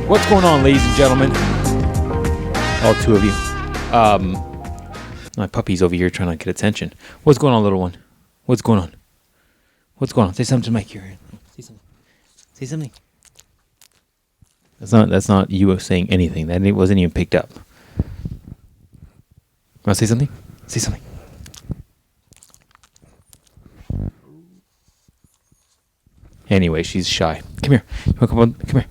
What's going on, ladies and gentlemen? All two of you. My puppy's over here trying to get attention. What's going on, little one? What's going on? What's going on? Say something to Mike here. Say something. Say something. That's not you saying anything. That wasn't even picked up. Want to say something? Say something. Anyway, she's shy. Come here. You want to come on? Come here.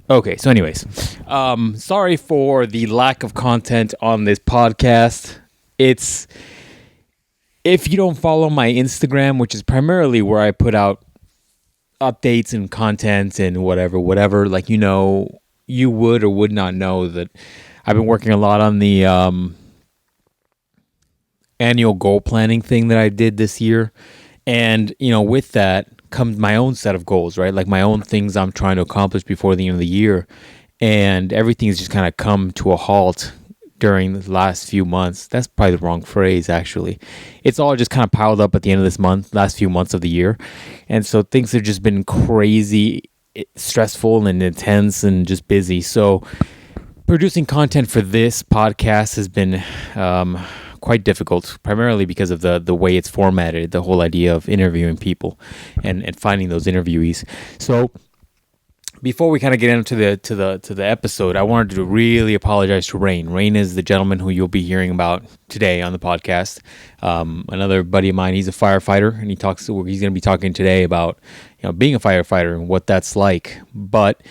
Okay, so anyways, sorry for the lack of content on this podcast. If you don't follow my Instagram, which is primarily where I put out updates and content and whatever, like, you know, you would or would not know that I've been working a lot on the annual goal planning thing that I did this year. And, you know, with that comes my own set of goals, right? Like my own things I'm trying to accomplish before the end of the year. And everything's just kind of come to a halt during the last few months. That's probably the wrong phrase, actually. It's all just kind of piled up at the end of this month, last few months of the year. And so things have just been crazy, stressful and intense and just busy. So producing content for this podcast has been quite difficult, primarily because of the way it's formatted, the whole idea of interviewing people and finding those interviewees. So before we kind of get into the episode, I wanted to really apologize to Rayne. Rayne is the gentleman who you'll be hearing about today on the podcast. Another buddy of mine, he's a firefighter, and he's going to be talking today about, you know, being a firefighter and what that's like. But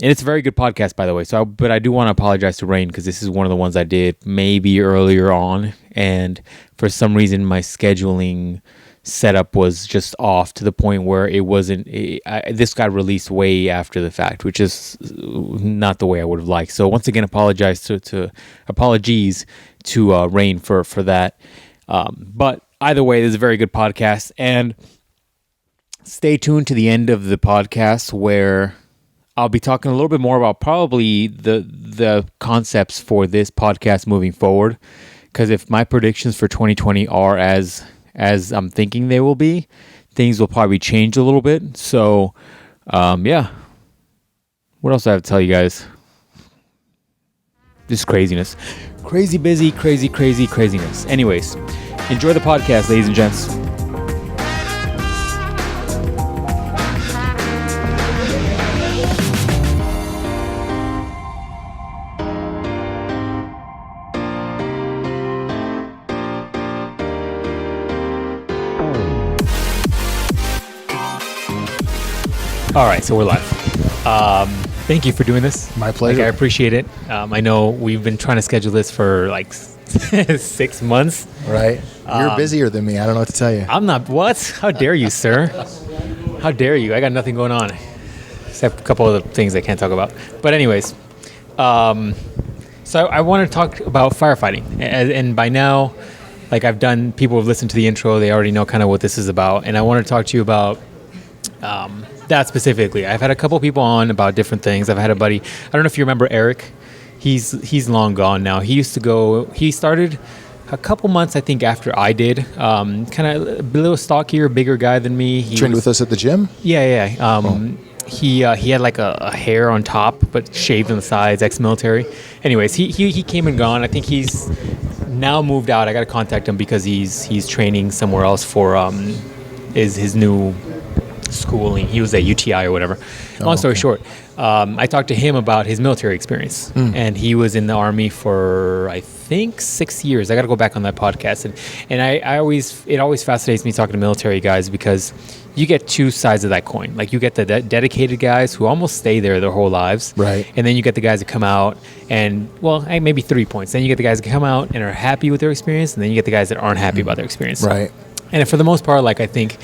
and it's a very good podcast, by the way. But I do want to apologize to Rayne because this is one of the ones I did maybe earlier on, and for some reason my scheduling setup was just off to the point where it wasn't. This got released way after the fact, which is not the way I would have liked. So once again, apologies to Rayne for that. But either way, this is a very good podcast, and stay tuned to the end of the podcast where I'll be talking a little bit more about probably the concepts for this podcast moving forward. Because if my predictions for 2020 are as I'm thinking they will be, things will probably change a little bit. So, yeah. What else do I have to tell you guys? Just craziness. Crazy busy, craziness. Anyways, enjoy the podcast, ladies and gents. All right, so we're live. Thank you for doing this. My pleasure. I appreciate it. I know we've been trying to schedule this for like 6 months. Right. You're busier than me. I don't know what to tell you. I'm not. What? How dare you, sir? How dare you? I got nothing going on except a couple of the things I can't talk about. But anyways, so I want to talk about firefighting. And by now, like people have listened to the intro. They already know kind of what this is about. And I want to talk to you about that specifically. I've had a couple people on about different things. I've had a buddy, I don't know if you remember Eric. He's long gone now. He started a couple months, I think, after I did. Kind of a little stockier, bigger guy than me. He trained with us at the gym? Yeah. He had like a hair on top, but shaved on the sides, ex-military. Anyways, he came and gone. I think he's now moved out. I got to contact him because he's training somewhere else for his new schooling. He was at UTI or whatever. Long story short, I talked to him about his military experience, and he was in the Army for I think 6 years. I got to go back on that podcast, and it always fascinates me talking to military guys because you get two sides of that coin. Like you get the dedicated guys who almost stay there their whole lives, right? And then you get the guys that come out and maybe 3 points. Then you get the guys that come out and are happy with their experience, and then you get the guys that aren't happy about their experience, right? And for the most part, like I think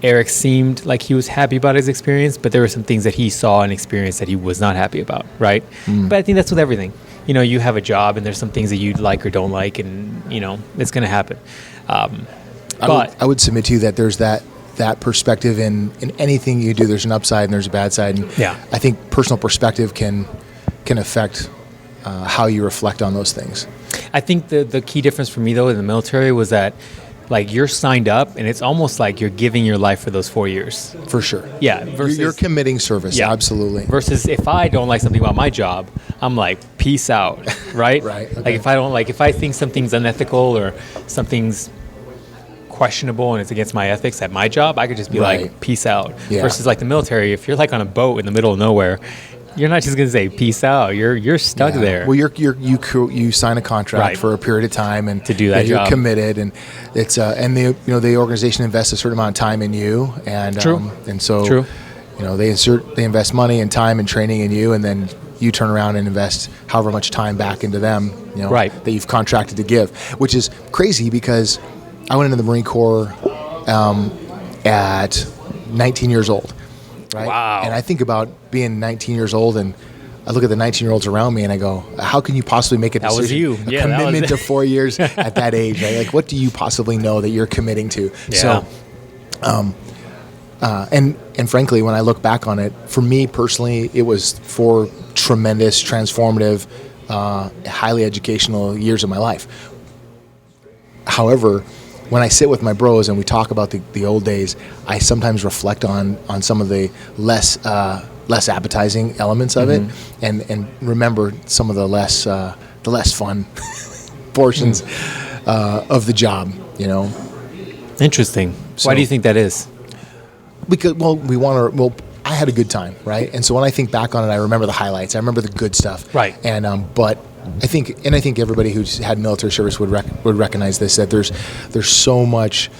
Eric seemed like he was happy about his experience, but there were some things that he saw and experienced that he was not happy about, right? But I think that's with everything. You know, you have a job and there's some things that you like or don't like, and, you know, it's going to happen. I would submit to you that there's that perspective in anything you do. There's an upside and there's a bad side. And yeah. I think personal perspective can affect how you reflect on those things. I think the key difference for me, though, in the military was that like you're signed up, and it's almost like you're giving your life for those 4 years. For sure. Yeah. Versus, You're committing service. Yeah. Absolutely. Versus if I don't like something about my job, I'm like, peace out. Right. Right. Okay. Like if I think something's unethical or something's questionable and it's against my ethics at my job, I could just be like, peace out. Yeah. Versus like the military, if you're like on a boat in the middle of nowhere, you're not just gonna say peace out. You're stuck there. Well, you sign a contract for a period of time and to do that you're job. committed, and it's and the organization invests a certain amount of time in you, and and so they invest money and time and training in you, and then you turn around and invest however much time back into them, that you've contracted to give, which is crazy because I went into the Marine Corps at 19 years old. Right? Wow. And I think about being 19 years old, and I look at the 19-year-olds around me, and I go, how can you possibly make a decision? That was you. A commitment to 4 years at that age, right? Like, what do you possibly know that you're committing to? Yeah. So, and frankly, when I look back on it, for me personally, it was 4 tremendous, transformative, highly educational years of my life. However, when I sit with my bros and we talk about the old days, I sometimes reflect on some of the less appetizing elements of it, and remember some of the less fun portions of the job. Interesting. So, why do you think that is? Because I had a good time, right? And so when I think back on it, I remember the highlights. I remember the good stuff, right? And but I think everybody who's had military service would recognize this, that there's so much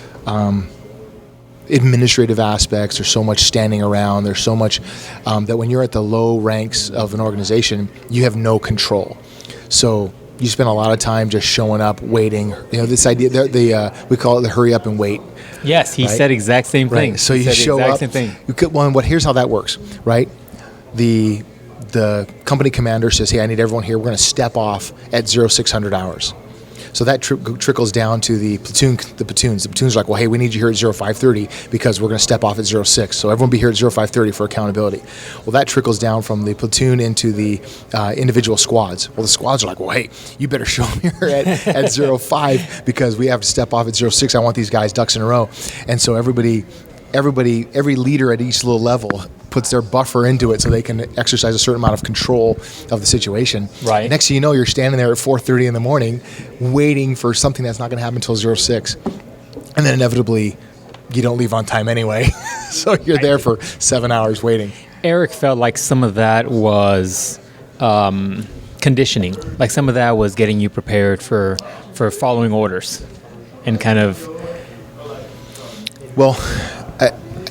administrative aspects. There's so much standing around. There's so much that when you're at the low ranks of an organization, you have no control. So you spend a lot of time just showing up, waiting. This idea, we call it the hurry up and wait. Yes, he said exact same thing. Right. So you show up. Same thing. Here's how that works, right? The company commander says, hey, I need everyone here. We're going to step off at 0600 hours. So that trickles down to the platoons. The platoons are like, well, hey, we need you here at 0530 because we're going to step off at 06. So everyone be here at 0530 for accountability. Well, that trickles down from the platoon into the individual squads. Well, the squads are like, well, hey, you better show up here at 05 because we have to step off at 06. I want these guys ducks in a row. And so every leader at each little level puts their buffer into it so they can exercise a certain amount of control of the situation. Right. Next thing you know, you're standing there at 4:30 in the morning waiting for something that's not going to happen until 06. And then inevitably, you don't leave on time anyway. So you're there for 7 hours waiting. Eric felt like some of that was conditioning. Like some of that was getting you prepared for following orders and kind of... Well,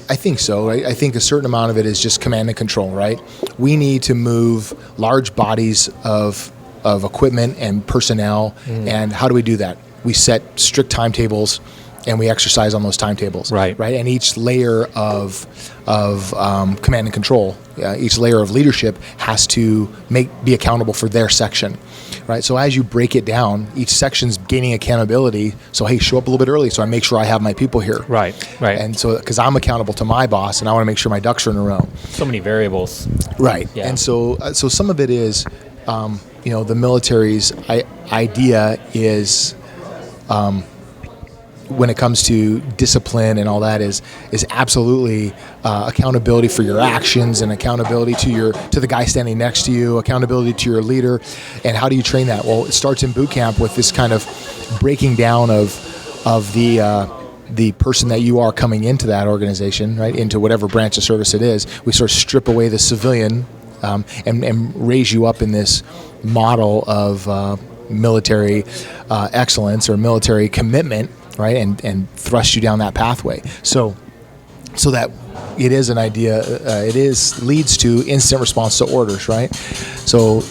I think so, right? I think a certain amount of it is just command and control, right? We need to move large bodies of equipment and personnel, and how do we do that? We set strict timetables, and we exercise on those timetables, right? And each layer of command and control, each layer of leadership has to be accountable for their section, right? So as you break it down, each section's gaining accountability. So hey, show up a little bit early so I make sure I have my people here, right? And so because I'm accountable to my boss, and I want to make sure my ducks are in a row. So many variables, right? Yeah. And so some of it is, the military's idea is. When it comes to discipline and all that is absolutely accountability for your actions and accountability to the guy standing next to you, accountability to your leader. And how do you train that? Well, it starts in boot camp with this kind of breaking down of the person that you are coming into that organization, right, into whatever branch of service it is. We sort of strip away the civilian and raise you up in this model of military excellence or military commitment, right, and thrust you down that pathway. So that it is an idea. Leads to instant response to orders, right? So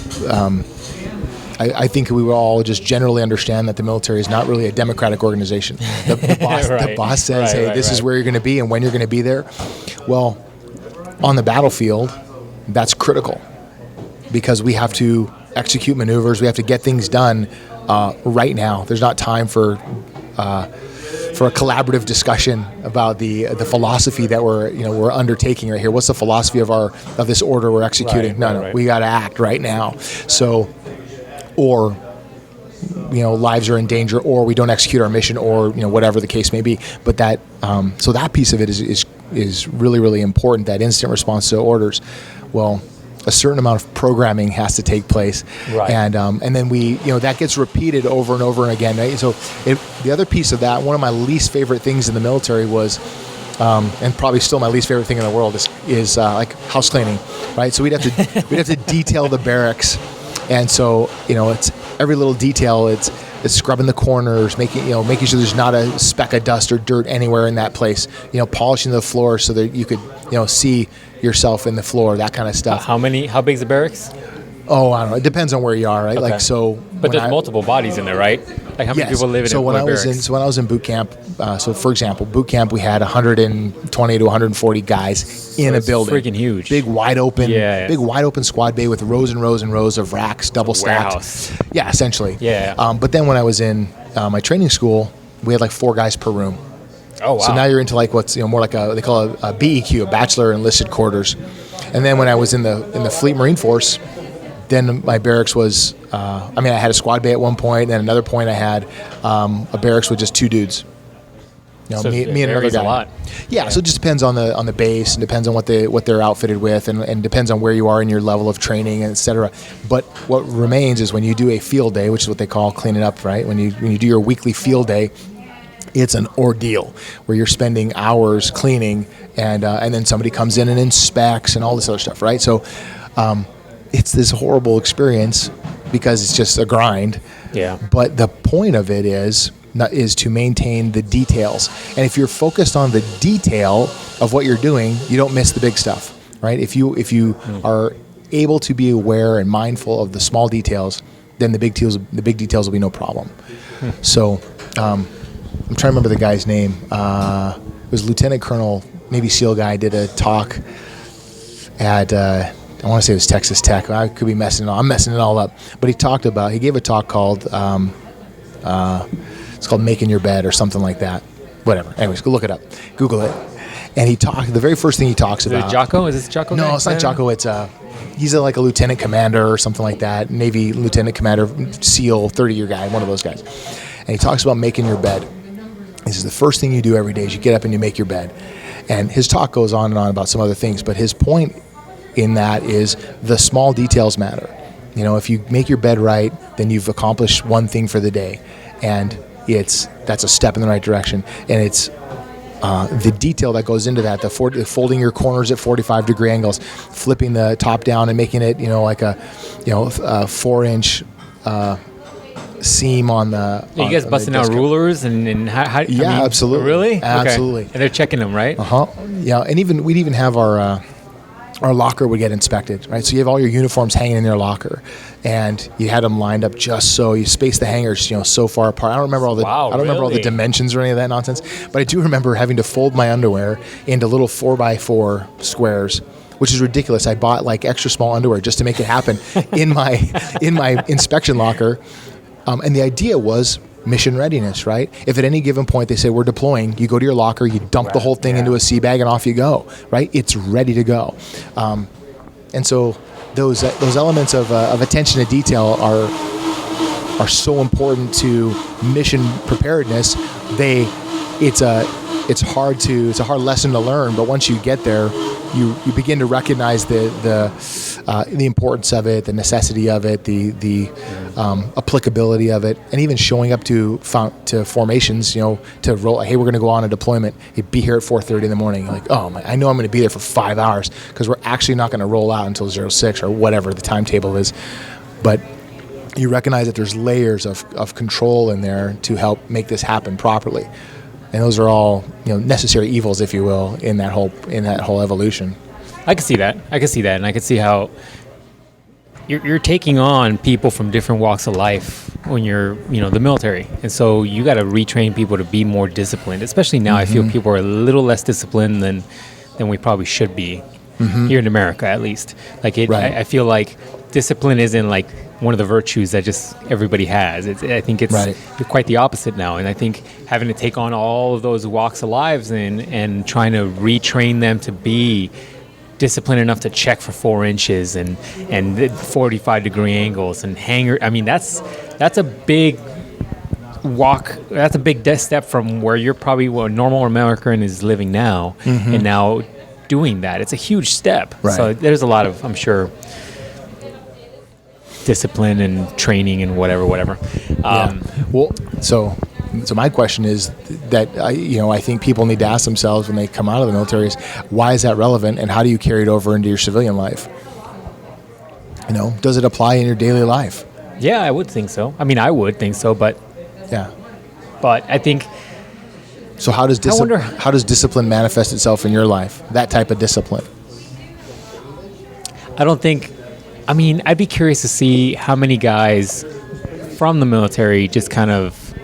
I think we will all just generally understand that the military is not really a democratic organization. The boss, right. The boss says, hey, this is where you're going to be and when you're going to be there. Well, on the battlefield, that's critical because we have to execute maneuvers. We have to get things done right now. There's not time for a collaborative discussion about the philosophy that we're undertaking right here. What's the philosophy of this order we're executing? Right. We got to act right now. So, or lives are in danger, or we don't execute our mission, or whatever the case may be. But that so that piece of it is really, really important. That instant response to orders. Well, a certain amount of programming has to take place, right. And then we that gets repeated over and over and again. Right? So the other piece of that, one of my least favorite things in the military was. And probably still my least favorite thing in the world is like house cleaning, right? So we'd have to detail the barracks, and so it's every little detail. It's scrubbing the corners, making sure there's not a speck of dust or dirt anywhere in that place. Polishing the floor so that you could see yourself in the floor, that kind of stuff. How big's the barracks? Oh, I don't know. It depends on where you are, right? Okay. Like so. But there's multiple bodies in there, right? Like how many people live in when I was barracks? when I was in boot camp, so for example, boot camp, we had 120 to 140 guys in a building. Freaking huge. Big wide open, Yeah. big wide open squad bay with rows and rows and rows of racks, double stacked. Warehouse. Yeah, essentially. Yeah. But then when I was in my training school, we had like 4 guys per room. Oh wow. So now you're into like what's more like they call a BEQ, a Bachelor Enlisted Quarters. And then when I was in the Fleet Marine Force, then my barracks was, I had a squad bay at one point, and then another point I had a barracks with just 2 dudes. So me and another guy. A lot. Yeah, so it just depends on the base, and depends on what they're outfitted with, and depends on where you are in your level of training, and et cetera. But what remains is when you do a field day, which is what they call cleaning up, right? When you do your weekly field day, it's an ordeal where you're spending hours cleaning, and then somebody comes in and inspects and all this other stuff, right? So it's this horrible experience because it's just a grind. Yeah. But the point of it is to maintain the details. And if you're focused on the detail of what you're doing, you don't miss the big stuff, right? If you are able to be aware and mindful of the small details, then the big details will be no problem. So I'm trying to remember the guy's name. It was Lieutenant Colonel, Navy SEAL guy, did a talk at I want to say it was Texas Tech. I could be messing it all. I'm messing it all up. But he gave a talk called it's called Making Your Bed or something like that. Whatever. Anyways, go look it up. Google it. And the very first thing he talks about. Is it Jocko? Is this Jocko? No, guy? it's not Jocko. It's he's like a lieutenant commander or something like that. Navy lieutenant commander, SEAL, 30-year guy, one of those guys. And he talks about making your bed. He says the first thing you do every day is you get up and you make your bed. And his talk goes on and on about some other things, but his point in that is the small details matter. If you make your bed right, then you've accomplished one thing for the day, and that's a step in the right direction. And it's the detail that goes into that, the folding your corners at 45-degree angles, flipping the top down and making it like a 4-inch seam on the. Yeah, you guys busting out rulers and how? Yeah, absolutely. Really? Absolutely. Okay. And they're checking them, right? Yeah, and we'd even have our locker would get inspected, right? So you have all your uniforms hanging in your locker, and you had them lined up just so you space the hangers, so far apart. I don't remember all the dimensions or any of that nonsense, but I do remember having to fold my underwear into little 4x4 squares, which is ridiculous. I bought like extra small underwear just to make it happen in my inspection locker, and the idea was mission readiness, right? If at any given point they say we're deploying, you go to your locker, you dump the whole thing into a sea bag, and off you go, right? It's ready to go. And so those elements of attention to detail are so important to mission preparedness. It's a hard lesson to learn, but once you get there, you begin to recognize the importance of it, the necessity of it, the applicability of it, and even showing up to formations, to roll. Hey, we're going to go on a deployment. Hey, be here at 4:30 in the morning. You're like, oh, I know I'm going to be there for 5 hours because we're actually not going to roll out until 06 or whatever the timetable is. But you recognize that there's layers of control in there to help make this happen properly. And those are all, necessary evils, if you will, in that whole evolution. I can see that, and I can see how you're taking on people from different walks of life when you're, the military, and so you got to retrain people to be more disciplined. Especially now, I feel people are a little less disciplined than we probably should be here in America, at least. Like it, right. I feel like discipline isn't like one of the virtues that just everybody has. I think it's quite the opposite now. And I think having to take on all of those walks of lives and trying to retrain them to be disciplined enough to check for 4 inches and 45-degree angles and hanger. I mean, that's a big walk. That's a big step from where you're probably what a normal American is living now, and now doing that. It's a huge step. Right. So there's a lot of, I'm sure, discipline and training and whatever. Well, so my question is that I think people need to ask themselves when they come out of the military is, why is that relevant, and how do you carry it over into your civilian life? Does it apply in your daily life? Yeah, I would think so. I mean, I would think so, but I think. So how does discipline manifest itself in your life? That type of discipline. I don't think. I mean, I'd be curious to see how many guys from the military just kind of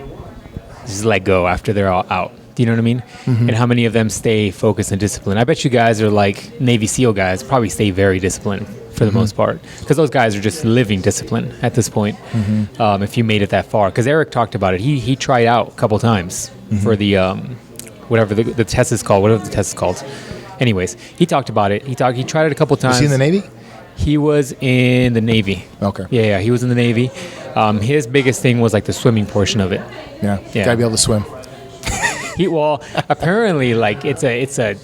just let go after they're all out. Do you know what I mean? And how many of them stay focused and disciplined? I bet you guys are like Navy SEAL guys, probably stay very disciplined for the most part, because those guys are just living discipline at this point. If you made it that far, because Eric talked about it, he tried out a couple times for the whatever the test is called, whatever the test is called. Anyways, he talked about it. He tried it a couple times. Was he in the Navy? He was in the Navy. Okay. Yeah, he was in the Navy. His biggest thing was like the swimming portion of it. Yeah. Gotta be able to swim. Apparently, like it's a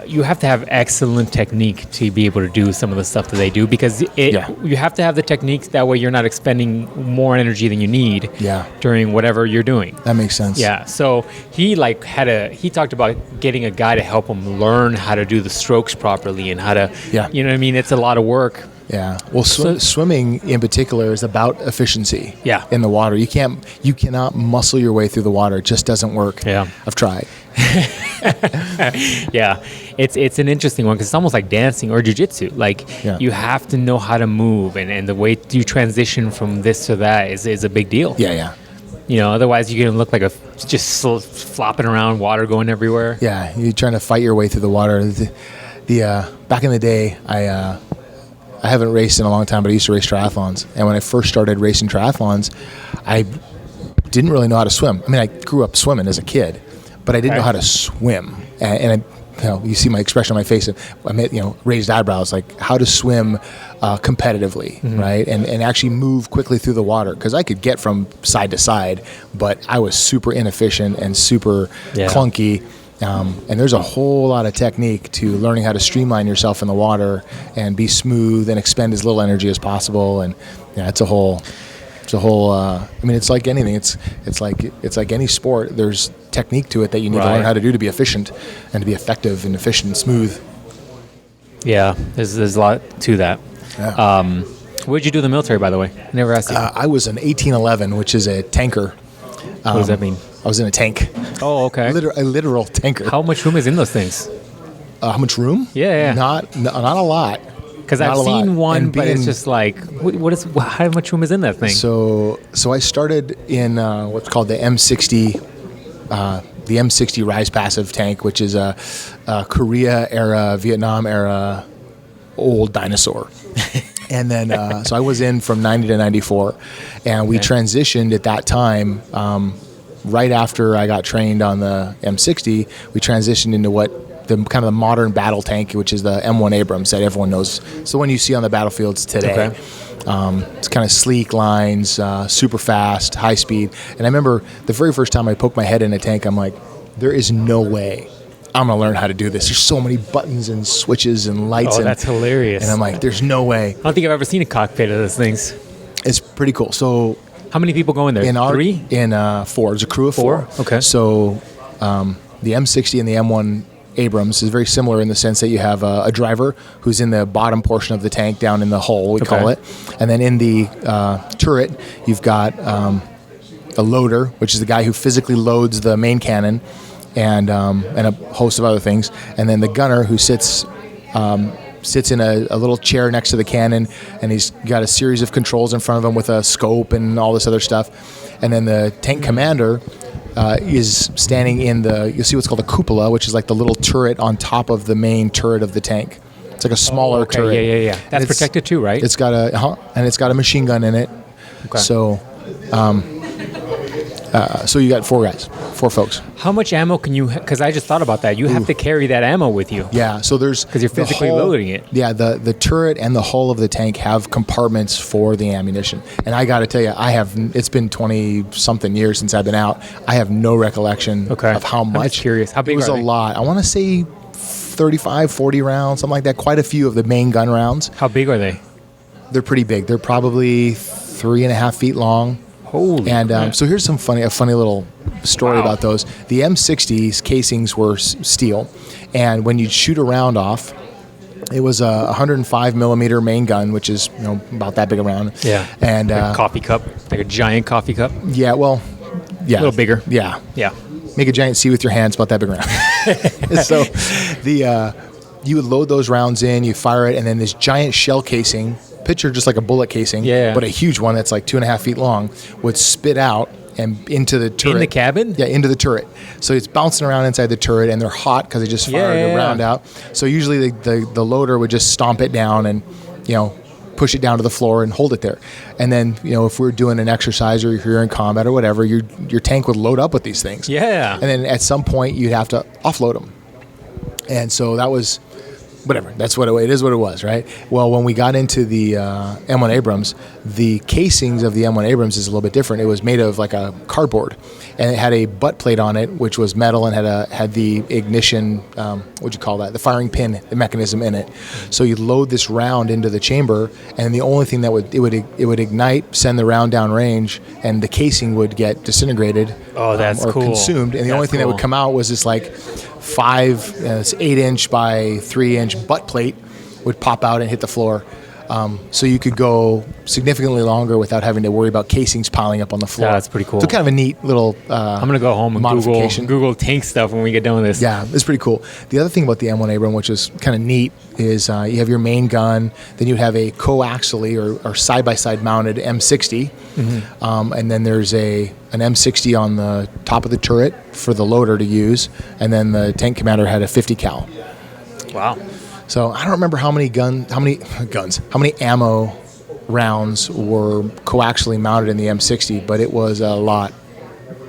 you have to have excellent technique to be able to do some of the stuff that they do, because you have to have the technique, that way you're not expending more energy than you need during whatever you're doing. That makes sense. Yeah. So he he talked about getting a guy to help him learn how to do the strokes properly and how to, you know what I mean? It's a lot of work. Yeah. Well, swimming in particular is about efficiency. Yeah. In the water, you cannot muscle your way through the water. It just doesn't work. Yeah. I've tried. Yeah. It's an interesting one, because it's almost like dancing or jiu-jitsu. Like you have to know how to move, and the way you transition from this to that is a big deal. Yeah. Otherwise you're gonna look like just flopping around, water going everywhere. Yeah. You're trying to fight your way through the water. The back in the day, I haven't raced in a long time, but I used to race triathlons. And when I first started racing triathlons, I didn't really know how to swim. I mean, I grew up swimming as a kid, but I didn't know how to swim. And you see my expression on my face. I made, raised eyebrows, like how to swim competitively, right? And actually move quickly through the water. Because I could get from side to side, but I was super inefficient and super clunky. And there's a whole lot of technique to learning how to streamline yourself in the water and be smooth and expend as little energy as possible. And it's a whole. I mean, it's like anything. It's like any sport. There's technique to it that you need to learn how to do to be efficient and to be effective and efficient and smooth. Yeah, there's a lot to that. Yeah. What did you do in the military, by the way? I never asked you. I was an 1811, which is a tanker. What does that mean? I was in a tank. Oh, okay. A literal tanker. How much room is in those things? How much room? Yeah. Not a lot. Because I've seen one, but it's just like, how much room is in that thing? So I started in what's called the M60, the M60 Rise Passive tank, which is a Korea era, Vietnam era, old dinosaur. And then, so I was in from 90 to 94, and we transitioned at that time. Right after I got trained on the M60, we transitioned into what the kind of the modern battle tank, which is the M1 Abrams that everyone knows. It's the one you see on the battlefields today. Okay. It's kind of sleek lines, super fast, high speed. And I remember the very first time I poked my head in a tank, I'm like, there is no way I'm going to learn how to do this. There's so many buttons and switches and lights. Oh, that's hilarious. And I'm like, there's no way. I don't think I've ever seen a cockpit of those things. It's pretty cool. So how many people go in there? Three? In four. There's a crew of four. Okay. So the M60 and the M1 Abrams is very similar in the sense that you have a driver who's in the bottom portion of the tank, down in the hull, we call it. And then in the turret, you've got a loader, which is the guy who physically loads the main cannon, and a host of other things. And then the gunner, who sits in a little chair next to the cannon, and he's got a series of controls in front of him with a scope and all this other stuff. And then the tank commander is standing in you'll see what's called a cupola, which is like the little turret on top of the main turret of the tank. It's like a smaller turret. Yeah. That's protected too, right? It's got a machine gun in it. Okay. So So you got 4 guys, 4 folks. How much ammo can you? Because I just thought about that. You have to carry that ammo with you. Yeah, so there's because you're physically loading it. Yeah, the turret and the hull of the tank have compartments for the ammunition. And I got to tell you, it's been 20 something years since I've been out. I have no recollection of how much. I'm just curious. How big it was are they? A lot. I want to say 35, 40 rounds, something like that. Quite a few of the main gun rounds. How big are they? They're pretty big. They're probably 3.5 feet long. Holy and so here's a funny little story about those. The M60's casings were steel, and when you'd shoot a round off, it was a 105 millimeter main gun, which is about that big a round. Yeah. And like a coffee cup, like a giant coffee cup. Yeah. Well. Yeah. A little bigger. Yeah. Yeah. Make a giant C with your hands, about that big round. So you would load those rounds in, you fire it, and then this giant shell casing. Picture just like a bullet casing, but a huge one that's like 2.5 feet long, would spit out and into the turret. In the cabin? Yeah, into the turret. So it's bouncing around inside the turret, and they're hot because they just fired a round out. So usually the loader would just stomp it down and, push it down to the floor and hold it there. And then, if we're doing an exercise or if you're in combat or whatever, your tank would load up with these things. Yeah. And then at some point you'd have to offload them. And so that was... whatever. That's what it is. What it was, right? Well, when we got into the M1 Abrams, the casings of the M1 Abrams is a little bit different. It was made of like a cardboard, and it had a butt plate on it, which was metal, and had the ignition. What'd you call that? The firing pin, the mechanism in it. So you load this round into the chamber, and the only thing that it would ignite, send the round down range, and the casing would get disintegrated. Oh, that's or cool. Consumed, and the only thing that would come out was this like 8-inch by 3-inch butt plate would pop out and hit the floor. So you could go significantly longer without having to worry about casings piling up on the floor. Yeah, that's pretty cool. So kind of a neat little I'm going to go home and Google tank stuff when we get done with this. Yeah, it's pretty cool. The other thing about the M1 Abram, which is kind of neat, is you have your main gun, then you have a coaxially or side-by-side mounted M60, and then there's an M60 on the top of the turret for the loader to use, and then the tank commander had a 50 cal. Wow. So I don't remember how many ammo rounds were coaxially mounted in the M60, but it was a lot.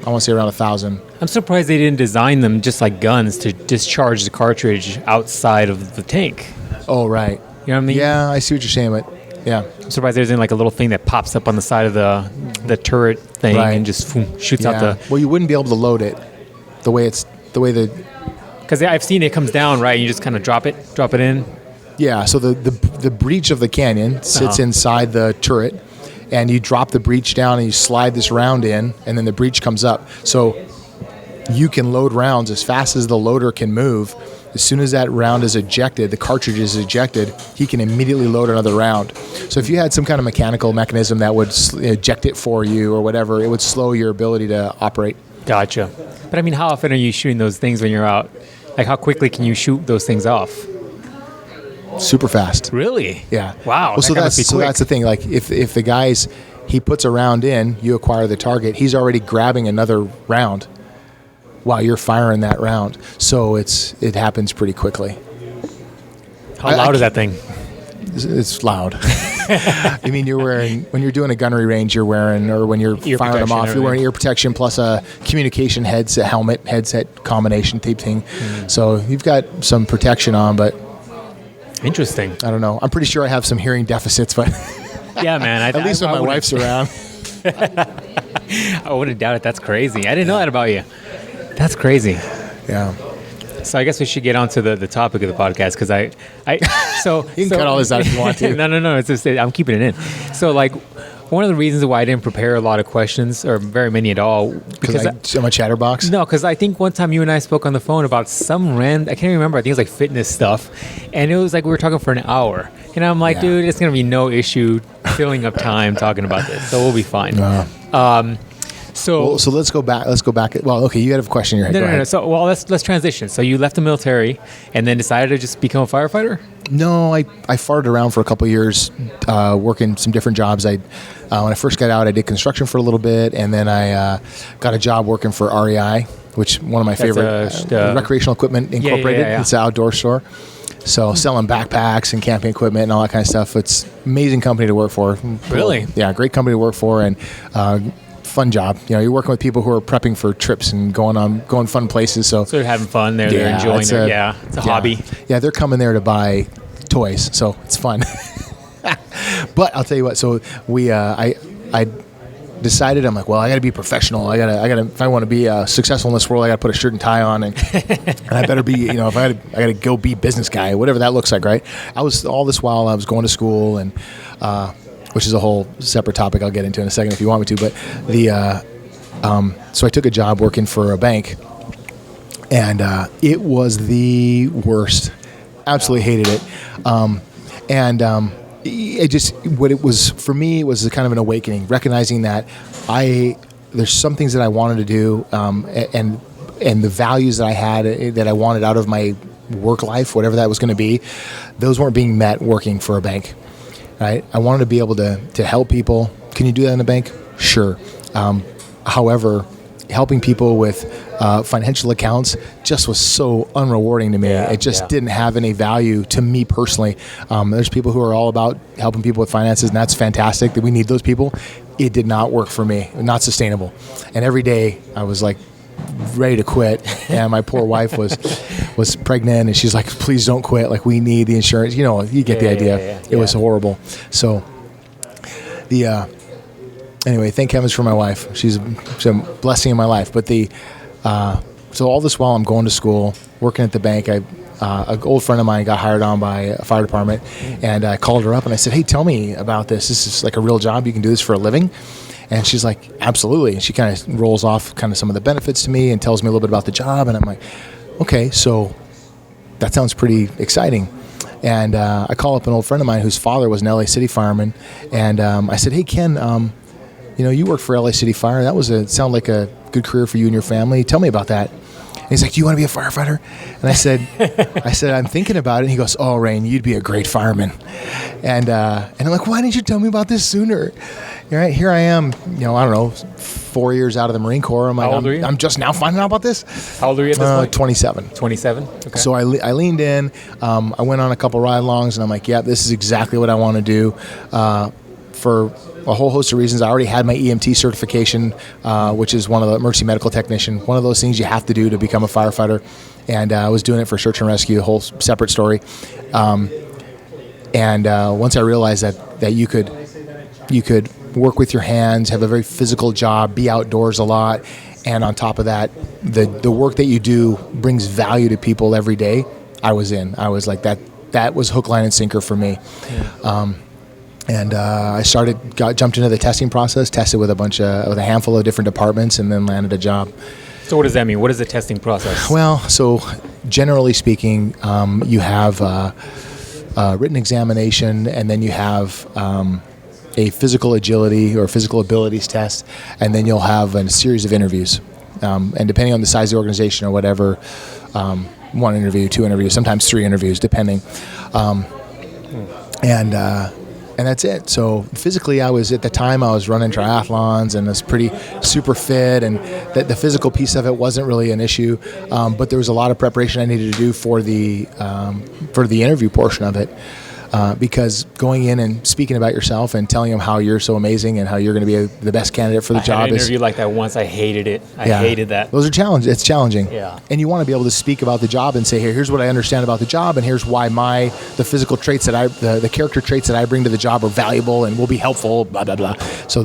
I want to say around 1,000. I'm surprised they didn't design them just like guns to discharge the cartridge outside of the tank. Oh, right. You know what I mean? Yeah, I see what you're saying, but yeah. I'm surprised there isn't like a little thing that pops up on the side of the turret thing and just shoots out the... Well, you wouldn't be able to load it the way the... Because I've seen it comes down, right? You just kind of drop it in. Yeah, so the breech of the canyon sits inside the turret, and you drop the breech down and you slide this round in, and then the breech comes up. So you can load rounds as fast as the loader can move. As soon as that round is ejected, the cartridge is ejected, he can immediately load another round. So if you had some kind of mechanical mechanism that would eject it for you or whatever, it would slow your ability to operate. Gotcha. But I mean, how often are you shooting those things when you're out? Like, how quickly can you shoot those things off? Super fast. Really? Yeah. Wow. Well, so that's the thing. Like, if the guy's, he puts a round in, you acquire the target, he's already grabbing another round while you're firing that round. So it happens pretty quickly. How loud is that thing? It's loud. I mean, when you're doing a gunnery range, or when you're firing them off, you're wearing ear protection plus a communication headset combination type thing. So you've got some protection on, but interesting. I don't know. I'm pretty sure I have some hearing deficits, but yeah, man. At least when my wife's around. I wouldn't doubt it. That's crazy. I didn't know that about you. That's crazy. Yeah. So I guess we should get on to the topic of the podcast, because you can cut all this out if you want to. No. It's just I'm keeping it in. So like, one of the reasons why I didn't prepare a lot of questions, or very many at all, because I'm a chatterbox. No, because I think one time you and I spoke on the phone about some I can't remember. I think it was like fitness stuff, and it was like we were talking for an hour, and I'm like, dude, it's gonna be no issue filling up time talking about this, so we'll be fine. So let's go back. Well, okay, you had a question in your head. No. So, let's transition. So you left the military and then decided to just become a firefighter? No, I farted around for a couple of years, working some different jobs. When I first got out, I did construction for a little bit, and then I got a job working for REI, which one of my favorite recreational equipment incorporated. Yeah. It's an outdoor store. So selling backpacks and camping equipment and all that kind of stuff. It's an amazing company to work for. Really? Yeah, great company to work for, and fun job. You're working with people who are prepping for trips and going fun places. So they're having fun. They're enjoying it's it's a hobby. Yeah, they're coming there to buy toys, so it's fun. But I'll tell you what. So I decided, I'm like, well, I got to be professional. I gotta. If I want to be successful in this world, I got to put a shirt and tie on, and I better be. If I got to go be business guy, whatever that looks like, right? All this while I was going to school, and which is a whole separate topic I'll get into in a second if you want me to. But so I took a job working for a bank, and it was the worst. Absolutely hated it, it just, what it was for me, it was a kind of an awakening, recognizing that there's some things that I wanted to do, and the values that I had, that I wanted out of my work life, whatever that was going to be, those weren't being met working for a bank, right? I wanted to be able to help people. Can you do that in a bank? Sure. However, helping people with financial accounts just was so unrewarding to me. It just didn't have any value to me personally. There's people who are all about helping people with finances, and that's fantastic. That we need those people. It did not work for me. Not sustainable. And every day I was like ready to quit. And my poor wife was pregnant, and she's like, "Please don't quit. Like, we need the insurance." You get the idea. It was horrible. So anyway, thank heavens for my wife. She's a blessing in my life. But so all this while I'm going to school, working at the bank, an old friend of mine got hired on by a fire department, and I called her up and I said, "Hey, tell me about this. This is like a real job. You can do this for a living?" And she's like, "Absolutely." And she kind of rolls off kind of some of the benefits to me and tells me a little bit about the job. And I'm like, "Okay, so that sounds pretty exciting." And I call up an old friend of mine whose father was an LA City fireman, and I said, "Hey, Ken, you work for LA City Fire. That sound like a good career for you and your family. Tell me about that." And he's like, "Do you want to be a firefighter?" And I said, "I'm thinking about it." And he goes, "Oh, Rayne, you'd be a great fireman." And I'm like, "Why didn't you tell me about this sooner?" Right, here I am, I don't know, 4 years out of the Marine Corps. I'm like, How old are you? I'm just now finding out about this. How old are you at this point? 27. 27? Okay. So I leaned in. I went on a couple ride-alongs, and I'm like, yeah, this is exactly what I want to do. For a whole host of reasons. I already had my EMT certification, which is one of the emergency medical technician, one of those things you have to do to become a firefighter. And I was doing it for search and rescue, a whole separate story. And once I realized that you could work with your hands, have a very physical job, be outdoors a lot, and on top of that, the work that you do brings value to people every day, I was in. I was like, that was hook, line, and sinker for me. Yeah. And I jumped into the testing process, tested with a handful of different departments, and then landed a job. So what does that mean? What is the testing process? Well, so generally speaking, you have written examination, and then you have a physical agility or physical abilities test, and then you'll have a series of interviews. And depending on the size of the organization or whatever, 1 interview, 2 interviews, sometimes 3 interviews, depending. And that's it. So physically, at the time I was running triathlons and was pretty super fit, and the physical piece of it wasn't really an issue. But there was a lot of preparation I needed to do for the interview portion of it. Because going in and speaking about yourself and telling them how you're so amazing and how you're going to be the best candidate for the job. I had an interview like that once. I hated it. I hated that. Those are challenges. It's challenging. Yeah. And you want to be able to speak about the job and say, hey, here's what I understand about the job, and here's why the physical traits the character traits that I bring to the job are valuable and will be helpful, blah, blah, blah. So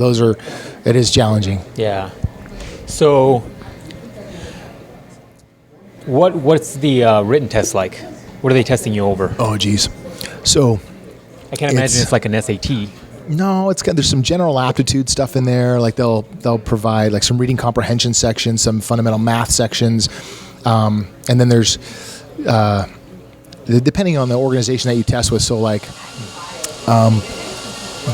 it is challenging. Yeah. So what's the written test like? What are they testing you over? Oh, geez. So I can't imagine it's like an SAT. No, there's some general aptitude stuff in there. Like they'll provide like some reading comprehension sections, some fundamental math sections, and then there's depending on the organization that you test with. So like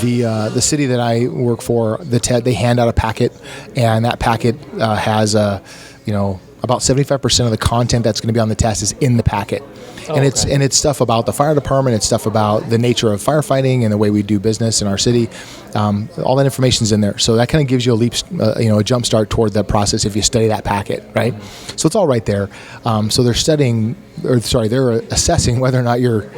the city that I work for, they hand out a packet, and that packet has about 75% of the content that's going to be on the test is in the packet. And it's stuff about the fire department. It's stuff about the nature of firefighting and the way we do business in our city. All that information's in there. So that kind of gives you a jump start toward the process if you study that packet, right? So it's all right there. So they're they're assessing whether or not you're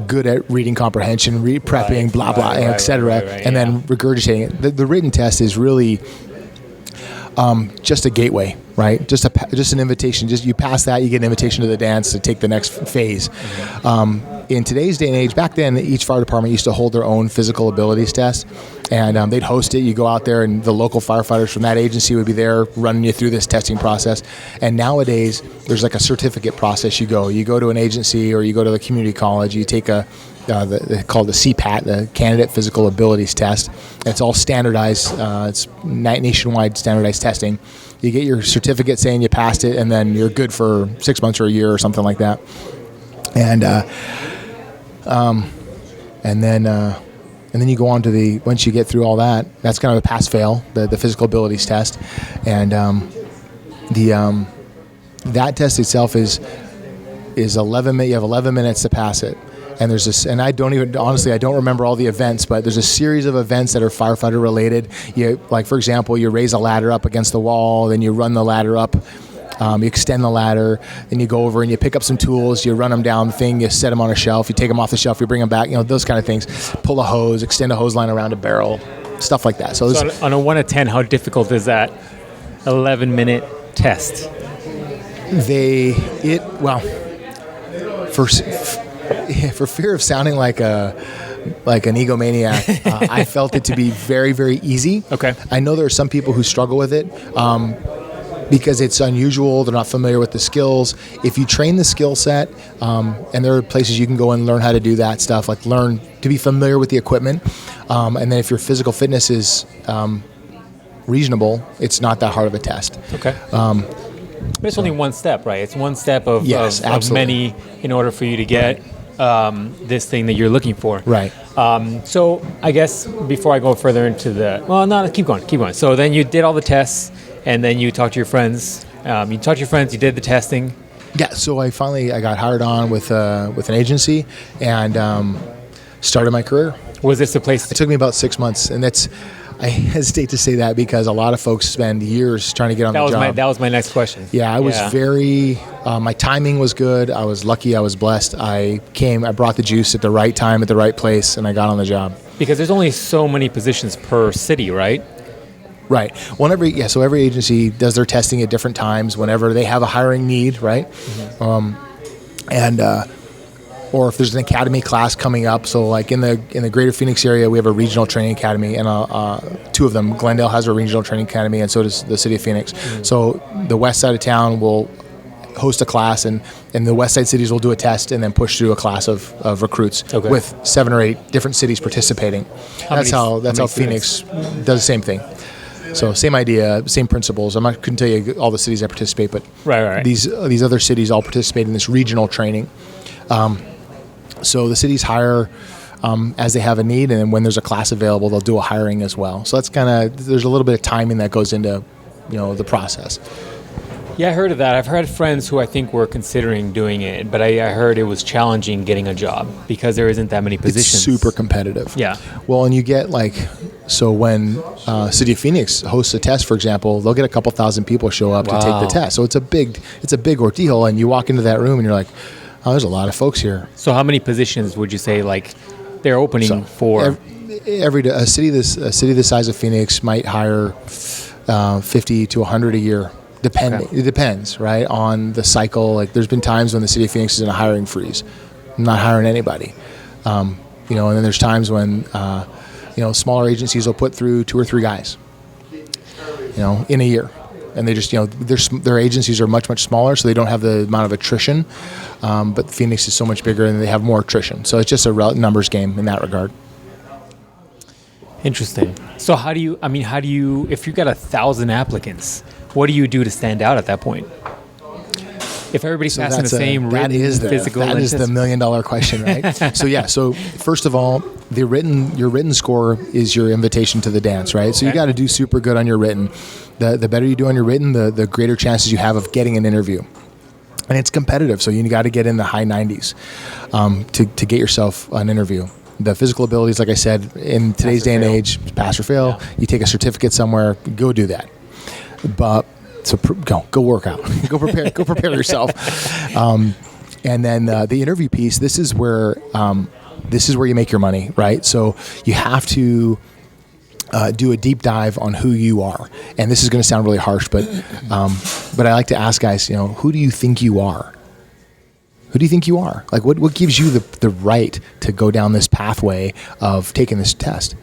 good at reading comprehension, prepping, blah, blah, et cetera, and then regurgitating it. The written test is really Just a gateway, right? Just an invitation. Just you pass that, you get an invitation to the dance to take the next phase. In today's day and age, back then, each fire department used to hold their own physical abilities test, and they'd host it. You go out there, and the local firefighters from that agency would be there running you through this testing process. And nowadays, there's like a certificate process. You go to an agency, or you go to the community college. You take they call it the CPAT, the Candidate Physical Abilities Test. It's all standardized. It's nationwide standardized testing. You get your certificate saying you passed it, and then you're good for 6 months or a year or something like that. And then you go on to once you get through all that, that's kind of a pass-fail, the physical abilities test. And that test itself is 11 minutes. You have 11 minutes to pass it. And there's this, and I don't remember all the events, but there's a series of events that are firefighter related. Like, for example, you raise a ladder up against the wall, then you run the ladder up, you extend the ladder, then you go over and you pick up some tools, you run them down the thing, you set them on a shelf, you take them off the shelf, you bring them back, those kind of things. Pull a hose, extend a hose line around a barrel, stuff like that. So on a 1 to 10, how difficult is that 11-minute test? For fear of sounding like an egomaniac, I felt it to be very, very easy. Okay. I know there are some people who struggle with it because it's unusual. They're not familiar with the skills. If you train the skill set, and there are places you can go and learn how to do that stuff, like learn to be familiar with the equipment. And then if your physical fitness is reasonable, it's not that hard of a test. Okay. But it's only one step, right? It's one step of many in order for you to get this thing that you're looking for. Right. So I guess before I go further into keep going. So then you did all the tests, and then you talked to your friends. You did the testing. Yeah, so I got hired on with an agency and started my career. Was this the place? It took me about 6 months, and I hesitate to say that because a lot of folks spend years trying to get on the job. That was my next question. Yeah, I was my timing was good. I was lucky. I was blessed. I brought the juice at the right time, at the right place, and I got on the job. Because there's only so many positions per city, right? Right. So every agency does their testing at different times whenever they have a hiring need, right? Mm-hmm. Or if there's an academy class coming up. So like in the greater Phoenix area, we have a regional training academy, and two of them. Glendale has a regional training academy, and so does the city of Phoenix. Mm-hmm. So the west side of town will host a class, and the west side cities will do a test and then push through a class of recruits with 7 or 8 different cities participating. That's how Phoenix does the same thing. So same idea, same principles. I couldn't tell you all the cities that participate, but right. These other cities all participate in this regional training. So the cities hire as they have a need, and then when there's a class available, they'll do a hiring as well. So that's there's a little bit of timing that goes into the process. Yeah, I heard of that. I've had friends who I think were considering doing it, but I heard it was challenging getting a job because there isn't that many positions. It's super competitive. Yeah. Well, and you get when City of Phoenix hosts a test, for example, they'll get a couple thousand people show up to take the test. So it's a big ordeal, and you walk into that room and you're like, oh, there's a lot of folks here. So how many positions would you say they're opening for? A city this size of Phoenix might hire 50 to 100 a year. Depending, okay. It depends, right, on the cycle. Like there's been times when the city of Phoenix is in a hiring freeze, I'm not hiring anybody, and then there's times when smaller agencies will put through 2 or 3 guys, in a year, and they just their agencies are much smaller, so they don't have the amount of attrition, but Phoenix is so much bigger and they have more attrition, so it's just a numbers game in that regard. Interesting. So how do you, if you got 1,000 applicants, what do you do to stand out at that point? If everybody's passing the same written, physical, that is the $1 million question, right? So first of all, your written score is your invitation to the dance, right? So you got to do super good on your written. The better you do on your written, the greater chances you have of getting an interview. And it's competitive, so you got to get in the high 90s to get yourself an interview. The physical abilities, like I said, in today's day and age, pass or fail. Yeah. You take a certificate somewhere, go do that. But go work out, go prepare yourself. And then the interview piece. This is where you make your money, right? So you have to do a deep dive on who you are. And this is going to sound really harsh, but I like to ask guys, who do you think you are? Who do you think you are? Like, what gives you the right to go down this pathway of taking this test?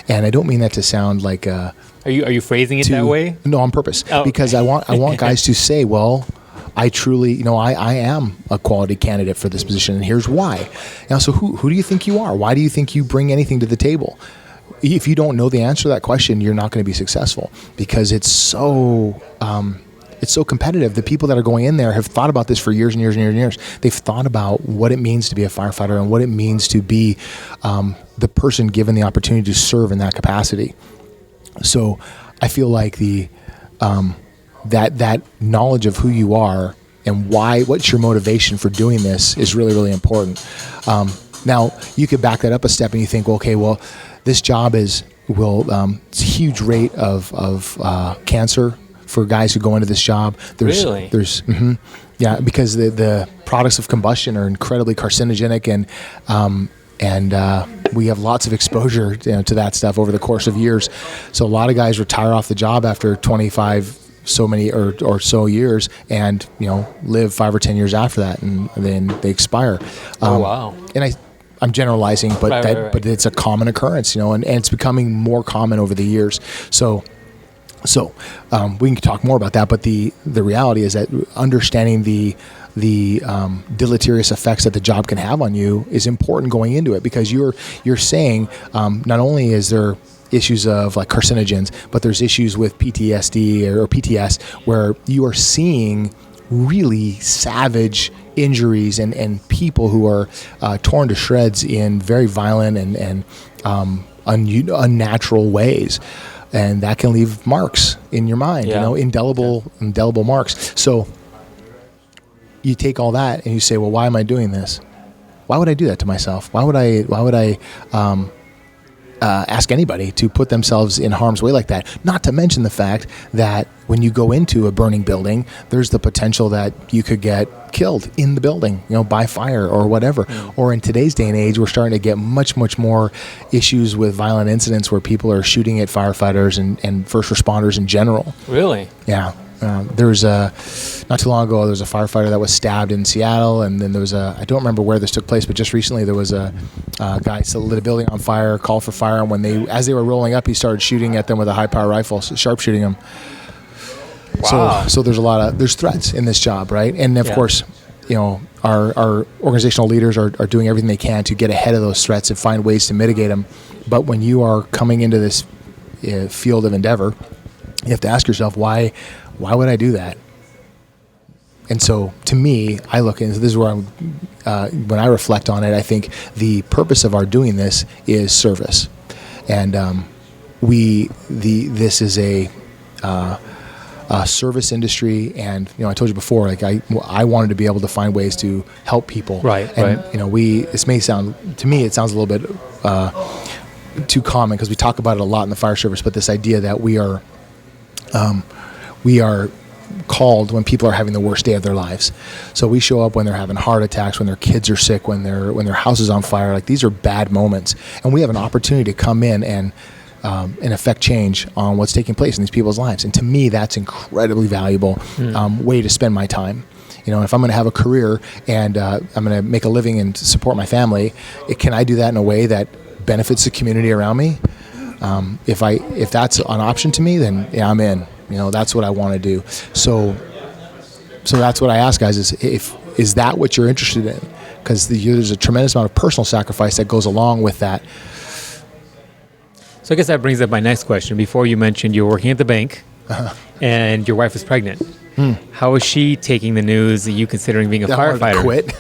And I don't mean that to sound like Are you phrasing it that way? No, on purpose. Oh. Because I want guys to say, well, I truly, I am a quality candidate for this position, and here's why. So who do you think you are? Why do you think you bring anything to the table? If you don't know the answer to that question, you're not going to be successful, because it's so competitive. The people that are going in there have thought about this for years and years and years and years. They've thought about what it means to be a firefighter and what it means to be the person given the opportunity to serve in that capacity. So I feel like that knowledge of who you are and what's your motivation for doing this is really, really important. Now, you could back that up a step and you think, well, this job it's a huge rate of cancer for guys who go into this job. Really? Yeah, because the products of combustion are incredibly carcinogenic, and we have lots of exposure to that stuff over the course of years. So a lot of guys retire off the job after 25 or so years, and live 5 or 10 years after that, and then they expire. Wow! And I'm generalizing, but right. But it's a common occurrence, and it's becoming more common over the years. So we can talk more about that, but the reality is that understanding the deleterious effects that the job can have on you is important going into it, because you're saying not only is there issues of like carcinogens, but there's issues with PTSD or PTS, where you are seeing really savage injuries and people who are torn to shreds in very violent and unnatural ways. And that can leave marks in your mind, indelible marks. So you take all that and you say, well, why am I doing this? Why would I do that to myself? Why would I ask anybody to put themselves in harm's way like that? Not to mention the fact that when you go into a burning building, there's the potential that you could get killed in the building, by fire or whatever. Or in today's day and age, we're starting to get much, much more issues with violent incidents where people are shooting at firefighters and first responders in general. Really? Yeah. There's not too long ago, there was a firefighter that was stabbed in Seattle, and then there was I don't remember where this took place, but just recently there was a guy that lit a building on fire, called for fire, and as they were rolling up, he started shooting at them with a high-power rifle, sharpshooting them. Wow. So there's threats in this job, right? And of course, our organizational leaders are doing everything they can to get ahead of those threats and find ways to mitigate them. But when you are coming into this field of endeavor, you have to ask yourself, why would I do that? And so, to me, I look into this is where when I reflect on it, I think the purpose of our doing this is service, and this is a service industry, and I told you before, like I wanted to be able to find ways to help people, right? And this may sound, to me, it sounds a little bit too common because we talk about it a lot in the fire service, but this idea that we are called when people are having the worst day of their lives. So we show up when they're having heart attacks, when their kids are sick, when their house is on fire. Like, these are bad moments, and we have an opportunity to come in and affect change on what's taking place in these people's lives. And to me, that's incredibly valuable way to spend my time. If I'm going to have a career and I'm going to make a living and support my family, can I do that in a way that benefits the community around me? If that's an option to me, then I'm in. That's what I want to do. So that's what I ask guys is that what you're interested in? Because there's a tremendous amount of personal sacrifice that goes along with that. So I guess that brings up my next question. Before, you mentioned you were working at the bank, and your wife was pregnant. How is she taking the news of you considering being a firefighter? Quit.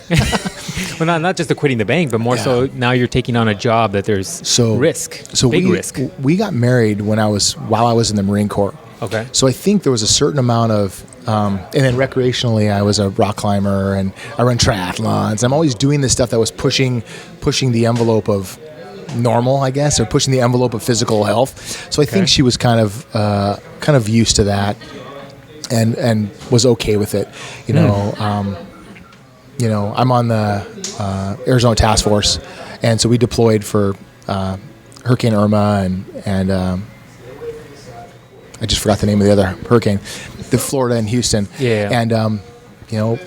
Well, not just the quitting the bank, but more so now you're taking on a job that there's risk. Big risk. We got married while I was in the Marine Corps. Okay. So I think there was a certain amount of, and then recreationally, I was a rock climber and I run triathlons. I'm always doing this stuff that was pushing the envelope of normal, I guess, or pushing the envelope of physical health. So I think she was kind of used to that, and was okay with it. I'm on the Arizona Task Force, and so we deployed for Hurricane Irma and I just forgot the name of the other hurricane, the Florida and Houston. Yeah. And, you know,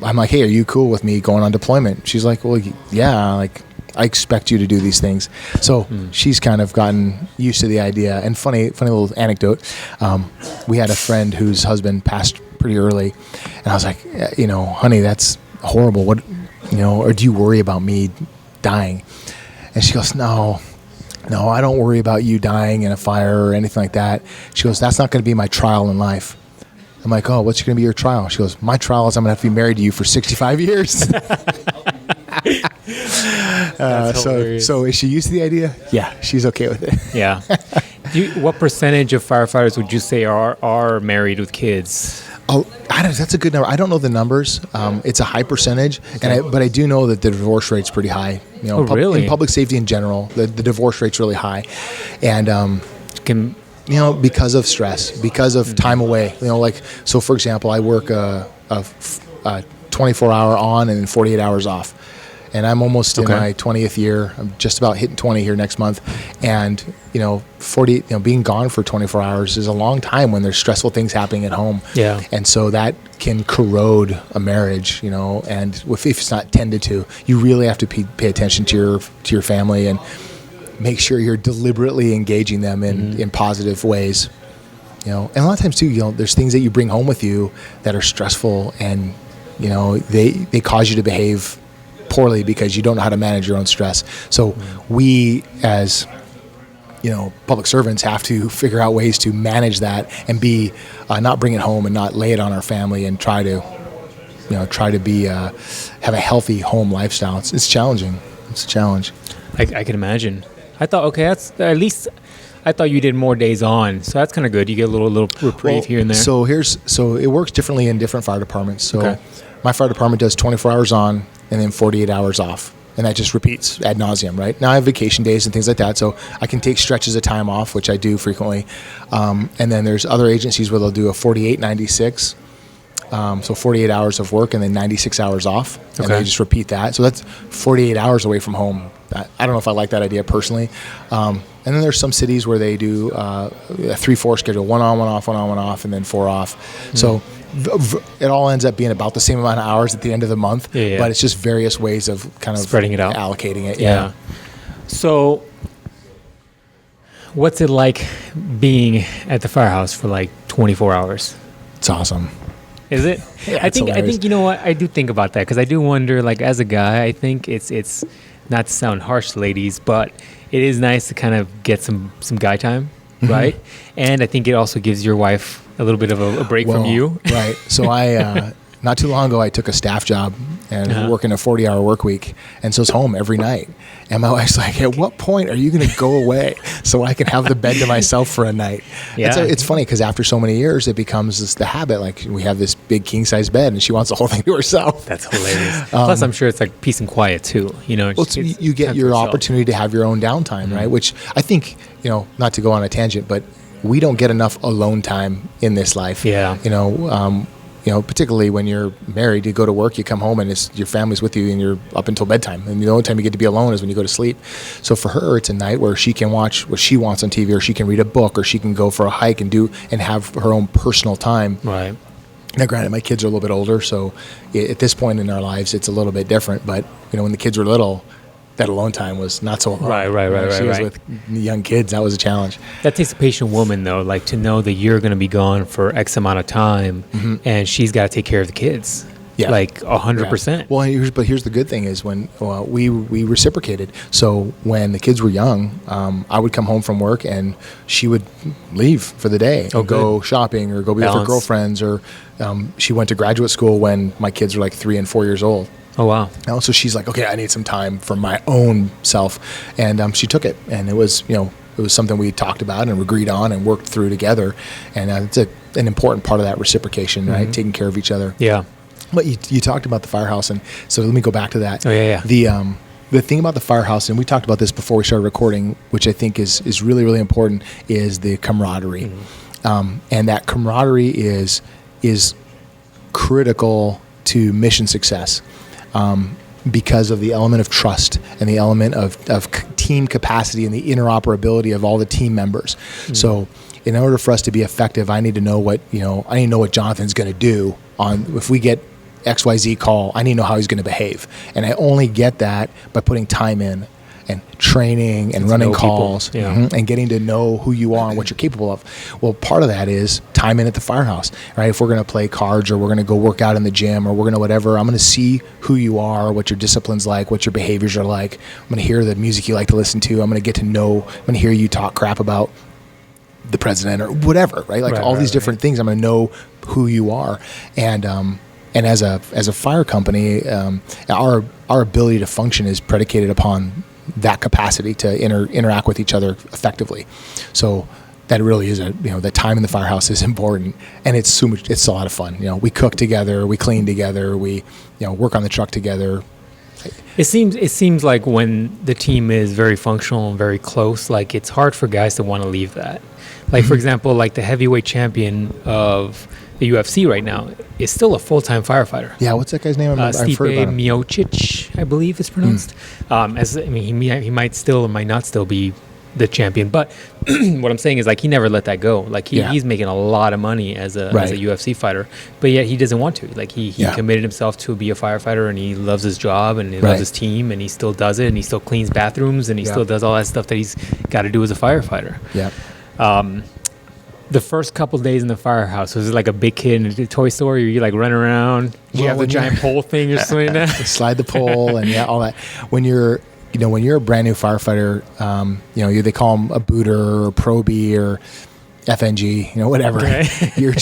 I'm like, hey, are you cool with me going on deployment? She's like, well, yeah, like I expect you to do these things. So she's kind of gotten used to the idea. And funny little anecdote. We had a friend whose husband passed pretty early, and I was like, you know, honey, that's horrible. What, you know, or do you worry about me dying? And she goes, no, I don't worry about you dying in a fire or anything like that. She goes, that's not going to be my trial in life. I'm like, oh, what's going to be your trial? She goes, my trial is I'm going to have to be married to you for 65 years. So is she used to the idea? Yeah, she's okay with it. Yeah. What percentage of firefighters would you say are married with kids? Oh, that's a good number. I don't know the numbers. It's a high percentage, but I do know that the divorce rate's pretty high. You know, really? In public safety in general, the divorce rate's really high, and you know, because of stress, because of time away. You know, like, so for example, I work a 24-hour on and then 48 hours off. And I'm almost in my 20th year. I'm just about hitting 20 here next month. And, you know, being gone for 24 hours is a long time when there's stressful things happening at home. Yeah. And so that can corrode a marriage, you know, and if it's not tended to, you really have to pay attention to your family and make sure you're deliberately engaging them in positive ways. You know, and a lot of times too, you know, there's things that you bring home with you that are stressful, and, you know, they cause you to behave poorly because you don't know how to manage your own stress. So we, as, you know, public servants, have to figure out ways to manage that and be not bring it home and not lay it on our family, and try to be have a healthy home lifestyle. It's challenging. It's a challenge. I can imagine. I thought, that's at least. I thought you did more days on, so that's kind of good. You get a little reprieve here and there. So it works differently in different fire departments. So my fire department does 24 hours on and then 48 hours off. And that just repeats ad nauseum, right? Now I have vacation days and things like that, so I can take stretches of time off, which I do frequently. And then there's other agencies where they'll do a 48-96. So 48 hours of work and then 96 hours off. And they just repeat that. So that's 48 hours away from home. I don't know if I like that idea personally. And then there's some cities where they do a 3-4 schedule, 1 on, 1 off, 1 on, 1 off, and then 4 off. So it all ends up being about the same amount of hours at the end of the month, but it's just various ways of kind of spreading it out, allocating it. Yeah. So what's it like being at the firehouse for like 24 hours? It's awesome. Is it? Yeah, I think you know what, I do think about that, because I do wonder, like, as a guy, I think it's not to sound harsh, ladies, but it is nice to kind of get some guy time, right? And I think it also gives your wife a little bit of a break from you. Right. So I not too long ago, I took a staff job and working a 40-hour work week, and so I was home every night. And my wife's like, at what point are you going to go away so I can have the bed to myself for a night? Yeah. It's funny because after so many years, it becomes the habit. Like, we have this big king-size bed, and she wants the whole thing to herself. That's hilarious. Plus, I'm sure it's like peace and quiet too. You know, you get your opportunity to have your own downtime, right? Which I think, you know, not to go on a tangent, but we don't get enough alone time in this life. Yeah. You know, particularly when you're married, you go to work, you come home, and your family's with you, and you're up until bedtime. And the only time you get to be alone is when you go to sleep. So for her, it's a night where she can watch what she wants on TV, or she can read a book, or she can go for a hike and have her own personal time. Right. Now, granted, my kids are a little bit older, so at this point in our lives, it's a little bit different. But, you know, when the kids were little, that alone time was not so long. Right. She was with young kids. That was a challenge. That takes a patient woman, though, like, to know that you're going to be gone for X amount of time, and she's got to take care of the kids. Yeah. Like 100%. Yeah. Well, but here's the good thing is when we reciprocated. So when the kids were young, I would come home from work and she would leave for the day and go shopping or go be with her girlfriends, or she went to graduate school when my kids were like 3 and 4 years old. Oh, wow. And so she's like, okay, I need some time for my own self. And she took it. And it was, you know, it was something we talked about and agreed on and worked through together. And it's an important part of that reciprocation, right? Taking care of each other. Yeah. But you talked about the firehouse. And so let me go back to that. Oh, yeah. The thing about the firehouse, and we talked about this before we started recording, which I think is really, really important, is the camaraderie. And that camaraderie is critical to mission success. Because of the element of trust and the element of team capacity and the interoperability of all the team members. So in order for us to be effective, I need to know what Jonathan's going to do if we get XYZ call. I need to know how he's going to behave. And I only get that by putting time in and training and running calls, and getting to know who you are and what you're capable of. Well, part of that is time in at the firehouse, right? If we're going to play cards or we're going to go work out in the gym or we're going to whatever, I'm going to see who you are, what your discipline's like, what your behaviors are like. I'm going to hear the music you like to listen to. I'm going to get to know, I'm going to hear you talk crap about the president or whatever, right? Like all these different things. I'm going to know who you are. And as a fire company, our ability to function is predicated upon that capacity to interact with each other effectively. So that really is the time in the firehouse is important, and it's a lot of fun. We cook together, we clean together, we work on the truck together. It seems like when the team is very functional and very close, like it's hard for guys to want to leave that. Like for example, like the heavyweight champion of the UFC right now is still a full-time firefighter. Yeah, what's that guy's name? I've heard about him. Miocic, I believe it's pronounced. He might still or might not still be the champion, but what I'm saying is like he never let that go. Like he's making a lot of money as a UFC fighter, but yet he doesn't want to. Like he committed himself to be a firefighter, and he loves his job and he loves his team, and he still does it, and he still cleans bathrooms, and he still does all that stuff that he's got to do as a firefighter. Yeah. The first couple days in the firehouse, was it like a big kid in a toy store? You like run around? You have the giant pole thing you're swinging at? Slide the pole and all that. When you're a brand new firefighter, they call them a booter or pro B or FNG, whatever. Okay. You're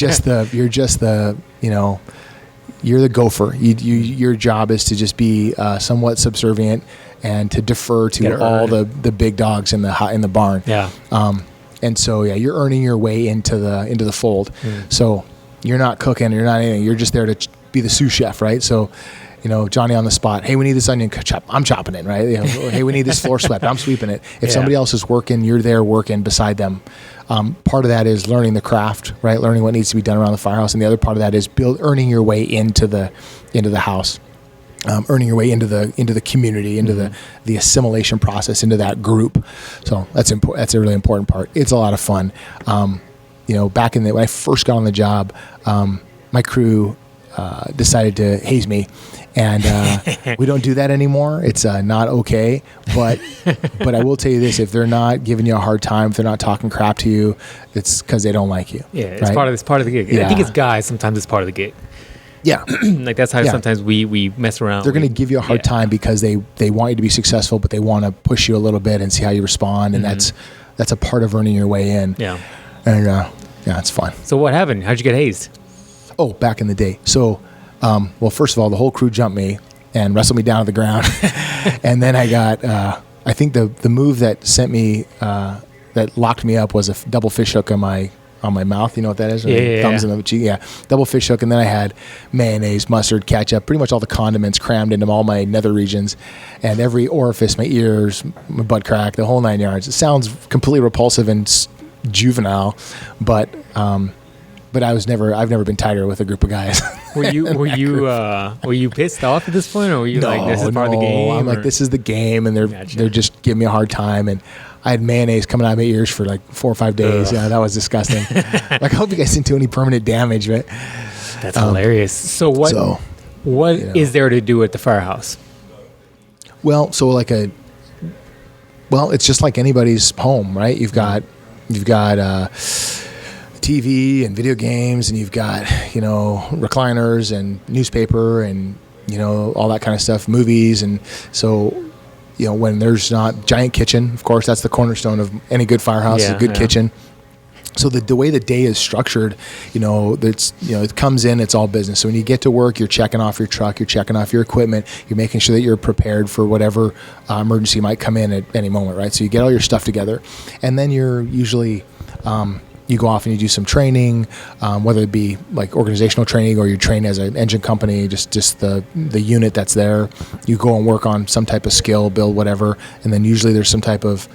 the gopher. Your job is to just be somewhat subservient and to defer to all the big dogs in the barn. Yeah. And so, you're earning your way into the fold. So you're not cooking, you're not anything. You're just there to be the sous chef, right? So, Johnny on the spot. Hey, we need this onion chop. I'm chopping it, right? Hey, we need this floor swept. I'm sweeping it. If somebody else is working, you're there working beside them. Part of that is learning the craft, right? Learning what needs to be done around the firehouse, and the other part of that is earning your way into the house. Earning your way into the community, into the assimilation process, into that group. So that's important. That's a really important part. It's a lot of fun. Back when I first got on the job, my crew decided to haze me, and we don't do that anymore. It's not okay. But I will tell you this: if they're not giving you a hard time, if they're not talking crap to you, it's because they don't like you. Yeah, it's part of the gig. Yeah. I think it's guys. Sometimes it's part of the gig. Yeah. Like that's how sometimes we mess around. They're going to give you a hard time because they want you to be successful, but they want to push you a little bit and see how you respond. And that's a part of earning your way in. Yeah. And it's fun. So what happened? How'd you get hazed? Oh, back in the day. So, first of all, the whole crew jumped me and wrestled me down to the ground. And then I got, I think the move that sent me, that locked me up was a double fish hook on my mouth. You know what that is? Thumbs in the cheek. Yeah. Double fish hook. And then I had mayonnaise, mustard, ketchup, pretty much all the condiments crammed into all my nether regions and every orifice, my ears, my butt crack, the whole 9 yards. It sounds completely repulsive and juvenile, but I've never been tighter with a group of guys. Were you pissed off at this point, or were you like, this is part of the game? I'm like, this is the game, and they're just giving me a hard time. And I had mayonnaise coming out of my ears for like 4 or 5 days. Ugh. Yeah, that was disgusting. Like, I hope you guys didn't do any permanent damage, but that's hilarious. So what is there to do at the firehouse? Well, it's just like anybody's home, right? You've got TV and video games, and you've got recliners and newspaper and all that kind of stuff, movies. And so when there's not giant kitchen, of course that's the cornerstone of any good firehouse, is a good kitchen. So the way the day is structured, it comes in, it's all business. So when you get to work, you're checking off your truck, you're checking off your equipment, you're making sure that you're prepared for whatever emergency might come in at any moment, right? So you get all your stuff together, and then you're usually you go off and you do some training, whether it be like organizational training or you train as an engine company, just the unit that's there. You go and work on some type of skill, build whatever, and then usually there's some type of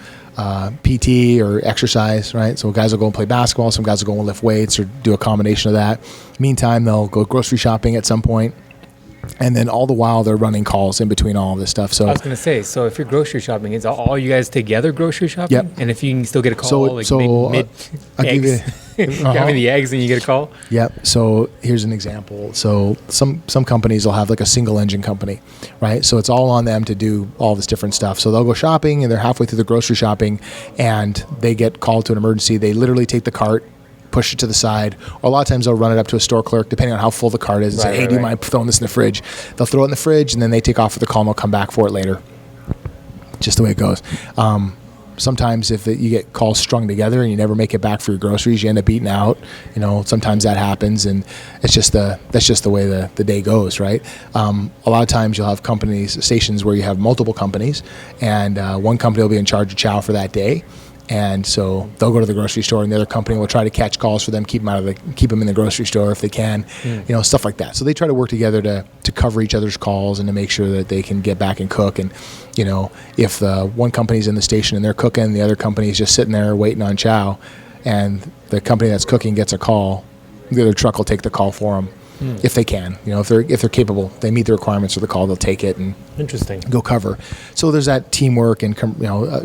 PT or exercise, right? So guys will go and play basketball, some guys will go and lift weights or do a combination of that. Meantime, they'll go grocery shopping at some point. And then all the while they're running calls in between all of this stuff. So I was going to say, so if you're grocery shopping, is all you guys together grocery shopping? Yep. And if you can still get a call, mid I'll give you, you're having the eggs and you get a call? Yep. So here's an example. So some companies will have like a single engine company, right? So it's all on them to do all this different stuff. So they'll go shopping and they're halfway through the grocery shopping and they get called to an emergency. They literally take the cart, push it to the side, or a lot of times they'll run it up to a store clerk, depending on how full the cart is, and say, hey, do you mind throwing this in the fridge? They'll throw it in the fridge, and then they take off with the call, and they'll come back for it later. Just the way it goes. Sometimes if you get calls strung together and you never make it back for your groceries, you end up eating out. Sometimes that happens, and that's just the way the day goes, right? A lot of times you'll have stations where you have multiple companies, and one company will be in charge of chow for that day. And so they'll go to the grocery store, and the other company will try to catch calls for them, keep them in the grocery store if they can, stuff like that. So they try to work together to cover each other's calls and to make sure that they can get back and cook. And if one company's in the station and they're cooking, the other company is just sitting there waiting on chow, and the company that's cooking gets a call, the other truck will take the call for them. If they can, if they're capable, they meet the requirements of the call, they'll take it and go cover. So there's that teamwork and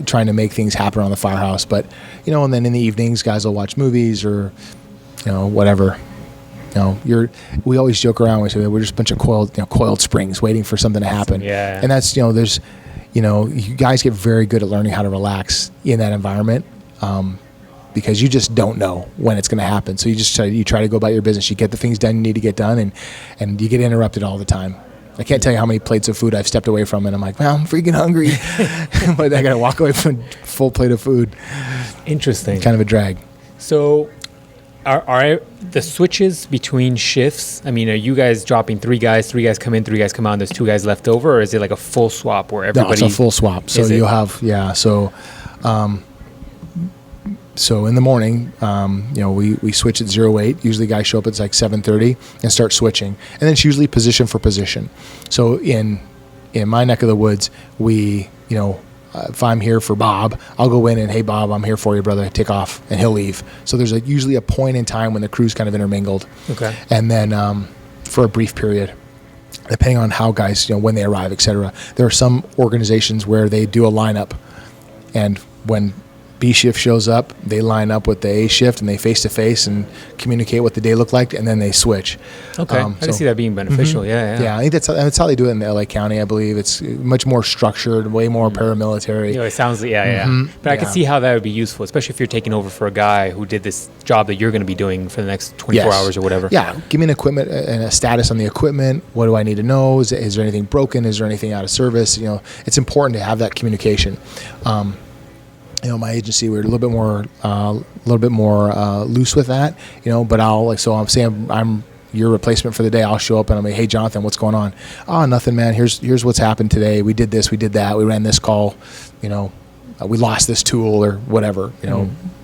trying to make things happen around the firehouse. But and then in the evenings, guys will watch movies or whatever. We always joke around. We say we're just a bunch of coiled springs waiting for something to happen. Yeah. And that's there's you guys get very good at learning how to relax in that environment. Because you just don't know when it's going to happen. So you try to go about your business. You get the things done you need to get done, and you get interrupted all the time. I can't tell you how many plates of food I've stepped away from, and I'm like, well, I'm freaking hungry. But I got to walk away from a full plate of food. Interesting. Kind of a drag. So are the switches between shifts, are you guys dropping three guys come in, 3 guys come out, and there's 2 guys left over, or is it like a full swap where everybody... No, it's a full swap. So you'll have, So in the morning, we switch at 08. Usually guys show up at like 7:30 and start switching. And then it's usually position for position. So in my neck of the woods, we, if I'm here for Bob, I'll go in and, hey, Bob, I'm here for you, brother. Take off. And he'll leave. So there's usually a point in time when the crew's kind of intermingled. Okay. And then for a brief period, depending on how guys, when they arrive, et cetera, there are some organizations where they do a lineup. And when B shift shows up, they line up with the A shift and they face to face and communicate what the day looked like, and then they switch. Okay, I can see that being beneficial. Mm-hmm. Yeah. I think that's how they do it in the LA County. I believe it's much more structured, way more paramilitary. It sounds But I can see how that would be useful, especially if you're taking over for a guy who did this job that you're going to be doing for the next 24 hours or whatever. Yeah, give me an equipment and a status on the equipment. What do I need to know? Is there anything broken? Is there anything out of service? It's important to have that communication. My agency, we're a little bit more loose with that, but I'm saying I'm your replacement for the day. I'll show up and I'm like, hey, Jonathan, what's going on? Oh, nothing, man. Here's what's happened today. We did this, we did that. We ran this call, we lost this tool or whatever,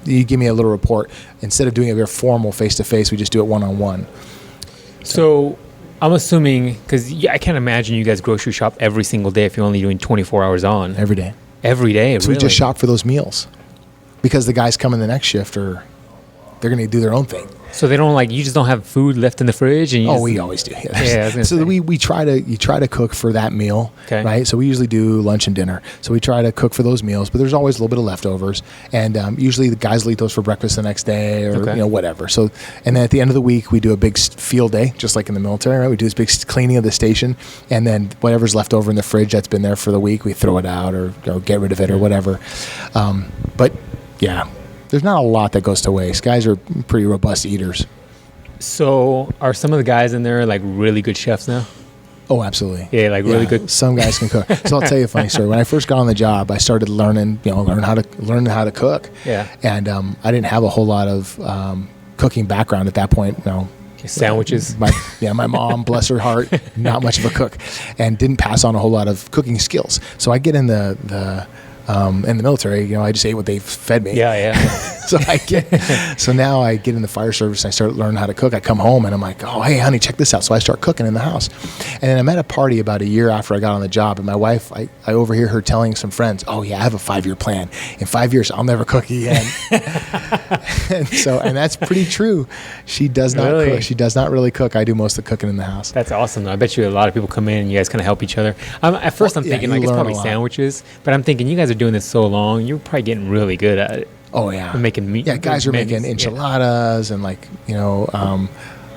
You give me a little report. Instead of doing a very formal face-to-face, we just do it one-on-one. So I'm assuming, because I can't imagine you guys grocery shop every single day if you're only doing 24 hours on. Every day. Every day, so really? We just shop for those meals because the guys come in the next shift they're going to do their own thing. So they don't you just don't have food left in the fridge? And we always do. So we try to cook for that meal, right? So we usually do lunch and dinner. So we try to cook for those meals, but there's always a little bit of leftovers. And usually the guys will eat those for breakfast the next day or whatever. So, and then at the end of the week, we do a big field day, just like in the military, right? We do this big cleaning of the station, and then whatever's left over in the fridge that's been there for the week, we throw it out or get rid of it or whatever. But yeah. There's not a lot that goes to waste. Guys are pretty robust eaters. So are some of the guys in there really good chefs now? Oh, absolutely. Yeah, really good. Some guys can cook. So I'll tell you a funny story. When I first got on the job, I started learning how to cook. Yeah. And I didn't have a whole lot of cooking background at that point. Sandwiches. My mom, bless her heart, not much of a cook, and didn't pass on a whole lot of cooking skills. So I get in the military, I just ate what they fed me. Yeah. So now I get in the fire service and I start learning how to cook. I come home and I'm like, oh, hey, honey, check this out. So I start cooking in the house. And then I'm at a party about a year after I got on the job, and my wife, I overhear her telling some friends, oh, yeah, I have a 5-year plan. In 5 years, I'll never cook again. and that's pretty true. She does not cook. She does not really cook. I do most of the cooking in the house. That's awesome. I bet you a lot of people come in and you guys kind of help each other. At first, I'm thinking like it's probably sandwiches, but I'm thinking you guys are doing this so long, you're probably getting really good at it. Oh, yeah. Making meat. Yeah, guys are making enchiladas and like,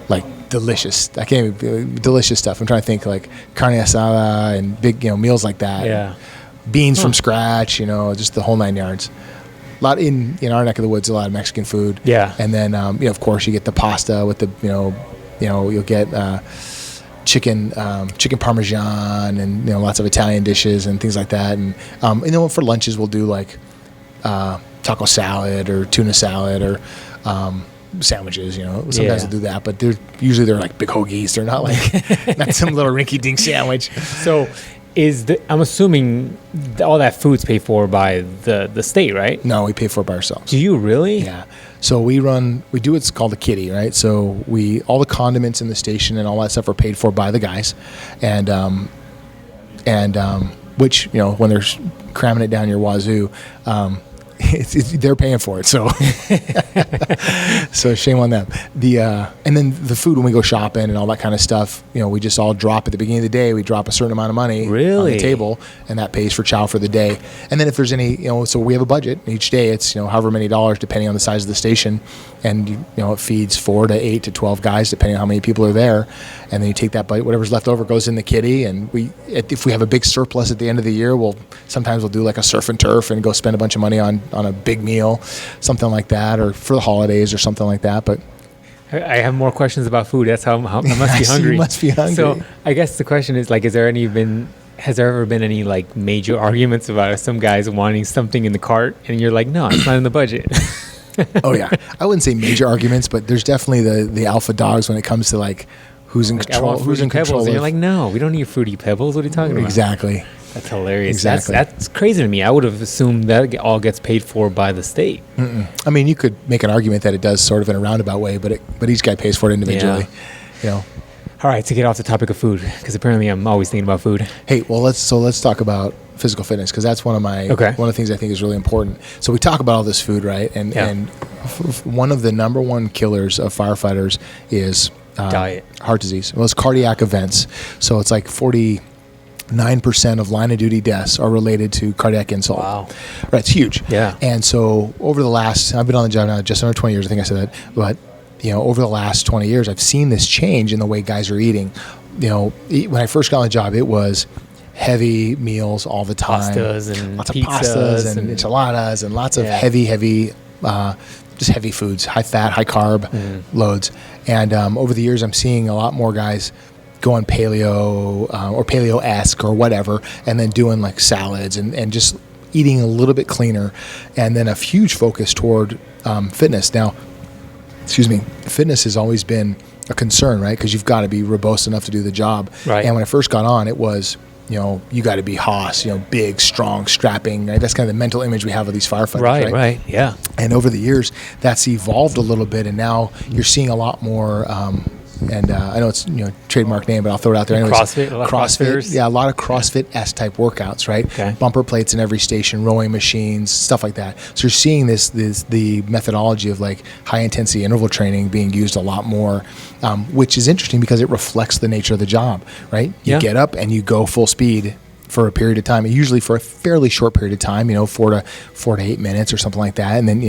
like delicious. I can't even, delicious stuff. I'm trying to think like carne asada and big, meals like that. Yeah. Beans from scratch, just the whole 9 yards. A lot in our neck of the woods, a lot of Mexican food. Yeah. And then, of course, you get the pasta with the, you'll get chicken parmesan and lots of Italian dishes and things like that. And for lunches we'll do like taco salad or tuna salad or sandwiches. Sometimes we'll do that, but they're usually like big hoagies. They're not like not some little rinky-dink sandwich. So I'm assuming all that food's paid for by the state, right? No, we pay for it by ourselves. Do you really? Yeah. So we do what's called a kitty, right? So all the condiments in the station and all that stuff are paid for by the guys, and which when they're cramming it down your wazoo, they're paying for it. So so shame on them. And then the food when we go shopping and all that kind of stuff, we just all drop at the beginning of the day. We drop a certain amount of money on the table, and that pays for chow for the day. And then if there's any, so we have a budget. Each day it's however many dollars depending on the size of the station, and it feeds 4 to 8 to 12 guys depending on how many people are there. And then you take that budget, whatever's left over goes in the kitty. And if we have a big surplus at the end of the year, sometimes we'll do like a surf and turf and go spend a bunch of money on a big meal, something like that, or for the holidays or something like that. But I have more questions about food. That's how I must be hungry. You must be hungry. So I guess the question is like, has there ever been any like major arguments about some guys wanting something in the cart and you're like, no, it's not in the budget? Oh yeah, I wouldn't say major arguments, but there's definitely the alpha dogs when it comes to like who's in control. Who's in control? And you're like, no, we don't need fruity pebbles. What are you talking about? Exactly. That's hilarious. Exactly. That's crazy to me. I would have assumed that all gets paid for by the state. Mm-mm. I mean, you could make an argument that it does sort of in a roundabout way, but each guy pays for it individually. Yeah. All right, to get off the topic of food, because apparently I'm always thinking about food. Hey, well, let's talk about physical fitness, because that's one of the things I think is really important. So we talk about all this food, right? And one of the number one killers of firefighters is diet, heart disease. Well, it's cardiac events. So it's like 49% of line of duty deaths are related to cardiac insult. Wow. Right, it's huge. Yeah. And so over the last, I've been on the job now just under 20 years, I think I said that, but over the last 20 years, I've seen this change in the way guys are eating. When I first got on the job, it was heavy meals all the time. Pastas and lots of pastas and enchiladas and lots of heavy, just heavy foods, high fat, high carb loads. And over the years, I'm seeing a lot more guys going paleo or paleo-esque or whatever, and then doing like salads and just eating a little bit cleaner, and then a huge focus toward fitness. Now, fitness has always been a concern, right? Because you've got to be robust enough to do the job. Right. And when I first got on, it was, you got to be Haas, big, strong, strapping. Right? That's kind of the mental image we have of these firefighters. Right. Yeah. And over the years, that's evolved a little bit, and now you're seeing a lot more. And I know it's trademark name, but I'll throw it out there anyways. CrossFit, a lot of CrossFit-esque type workouts, right? Okay. Bumper plates in every station, rowing machines, stuff like that. So you're seeing the methodology of like high intensity interval training being used a lot more, which is interesting because it reflects the nature of the job, right? You get up and you go full speed for a period of time, usually for a fairly short period of time, 4 to 8 minutes or something like that, and then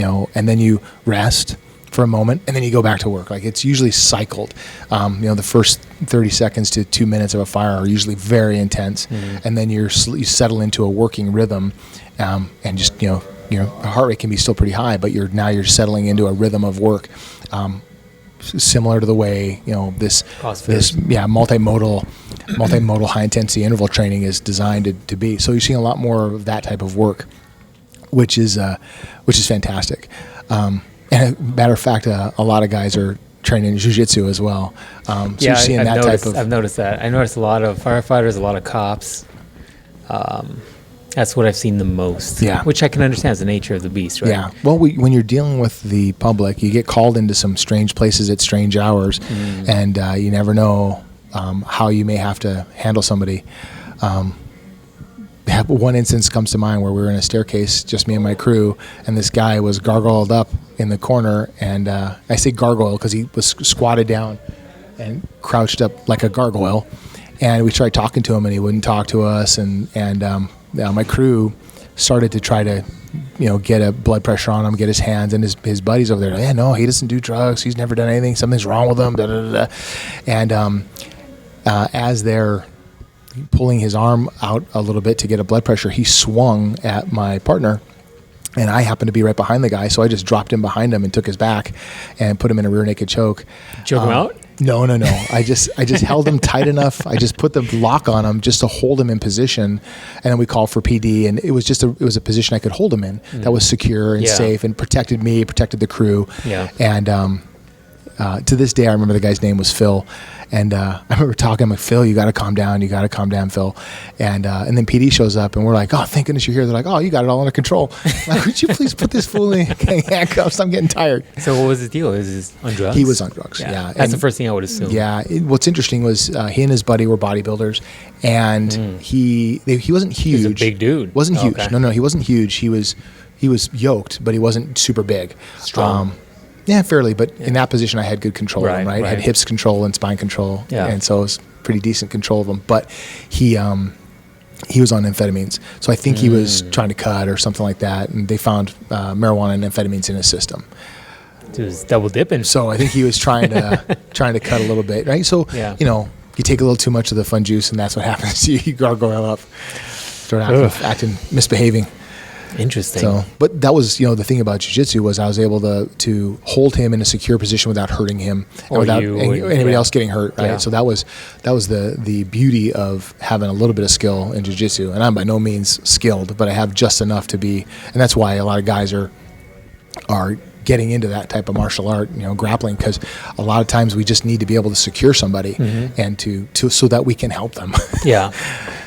you rest for a moment, and then you go back to work. Like it's usually cycled. The first 30 seconds to 2 minutes of a fire are usually very intense, and then you settle into a working rhythm, and just your heart rate can be still pretty high, but you're settling into a rhythm of work, similar to the way this multimodal high intensity interval training is designed to be. So you're seeing a lot more of that type of work, which is fantastic. And matter of fact, a lot of guys are training jiu-jitsu as well. So you're seeing I've noticed that. I noticed a lot of firefighters, a lot of cops. That's what I've seen the most. Yeah. Which I can understand is the nature of the beast, right? Yeah. Well, when you're dealing with the public, you get called into some strange places at strange hours, and you never know how you may have to handle somebody. One instance comes to mind where we were in a staircase, just me and my crew, and this guy was gargoyled up in the corner, and I say gargoyle because he was squatted down and crouched up like a gargoyle, and we tried talking to him, and he wouldn't talk to us, and my crew started to try to, get a blood pressure on him, get his hands, and his buddies over there, yeah, no, he doesn't do drugs, he's never done anything, something's wrong with him, da, da, da, da. And as they're pulling his arm out a little bit to get a blood pressure, he swung at my partner, and I happened to be right behind the guy, so I just dropped him behind him and took his back and put him in a rear naked choke. Choke him out? No. I just held him tight enough. I just put the lock on him just to hold him in position, and then we called for PD, and it was a position I could hold him in that was secure and safe and protected me, protected the crew. Yeah. And to this day, I remember the guy's name was Phil. And I remember talking, I'm like, Phil, you got to calm down, Phil. And then PD shows up, and we're like, oh, thank goodness you're here. They're like, oh, you got it all under control. I'm like, would you please put this fool in handcuffs? I'm getting tired. So what was his deal? Is he on drugs? He was on drugs, yeah. That's the first thing I would assume. Yeah. What's interesting was he and his buddy were bodybuilders, and he wasn't huge. He was a big dude. Wasn't huge. Okay. No, he wasn't huge. He was yoked, but he wasn't super big. Strong. Yeah, fairly, but in that position, I had good control of him, right? I had hips control and spine control, and so it was pretty decent control of him. But he was on amphetamines, so I think he was trying to cut or something like that, and they found marijuana and amphetamines in his system. He was double dipping. So I think he was trying to cut a little bit, right? So you take a little too much of the fun juice, and that's what happens. You gargoyle up, start acting misbehaving. Interesting. So, but that was, the thing about jiu-jitsu was I was able to hold him in a secure position without hurting him or without anybody else getting hurt. Right. Yeah. So that was the beauty of having a little bit of skill in jiu-jitsu. And I'm by no means skilled, but I have just enough to be, and that's why a lot of guys are getting into that type of martial art, grappling, because a lot of times we just need to be able to secure somebody and to so that we can help them. Yeah.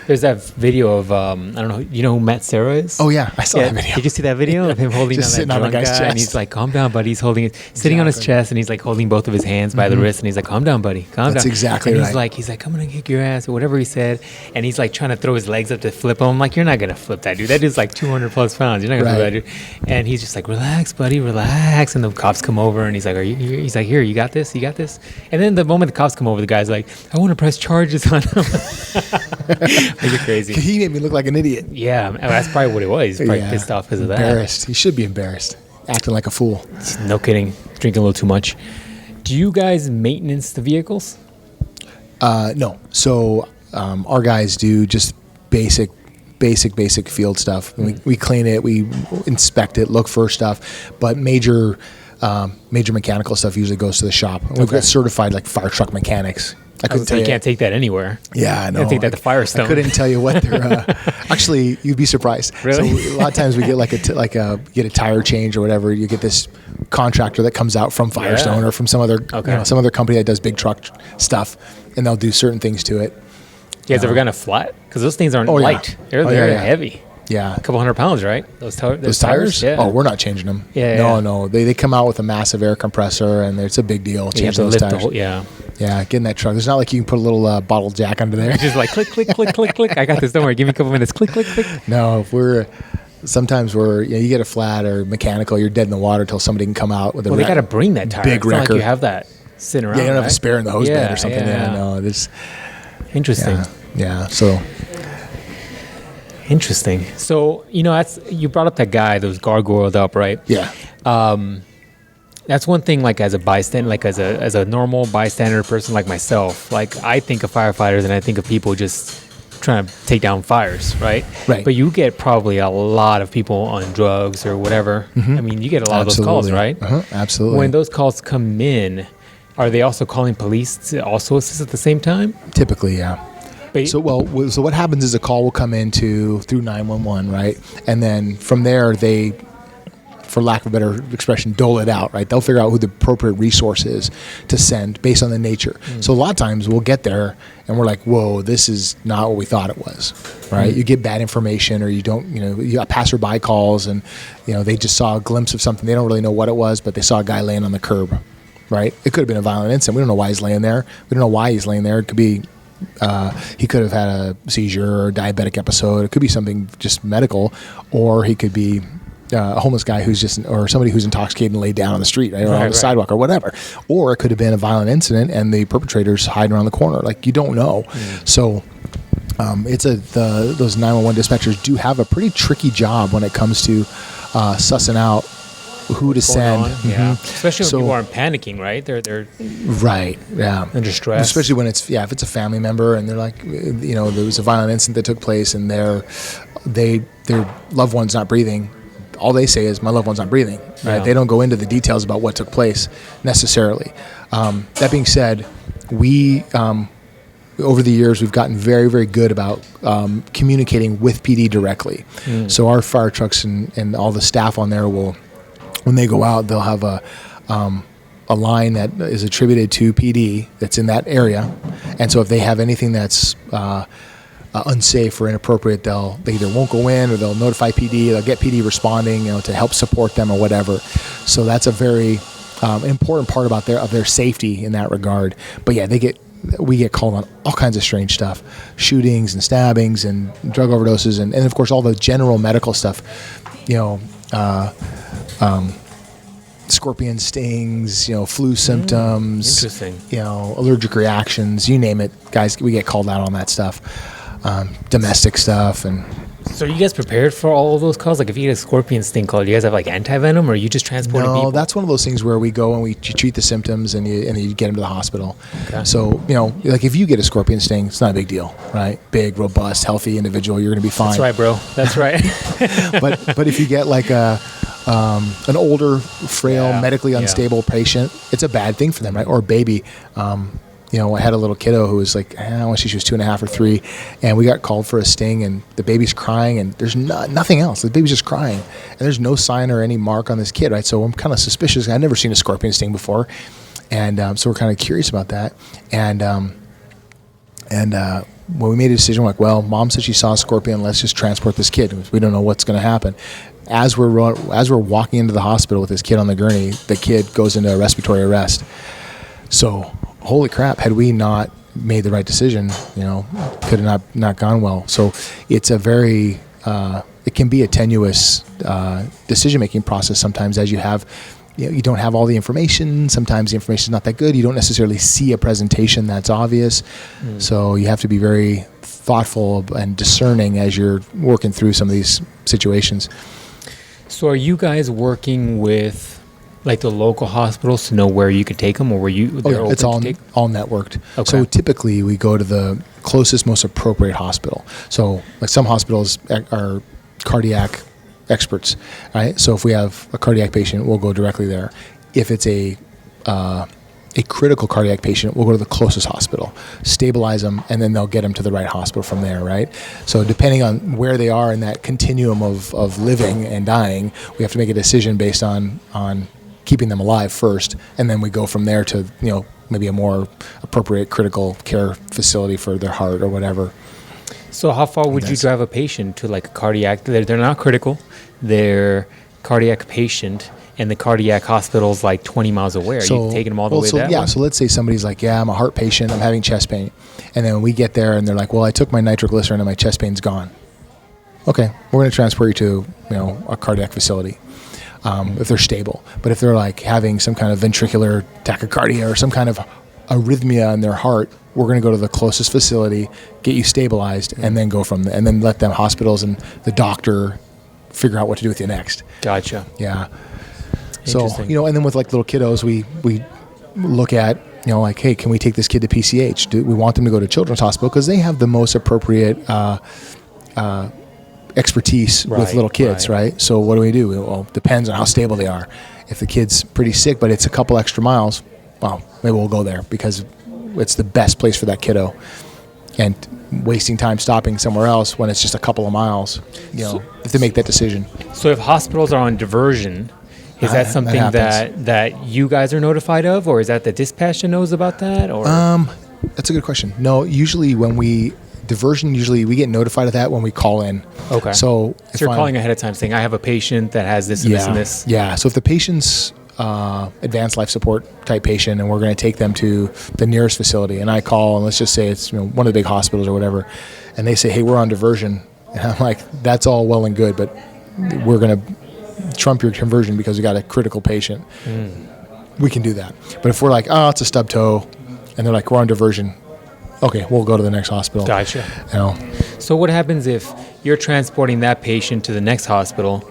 There's that video of I don't know, you know who Matt Serra is? Oh yeah, I saw that video. Did you see that video of him holding just down that drunk guy's guy? chest. And he's like, "Calm down, buddy." He's holding it, sitting on his chest, and he's like holding both of his hands by the wrist, and he's like, "Calm down, buddy. Calm down." That's exactly and right. He's like, "I'm gonna kick your ass," or whatever he said, and he's like trying to throw his legs up to flip him. I'm like, "You're not gonna flip that dude. That dude's like 200 plus pounds. You're not gonna flip that dude." And he's just like, "Relax, buddy, relax." And the cops come over, and he's like, He's like, "Here, you got this, you got this." And then the moment the cops come over, the guy's like, "I want to press charges on him." Like, you're crazy. He made me look like an idiot. Yeah, that's probably what it was. He's probably pissed off because of that. Embarrassed. He should be embarrassed. Acting like a fool. No kidding. Drinking a little too much. Do you guys maintenance the vehicles? No. So our guys do just basic field stuff. We clean it, we inspect it, look for stuff, but major mechanical stuff usually goes to the shop. We've got certified like fire truck mechanics. I couldn't tell you. You can't take that anywhere. Yeah, no. You can't take that to Firestone. I couldn't tell you what they're. Actually, you'd be surprised. Really? So a lot of times we get get a tire change or whatever. You get this contractor that comes out from Firestone or from some other company that does big truck stuff, and they'll do certain things to it. You guys ever gotten a flat? Because those things aren't light. They're heavy. Yeah. A couple 100 pounds, right? Those tires? Yeah. Oh, we're not changing them. Yeah. No. They come out with a massive air compressor, and it's a big deal. Change those tires. Yeah, get in that truck. There's not like you can put a little bottle jack under there. Just like click, click, click, click, click. I got this. Don't worry. Give me a couple minutes. Click, click, click. No, sometimes you get a flat or mechanical, you're dead in the water until somebody can come out with a they got to bring that tire. Big wrecker. Like you have that sitting around. Yeah, you don't have a spare in the hose bed or something. Yeah. No, this. Interesting. Yeah. So. Interesting. So, you brought up that guy that was gargoyled up, right? Yeah. That's one thing, like as a bystander, like as a normal bystander person like myself, like I think of firefighters and I think of people just trying to take down fires, right? Right. But you get probably a lot of people on drugs or whatever. I mean, you get a lot of those calls, right? Absolutely. When those calls come in, are they also calling police to also assist at the same time? Typically, yeah. So what happens is a call will come in through 911, right? And then from there, for lack of a better expression, dole it out, right? They'll figure out who the appropriate resource is to send based on the nature. So a lot of times we'll get there and we're like, whoa, this is not what we thought it was, right? You get bad information, or you don't, you got passerby calls, and, they just saw a glimpse of something. They don't really know what it was, but they saw a guy laying on the curb, right? It could have been a violent incident. We don't know why he's laying there. We don't know why he's laying there. It could be, he could have had a seizure or a diabetic episode. It could be something just medical, or he could be a homeless guy or somebody who's intoxicated and laid down on the street, right, or on the sidewalk or whatever. Or it could have been a violent incident and the perpetrator's hiding around the corner. Like, you don't know. So those 911 dispatchers do have a pretty tricky job when it comes to sussing out who to send. Especially when people aren't panicking, right? They're right, yeah, under stress. Especially when if it's a family member and they're like, there was a violent incident that took place and their loved one's not breathing. All they say is, my loved one's not breathing, right? They don't go into the details about what took place necessarily. That being said, we over the years, we've gotten very, very good about communicating with PD directly. So our fire trucks and all the staff on there will, when they go out, they'll have a line that is attributed to PD that's in that area. And so if they have anything that's unsafe or inappropriate, they either won't go in, or they'll notify PD. They'll get PD responding, to help support them or whatever. So that's a very important part about their safety in that regard. But yeah, we get called on all kinds of strange stuff, shootings and stabbings and drug overdoses, and of course all the general medical stuff, scorpion stings, flu symptoms, allergic reactions, you name it, guys. We get called out on that stuff, domestic stuff. And so, are you guys prepared for all of those calls? Like, if you get a scorpion sting call, do you guys have like anti-venom, or are you just transporting people? No, that's one of those things where we go and you treat the symptoms and you get them to the hospital. Okay. So, like if you get a scorpion sting, it's not a big deal, right? Big, robust, healthy individual, you're going to be fine. That's right, bro. That's right. but if you get like an older, frail, medically unstable patient, it's a bad thing for them, right? Or a baby. I had a little kiddo who was like, I want to say she was 2.5 or 3, and we got called for a sting, and the baby's crying, and there's nothing else. The baby's just crying, and there's no sign or any mark on this kid, right? So I'm kind of suspicious. I've never seen a scorpion sting before, and so we're kind of curious about that. And when we made a decision, we're like, well, mom said she saw a scorpion. Let's just transport this kid. We don't know what's going to happen. As we're walking into the hospital with this kid on the gurney, the kid goes into a respiratory arrest. So, holy crap, had we not made the right decision, could have not gone well. So it's a very, it can be a tenuous decision-making process sometimes, as you have, you don't have all the information. Sometimes the information is not that good. You don't necessarily see a presentation that's obvious. So you have to be very thoughtful and discerning as you're working through some of these situations. So are you guys working with like the local hospitals to know where you can take them, or where it's all networked. Okay. So typically we go to the closest, most appropriate hospital. So like some hospitals are cardiac experts, right? So if we have a cardiac patient, we'll go directly there. If it's a critical cardiac patient, we'll go to the closest hospital, stabilize them, and then they'll get them to the right hospital from there, right? So depending on where they are in that continuum of living and dying, we have to make a decision based on keeping them alive first, and then we go from there to maybe a more appropriate critical care facility for their heart or whatever. So how far would you drive a patient to like a cardiac? They're not critical, they're cardiac patient, and the cardiac hospital's like 20 miles away. Are you taking them all the way that way? So let's say somebody's like, I'm a heart patient, I'm having chest pain, and then we get there and they're like, well, I took my nitroglycerin and my chest pain's gone. Okay, we're going to transport you to a cardiac facility. If they're stable. But if they're like having some kind of ventricular tachycardia or some kind of arrhythmia in their heart, we're going to go to the closest facility, get you stabilized, and then go from there, and then let them hospitals and the doctor figure out what to do with you next. Gotcha. Yeah. So, and then with like little kiddos, we look at, like, hey, can we take this kid to PCH? Do we want them to go to Children's Hospital? Because they have the most appropriate expertise with little kids, right? So what do? Well, depends on how stable they are. If the kid's pretty sick, but it's a couple extra miles, well, maybe we'll go there because it's the best place for that kiddo. And wasting time stopping somewhere else when it's just a couple of miles, if they make that decision. So if hospitals are on diversion, Is that something happens. that you guys are notified of, or is that the dispatcher knows about that? Or That's a good question. No, usually when we get notified of that when we call in. okay, So you're calling ahead of time saying I have a patient that has this and this and this. Yeah. So if the patient's advanced life support type patient, and we're going to take them to the nearest facility, and I call, and let's just say it's one of the big hospitals or whatever, and they say, hey, we're on diversion, and I'm like, that's all well and good, but we're going to trump your conversion because we got a critical patient. We can do that. But if we're like, oh, it's a stub toe, and they're like, we're on diversion, okay, we'll go to the next hospital. Gotcha. So what happens if you're transporting that patient to the next hospital?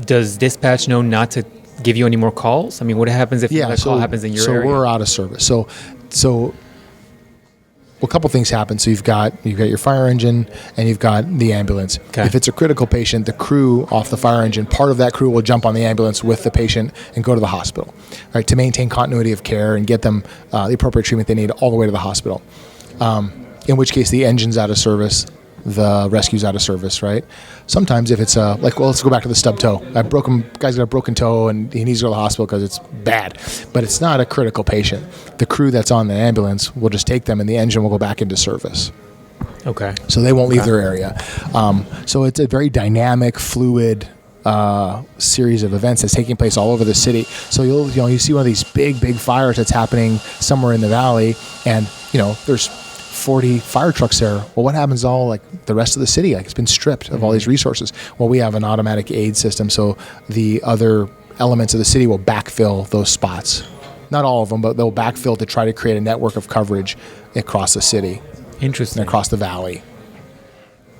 Does dispatch know not to give you any more calls? I mean, what happens if that call happens in your area? So we're out of service. So a couple things happen. So you've got your fire engine and you've got the ambulance. Okay. If it's a critical patient, the crew off the fire engine, part of that crew will jump on the ambulance with the patient and go to the hospital, right, to maintain continuity of care and get them the appropriate treatment they need all the way to the hospital. In which case the engine's out of service, the rescue's out of service, right? Sometimes if it's let's go back to the stub toe. Guy's got a broken toe and he needs to go to the hospital because it's bad, but it's not a critical patient. The crew that's on the ambulance will just take them and the engine will go back into service. Okay. So they won't leave their area. So it's a very dynamic, fluid series of events that's taking place all over the city. So you see one of these big fires that's happening somewhere in the valley, and there's 40 fire trucks there. Well, what happens to all the rest of the city? It's been stripped of all these resources. Well, we have an automatic aid system, so the other elements of the city will backfill those spots. Not all of them, but they'll backfill to try to create a network of coverage across the city. Interesting. And across the valley.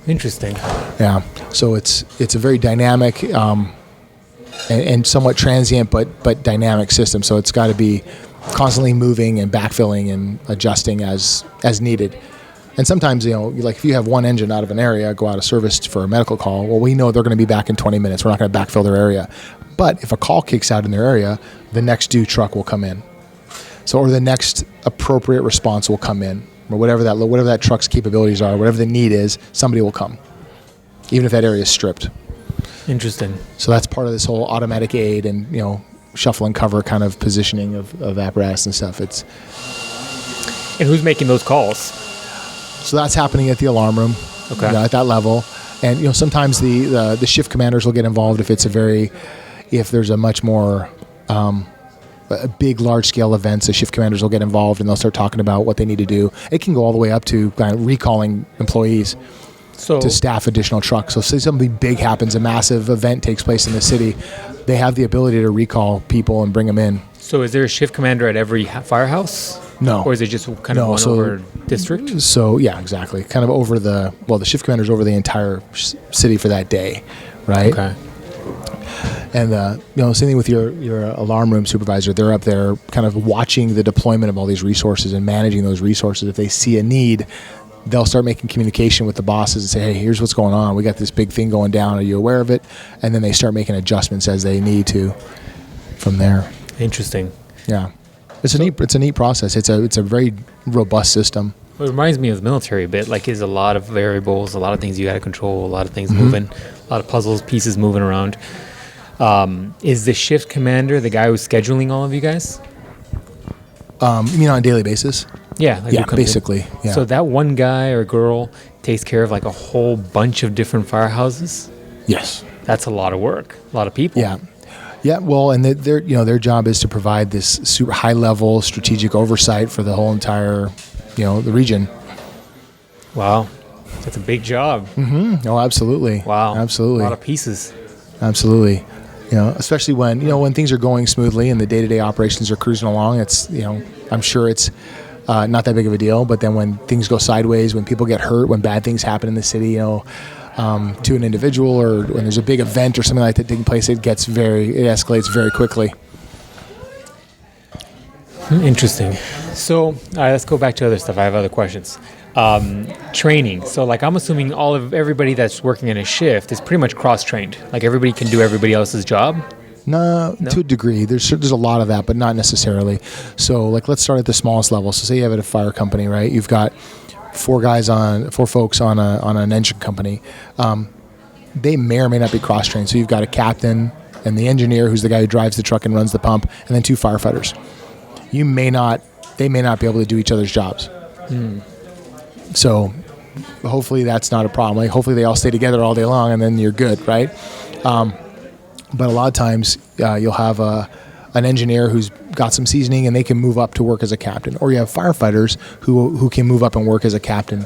Interesting. Yeah. So it's a very dynamic and somewhat transient but dynamic system. So it's got to be constantly moving and backfilling and adjusting as needed. And sometimes, if you have one engine out of an area go out of service for a medical call, well, we know they're going to be back in 20 minutes. We're not going to backfill their area. But if a call kicks out in their area, the next due truck will come in. So, or the next appropriate response will come in, or whatever that truck's capabilities are, whatever the need is, somebody will come, even if that area is stripped. Interesting. So that's part of this whole automatic aid and, shuffle and cover kind of positioning of apparatus and stuff. And who's making those calls? So that's happening at the alarm room, okay, at that level. And sometimes the shift commanders will get involved if there's a much more a big large scale events. The shift commanders will get involved and they'll start talking about what they need to do. It can go all the way up to kind of recalling employees to staff additional trucks. So say something big happens, a massive event takes place in the city, they have the ability to recall people and bring them in. So is there a shift commander at every firehouse? No. Or is it just kind of over district? So yeah, exactly. Kind of over the shift commander's over the entire city for that day, right? Okay. And same thing with your alarm room supervisor. They're up there kind of watching the deployment of all these resources and managing those resources. If they see a need, they'll start making communication with the bosses and say, hey, here's what's going on. We got this big thing going down. Are you aware of it? And then they start making adjustments as they need to from there. Interesting. Yeah. It's a neat process. It's a very robust system. Well, it reminds me of the military a bit. There's a lot of variables, a lot of things you got to control, a lot of things moving, a lot of puzzles, pieces moving around. Is the shift commander the guy who's scheduling all of you guys? You mean on a daily basis? Yeah. Basically. Yeah. So that one guy or girl takes care of a whole bunch of different firehouses? Yes. That's a lot of work, a lot of people. Yeah. Yeah, well, and their job is to provide this super high level strategic oversight for the whole entire, the region. Wow, that's a big job. Mm-hmm. Oh, absolutely. Wow, absolutely. A lot of pieces. Absolutely. Especially when things are going smoothly and the day-to-day operations are cruising along. It's I'm sure it's not that big of a deal. But then when things go sideways, when people get hurt, when bad things happen in the city, to an individual, or when there's a big event or something like that taking place, it escalates very quickly. Interesting. So, all right, let's go back to other stuff. I have other questions. Training. So, I'm assuming everybody that's working in a shift is pretty much cross-trained. Everybody can do everybody else's job? No, to a degree. There's a lot of that, but not necessarily. So, let's start at the smallest level. So, say you have at a fire company, right? You've got four folks on an engine company. They may or may not be cross-trained. So you've got a captain and the engineer, who's the guy who drives the truck and runs the pump, and then 2 firefighters. They may not be able to do each other's jobs. So hopefully that's not a problem. Like, hopefully they all stay together all day long, and then you're good, right? But a lot of times you'll have an engineer who's got some seasoning, and they can move up to work as a captain. Or you have firefighters who can move up and work as a captain,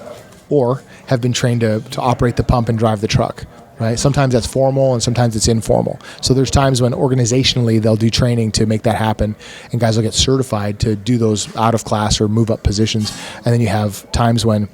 or have been trained to operate the pump and drive the truck. Right? Sometimes that's formal, and sometimes it's informal. So there's times when organizationally they'll do training to make that happen, and guys will get certified to do those out of class or move up positions. And then you have times when,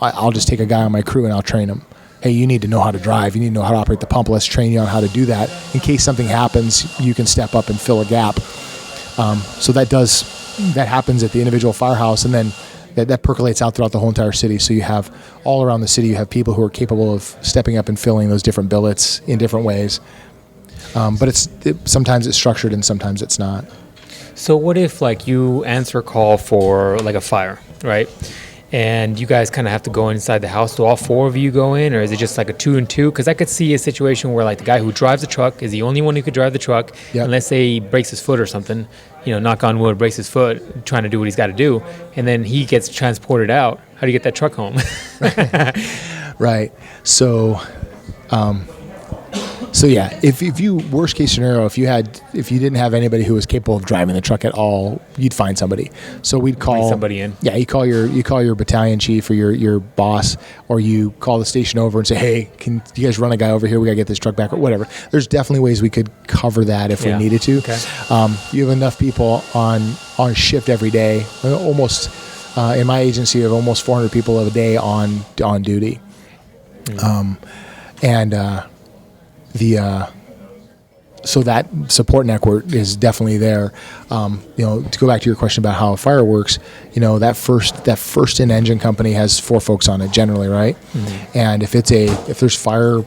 I'll just take a guy on my crew and I'll train him. Hey, you need to know how to drive. You need to know how to operate the pump. Let's train you on how to do that. In case something happens, you can step up and fill a gap. So that happens at the individual firehouse, and then that percolates out throughout the whole entire city. So you have all around the city, you have people who are capable of stepping up and filling those different billets in different ways. But sometimes it's structured and sometimes it's not. So what if like you answer a call for like a fire, right? And you guys kind of have to go inside the house. Do all 4 of you go in, or is it just like a 2 and 2? Because I could see a situation where like the guy who drives the truck is the only one who could drive the truck. Yep. And let's say he breaks his foot or something, knock on wood, breaks his foot, trying to do what he's got to do. And then he gets transported out. How do you get that truck home? Right. So yeah, if you, worst case scenario, if you didn't have anybody who was capable of driving the truck at all, you'd find somebody. So we'd call bring somebody in. Yeah, you call your battalion chief or your boss, or you call the station over and say, hey, can you guys run a guy over here? We gotta get this truck back, or whatever. There's definitely ways we could cover that if we needed to. Okay. You have enough people on shift every day. Almost in my agency, we have almost 400 people a day on duty. So that support network is definitely there. To go back to your question about how a fire works, that first in engine company has 4 folks on it generally, right? Mm-hmm. And if there's fire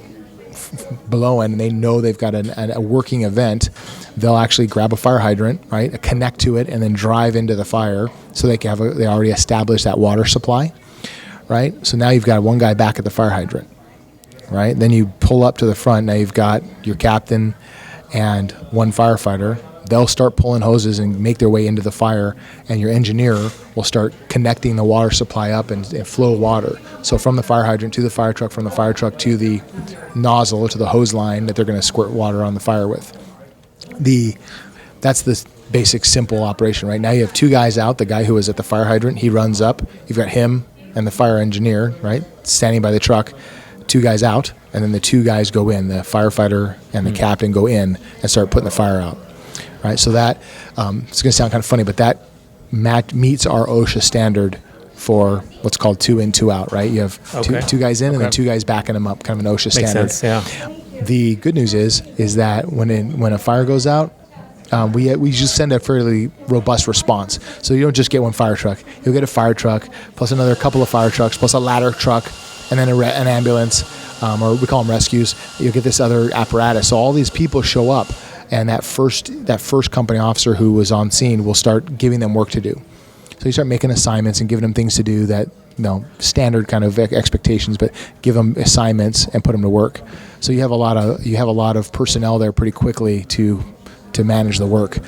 below and they know they've got a working event, they'll actually grab a fire hydrant, right, connect to it, and then drive into the fire so they already established that water supply, right? So now you've got one guy back at the fire hydrant. Right? Then you pull up to the front. Now you've got your captain and 1 firefighter. They'll start pulling hoses and make their way into the fire, and your engineer will start connecting the water supply up and flow water. So from the fire hydrant to the fire truck, from the fire truck to the nozzle, to the hose line that they're going to squirt water on the fire with. That's the basic simple operation, right? Now you have 2 guys out. The guy who was at the fire hydrant, he runs up. You've got him and the fire engineer, right, standing by the truck. 2 guys out, and then the 2 guys go in. The firefighter and the captain go in and start putting the fire out. Right. So that it's going to sound kind of funny, but that meets our OSHA standard for what's called 2 in, 2 out. Right. You have two guys in and then 2 guys backing them up. Kind of an OSHA standard. Makes sense. Yeah. The good news is that when a fire goes out, we just send a fairly robust response. So you don't just get 1 fire truck. You'll get a fire truck plus another couple of fire trucks plus a ladder truck, and then an ambulance, or we call them rescues. You'll get this other apparatus. So all these people show up, and that first company officer who was on scene will start giving them work to do. So you start making assignments and giving them things to do that, standard kind of expectations, but give them assignments and put them to work. So you have a lot of personnel there pretty quickly to manage the work.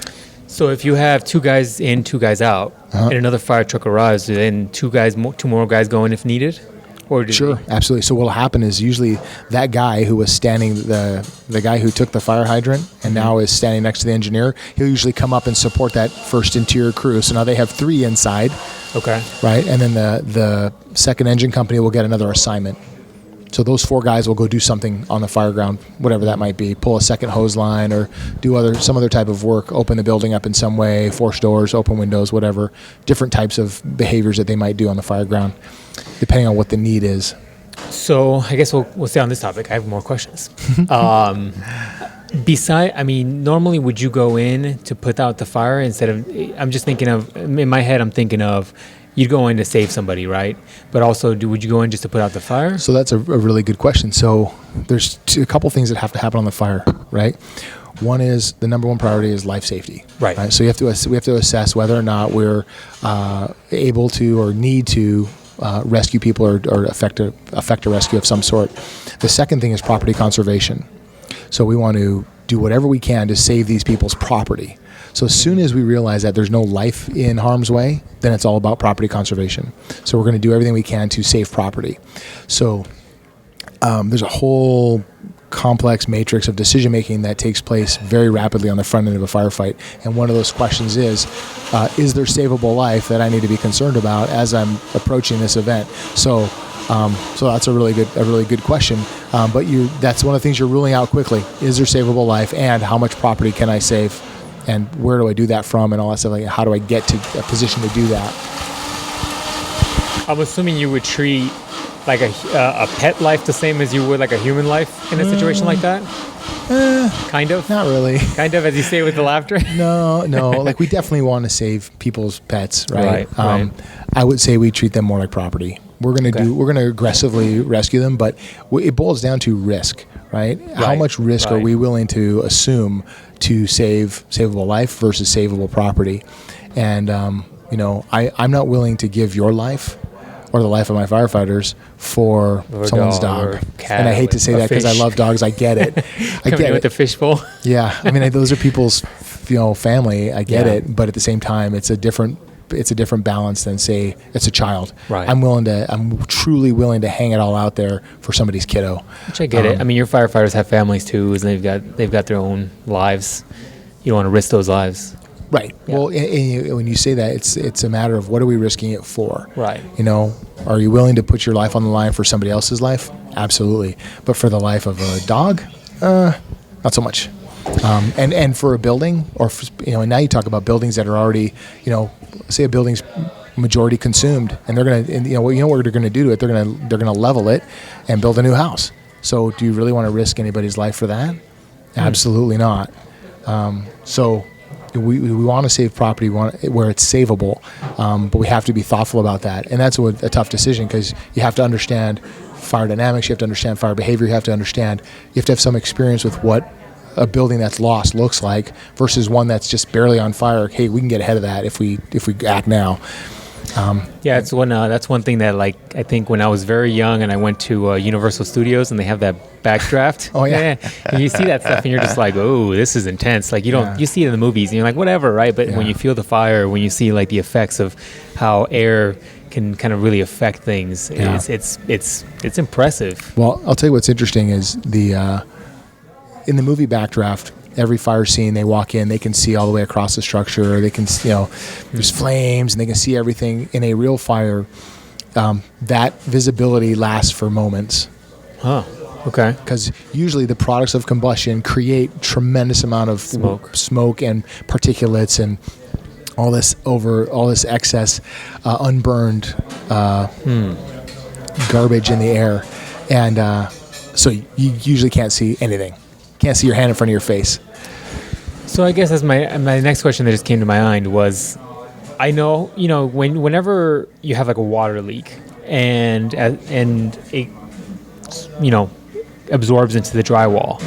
So if you have 2 guys in, 2 guys out, and another fire truck arrives, then 2 more guys go in if needed? Sure, absolutely. So what will happen is usually that guy who was standing, the guy who took the fire hydrant and now is standing next to the engineer, he'll usually come up and support that first interior crew. So now they have 3 inside. Okay. Right, and then the second engine company will get another assignment. So those 4 guys will go do something on the fire ground, whatever that might be, pull a second hose line or do some other type of work, open the building up in some way, force doors, open windows, whatever, different types of behaviors that they might do on the fire ground, depending on what the need is. So I guess we'll stay on this topic. I have more questions. Normally would you go in to put out the fire instead of, in my head, I'm thinking of, you'd go in to save somebody, right? But also, would you go in just to put out the fire? So that's a really good question. So there's a couple things that have to happen on the fire, right? One is the number 1 priority is life safety. Right. So we have to assess whether or not we're able to or need to rescue people or affect a rescue of some sort. The second thing is property conservation. So we want to do whatever we can to save these people's property. So as soon as we realize that there's no life in harm's way, then it's all about property conservation. So we're going to do everything we can to save property. So there's a whole complex matrix of decision making that takes place very rapidly on the front end of a firefight. And one of those questions is there savable life that I need to be concerned about as I'm approaching this event? So that's a really good question. But that's one of the things you're ruling out quickly. Is there savable life, and how much property can I save, and where do I do that from, and all that stuff. Like, how do I get to a position to do that? I'm assuming you would treat like a pet life the same as you would like a human life in a situation like that? Kind of? Not really. Kind of, as you say with the laughter? No. Like, we definitely want to save people's pets, right? Right. I would say we treat them more like property. We're going to aggressively rescue them, but it boils down to risk, right? How much risk are we willing to assume to save savable life versus savable property? And, I'm not willing to give your life or the life of my firefighters for someone's dog. And I hate to say that because I love dogs. I get it. I get it. With the fishbowl. Yeah. I mean, those are people's, family. I get it. But at the same time, it's a different balance than, say, it's a child. Right. I'm truly willing to hang it all out there for somebody's kiddo. Which I get it. I mean, your firefighters have families too, and they've got their own lives. You don't want to risk those lives. Right. Yeah. Well, and when you say that, it's a matter of what are we risking it for? Right. Are you willing to put your life on the line for somebody else's life? Absolutely. But for the life of a dog, not so much. And for a building, or and now you talk about buildings that are already, say a building's majority consumed, and they're gonna, what they're gonna do to it? They're gonna level it and build a new house. So do you really want to risk anybody's life for that? Absolutely not. So we want to save property where it's savable, but we have to be thoughtful about that, and that's a tough decision because you have to understand fire dynamics, you have to understand fire behavior, you have to have some experience with what a building that's lost looks like versus one that's just barely on fire. Hey, we can get ahead of that if we act now. That's one thing that, like, I think when I was very young and I went to Universal Studios and they have that backdraft. Oh yeah. And you see that stuff and you're just like, oh, this is intense. Like, you see it in the movies and you're like, whatever, right? But when you feel the fire, when you see like the effects of how air can kind of really affect things, it's impressive. Well, I'll tell you what's interesting is in the movie Backdraft, every fire scene they walk in, they can see all the way across the structure. They can, there's flames, and they can see everything. In a real fire, that visibility lasts for moments. Huh. Okay. Because usually the products of combustion create tremendous amount of smoke and particulates and all this excess unburned garbage in the air, and so you usually can't see anything. Can't see your hand in front of your face. So I guess that's my next question that just came to my mind was, I know, whenever you have like a water leak and it, absorbs into the drywall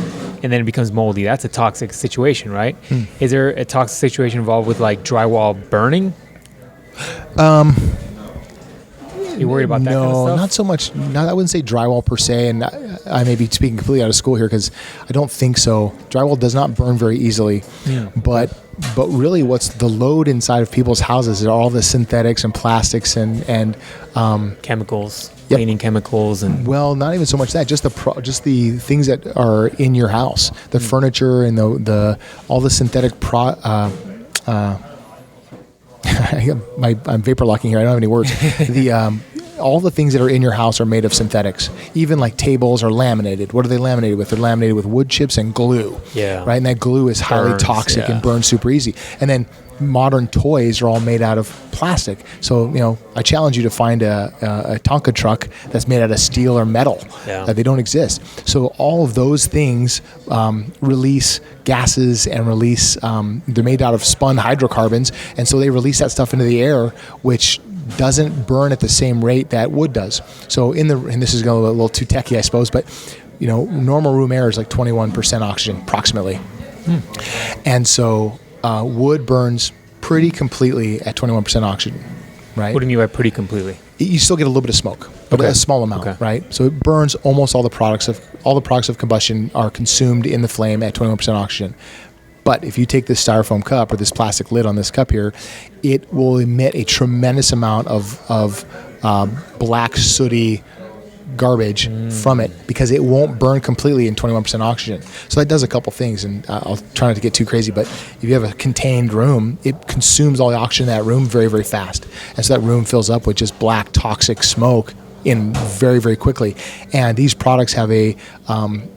and then it becomes moldy, that's a toxic situation, right? Is there a toxic situation involved with like drywall burning? You worried about that kind of stuff? No, not so much. I wouldn't say drywall per se, and I may be speaking completely out of school here because I don't think so. Drywall does not burn very easily, but really what's the load inside of people's houses is all the synthetics and plastics and chemicals, cleaning chemicals, and not even so much that, just the things that are in your house, the furniture and the all the synthetic I'm vapor locking here. I don't have any words. All the things that are in your house are made of synthetics. Even like tables are laminated. What are they laminated with? They're laminated with wood chips and glue. Yeah. Right? And that glue is highly toxic and burns super easy. And then modern toys are all made out of plastic. So, I challenge you to find a Tonka truck that's made out of steel or metal. They don't exist. So all of those things release gases and release, they're made out of spun hydrocarbons. And so they release that stuff into the air, which doesn't burn at the same rate that wood does. So and this is going a little too techy, I suppose, but normal room air is like 21% oxygen, approximately. And so wood burns pretty completely at 21% oxygen, right? What do you mean by pretty completely? you still get a little bit of smoke, but a small amount, right? So it burns almost all the products of combustion are consumed in the flame at 21% oxygen. But if you take this styrofoam cup or this plastic lid on this cup here, it will emit a tremendous amount of black sooty garbage from it because it won't burn completely in 21% oxygen. So that does a couple things, and I'll try not to get too crazy, but if you have a contained room, it consumes all the oxygen in that room very, very fast. And so that room fills up with just black toxic smoke in very, very quickly. And these products have a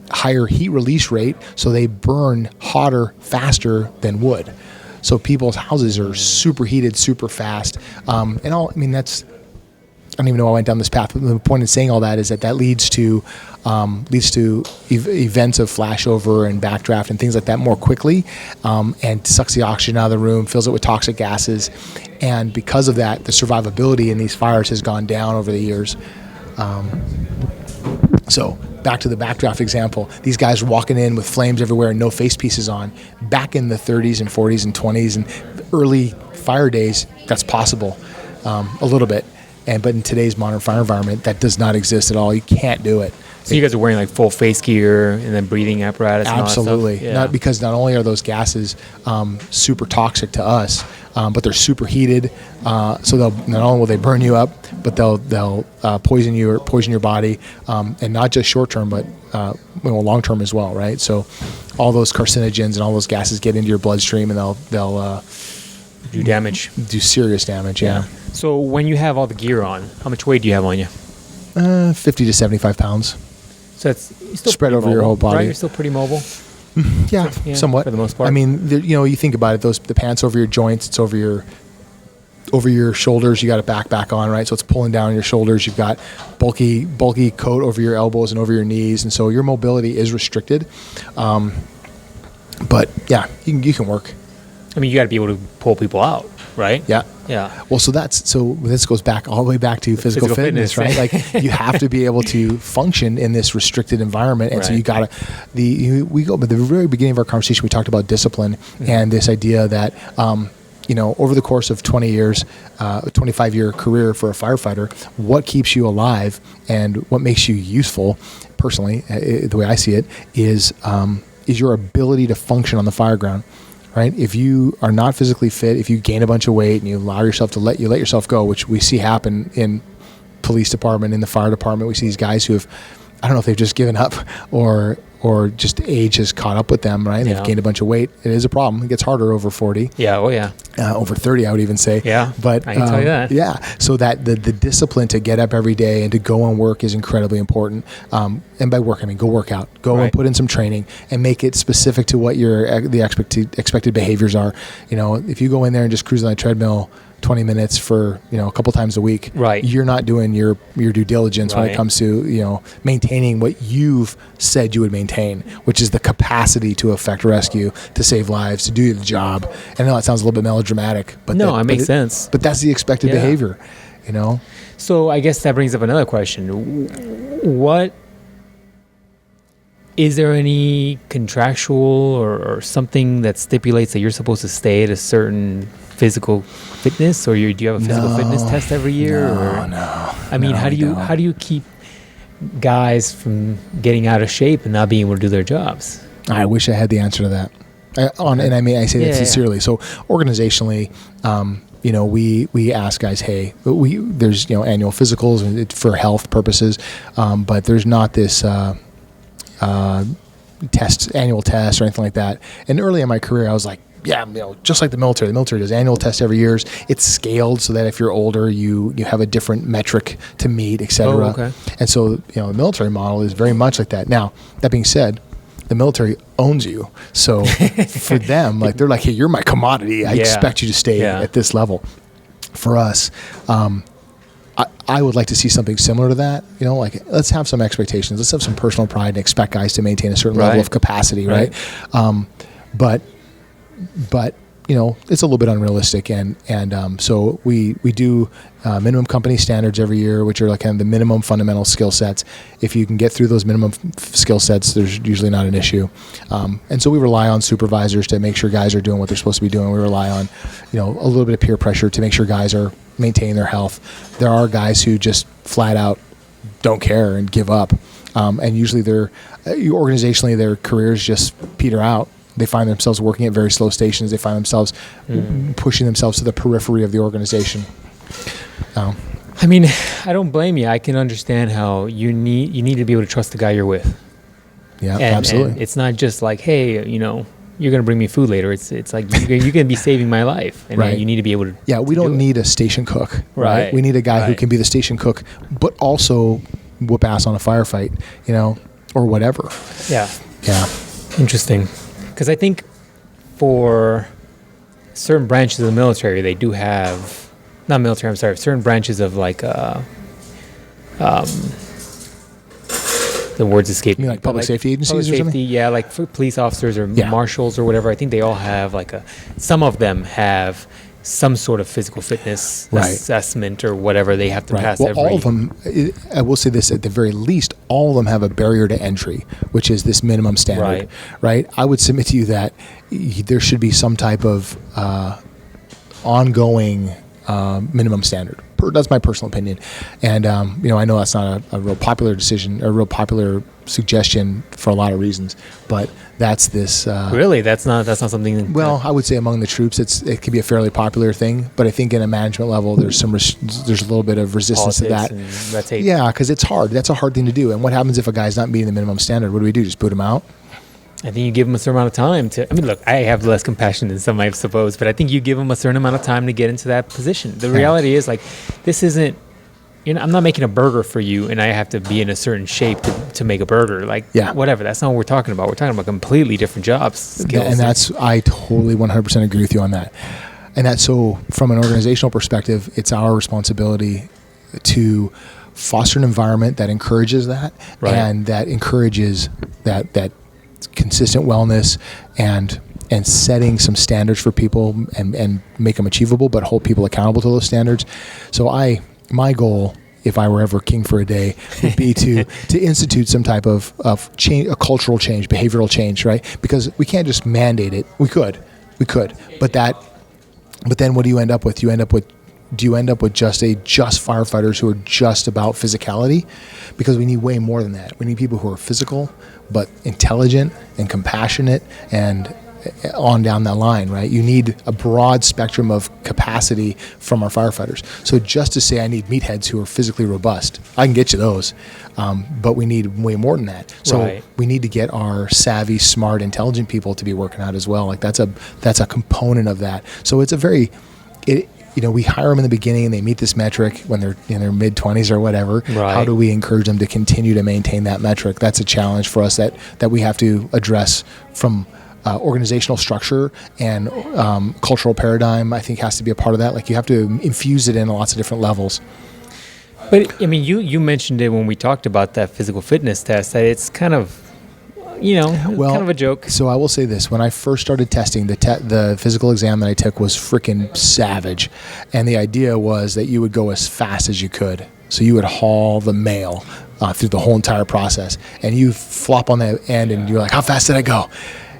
higher heat release rate, so they burn hotter faster than wood. So people's houses are super heated super fast. I don't even know why I went down this path. But the point in saying all that is that leads to events of flashover and backdraft and things like that more quickly, and sucks the oxygen out of the room, fills it with toxic gases, and because of that, the survivability in these fires has gone down over the years. So back to the backdraft example, these guys were walking in with flames everywhere and no face pieces on. Back in the 30s and 40s and 20s and early fire days, that's possible a little bit. But in today's modern fire environment, that does not exist at all. You can't do it. So you guys are wearing like full face gear and then breathing apparatus. Absolutely. And all that stuff? Not only are those gases super toxic to us, but they're super heated. So not only will they burn you up, but they'll poison you or poison your body, and not just short term, but long term as well. Right. So all those carcinogens and all those gases get into your bloodstream, and they'll do damage. Do serious damage. Yeah. So when you have all the gear on, how much weight do you have on you? 50 to 75 pounds. So it's still spread over mobile, your whole body. Right? You're still pretty mobile. Yeah, somewhat for the most part. I mean, you think about it. The pants over your joints, it's over your shoulders. You got a backpack on, right? So it's pulling down your shoulders. You've got bulky coat over your elbows and over your knees, and so your mobility is restricted. But yeah, you can work. I mean, you got to be able to pull people out, right? Yeah. Yeah. Well, so this goes back all the way back to physical fitness, right? Like you have to be able to function in this restricted environment, and so you gotta. We go at the very beginning of our conversation. We talked about discipline and this idea that over the course of 20 years, 25-year career for a firefighter, what keeps you alive and what makes you useful, personally, the way I see it, is your ability to function on the fire ground. Right? If you are not physically fit, if you gain a bunch of weight and you allow yourself to let yourself go, which we see happen in police department, in the fire department, we see these guys who have, I don't know if they've just given up or just age has caught up with them, right? They've gained a bunch of weight. It is a problem. It gets harder over 40. Yeah. Oh yeah. Over 30, I would even say. Yeah. But I can tell you that. Yeah. So that the discipline to get up every day and to go and work is incredibly important. And by work, I mean go work out, go and put in some training and make it specific to what the expected behaviors are. If you go in there and just cruise on a treadmill 20 minutes for a couple times a week, right, you're not doing your due diligence when it comes to maintaining what you've said you would maintain, which is the capacity to effect rescue, to save lives, to do the job. I know that sounds a little bit melodramatic, but it makes sense. But that's the expected behavior, So I guess that brings up another question. What is there any contractual or something that stipulates that you're supposed to stay at a certain physical fitness, or do you have a physical fitness test every year? No. I mean, how do you keep guys from getting out of shape and not being able to do their jobs? I wish I had the answer to that. I say that sincerely. So organizationally, we ask guys, hey, there's annual physicals and for health purposes, but there's not this annual test or anything like that. And early in my career, I was like, just like the military. The military does annual tests every year. It's scaled so that if you're older, you have a different metric to meet, et cetera. Oh, okay. And so, the military model is very much like that. Now, that being said, the military owns you. So for them, they're like, hey, you're my commodity. I expect you to stay at this level. For us, I would like to see something similar to that. Let's have some expectations. Let's have some personal pride and expect guys to maintain a certain level of capacity, right? But it's a little bit unrealistic, and so we do minimum company standards every year, which are like kind of the minimum fundamental skill sets. If you can get through those minimum skill sets, there's usually not an issue. And so we rely on supervisors to make sure guys are doing what they're supposed to be doing. We rely on, a little bit of peer pressure to make sure guys are maintaining their health. There are guys who just flat out don't care and give up, and usually organizationally their careers just peter out. They find themselves working at very slow stations. They find themselves pushing themselves to the periphery of the organization. I mean, I don't blame you. I can understand how you need to be able to trust the guy you're with. Yeah, absolutely. And it's not just like, hey, you're going to bring me food later. It's like you're going to be saving my life, and right. You need to be able to. Yeah, we don't need a station cook. Right. We need a guy who can be the station cook, but also whoop ass on a firefight, or whatever. Yeah. Yeah. Interesting. Because I think for certain branches of the military, they do have, not military, I'm sorry, certain branches of like, the words escape me. You mean like public safety agencies public or something? Safety, yeah, like for police officers or marshals or whatever. I think they all have some of them have some sort of physical fitness assessment or whatever they have to pass. Well, all of them, I will say this, at the very least, all of them have a barrier to entry, which is this minimum standard, right? I would submit to you that there should be some type of ongoing minimum standard. That's my personal opinion. And, I know that's not a real popular decision, or a real popular suggestion for a lot of reasons, but that's this. Really? That's not something. Well, I would say among the troops, it can be a fairly popular thing, but I think in a management level, there's a little bit of resistance to that. Yeah, because it's hard. That's a hard thing to do. And what happens if a guy's not meeting the minimum standard? What do we do? Just boot him out? I think you give them a certain amount of time look, I have less compassion than some, I suppose, but I think you give them a certain amount of time to get into that position. The reality is, this isn't, I'm not making a burger for you and I have to be in a certain shape to make a burger. Whatever. That's not what we're talking about. We're talking about completely different jobs, skills. And I totally 100% agree with you on that. And that's so, from an organizational perspective, it's our responsibility to foster an environment that encourages that, and that encourages that consistent wellness and setting some standards for people and make them achievable, but hold people accountable to those standards. So my goal, if I were ever king for a day, would be to institute some type of change, a cultural change, behavioral change, right? Because we can't just mandate it. We could, but then what do you end up with? Do you end up with just firefighters who are just about physicality? Because we need way more than that. We need people who are physical, but intelligent and compassionate, and on down that line, right? You need a broad spectrum of capacity from our firefighters. So just to say I need meatheads who are physically robust, I can get you those, but we need way more than that. So we need to get our savvy, smart, intelligent people to be working out as well. That's a component of that. So it's we hire them in the beginning and they meet this metric when they're in their mid-20s or whatever. How do we encourage them to continue to maintain that metric? That's a challenge for us that we have to address from organizational structure and cultural paradigm. I think has to be a part of that. You have to infuse it in lots of different levels. But I mean, you mentioned it when we talked about that physical fitness test, that it's kind of, kind of a joke. So I will say this: when I first started testing, the physical exam that I took was freaking savage, and the idea was that you would go as fast as you could. So you would haul the mail through the whole entire process, and you flop on the end, and you're like, "How fast did I go?"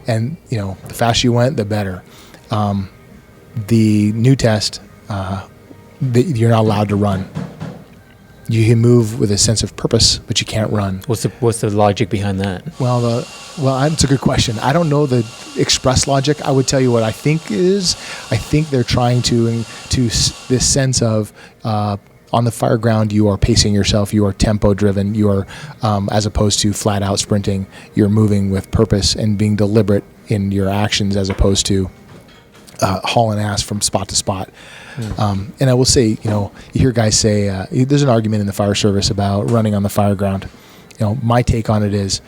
And the faster you went, the better. The new test, you're not allowed to run. You can move with a sense of purpose, but you can't run. What's the logic behind that? Well, that's a good question. I don't know the express logic. I would tell you what I think is. I think they're trying to this sense of on the fire ground, you are pacing yourself. You are tempo driven. You are as opposed to flat out sprinting. You're moving with purpose and being deliberate in your actions, as opposed to hauling ass from spot to spot. And I will say, you hear guys say, there's an argument in the fire service about running on the fire ground. My take on it is,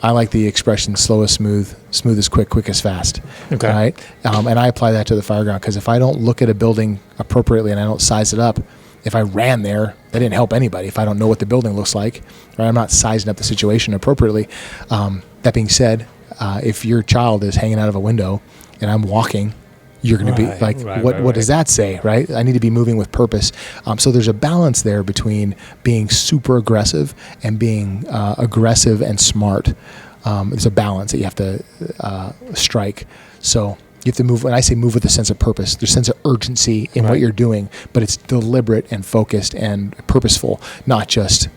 I like the expression slow as smooth as quick as fast. Okay. Right? And I apply that to the fire ground, because if I don't look at a building appropriately and I don't size it up, if I ran there, that didn't help anybody. If I don't know what the building looks like, or I'm not sizing up the situation appropriately. That being said, if your child is hanging out of a window and I'm walking, you're going to be like, what does that say, right? I need to be moving with purpose. So there's a balance there between being super aggressive and being aggressive and smart. There's a balance that you have to strike. So you have to move. When I say move with a sense of purpose, there's a sense of urgency in what you're doing, but it's deliberate and focused and purposeful, not just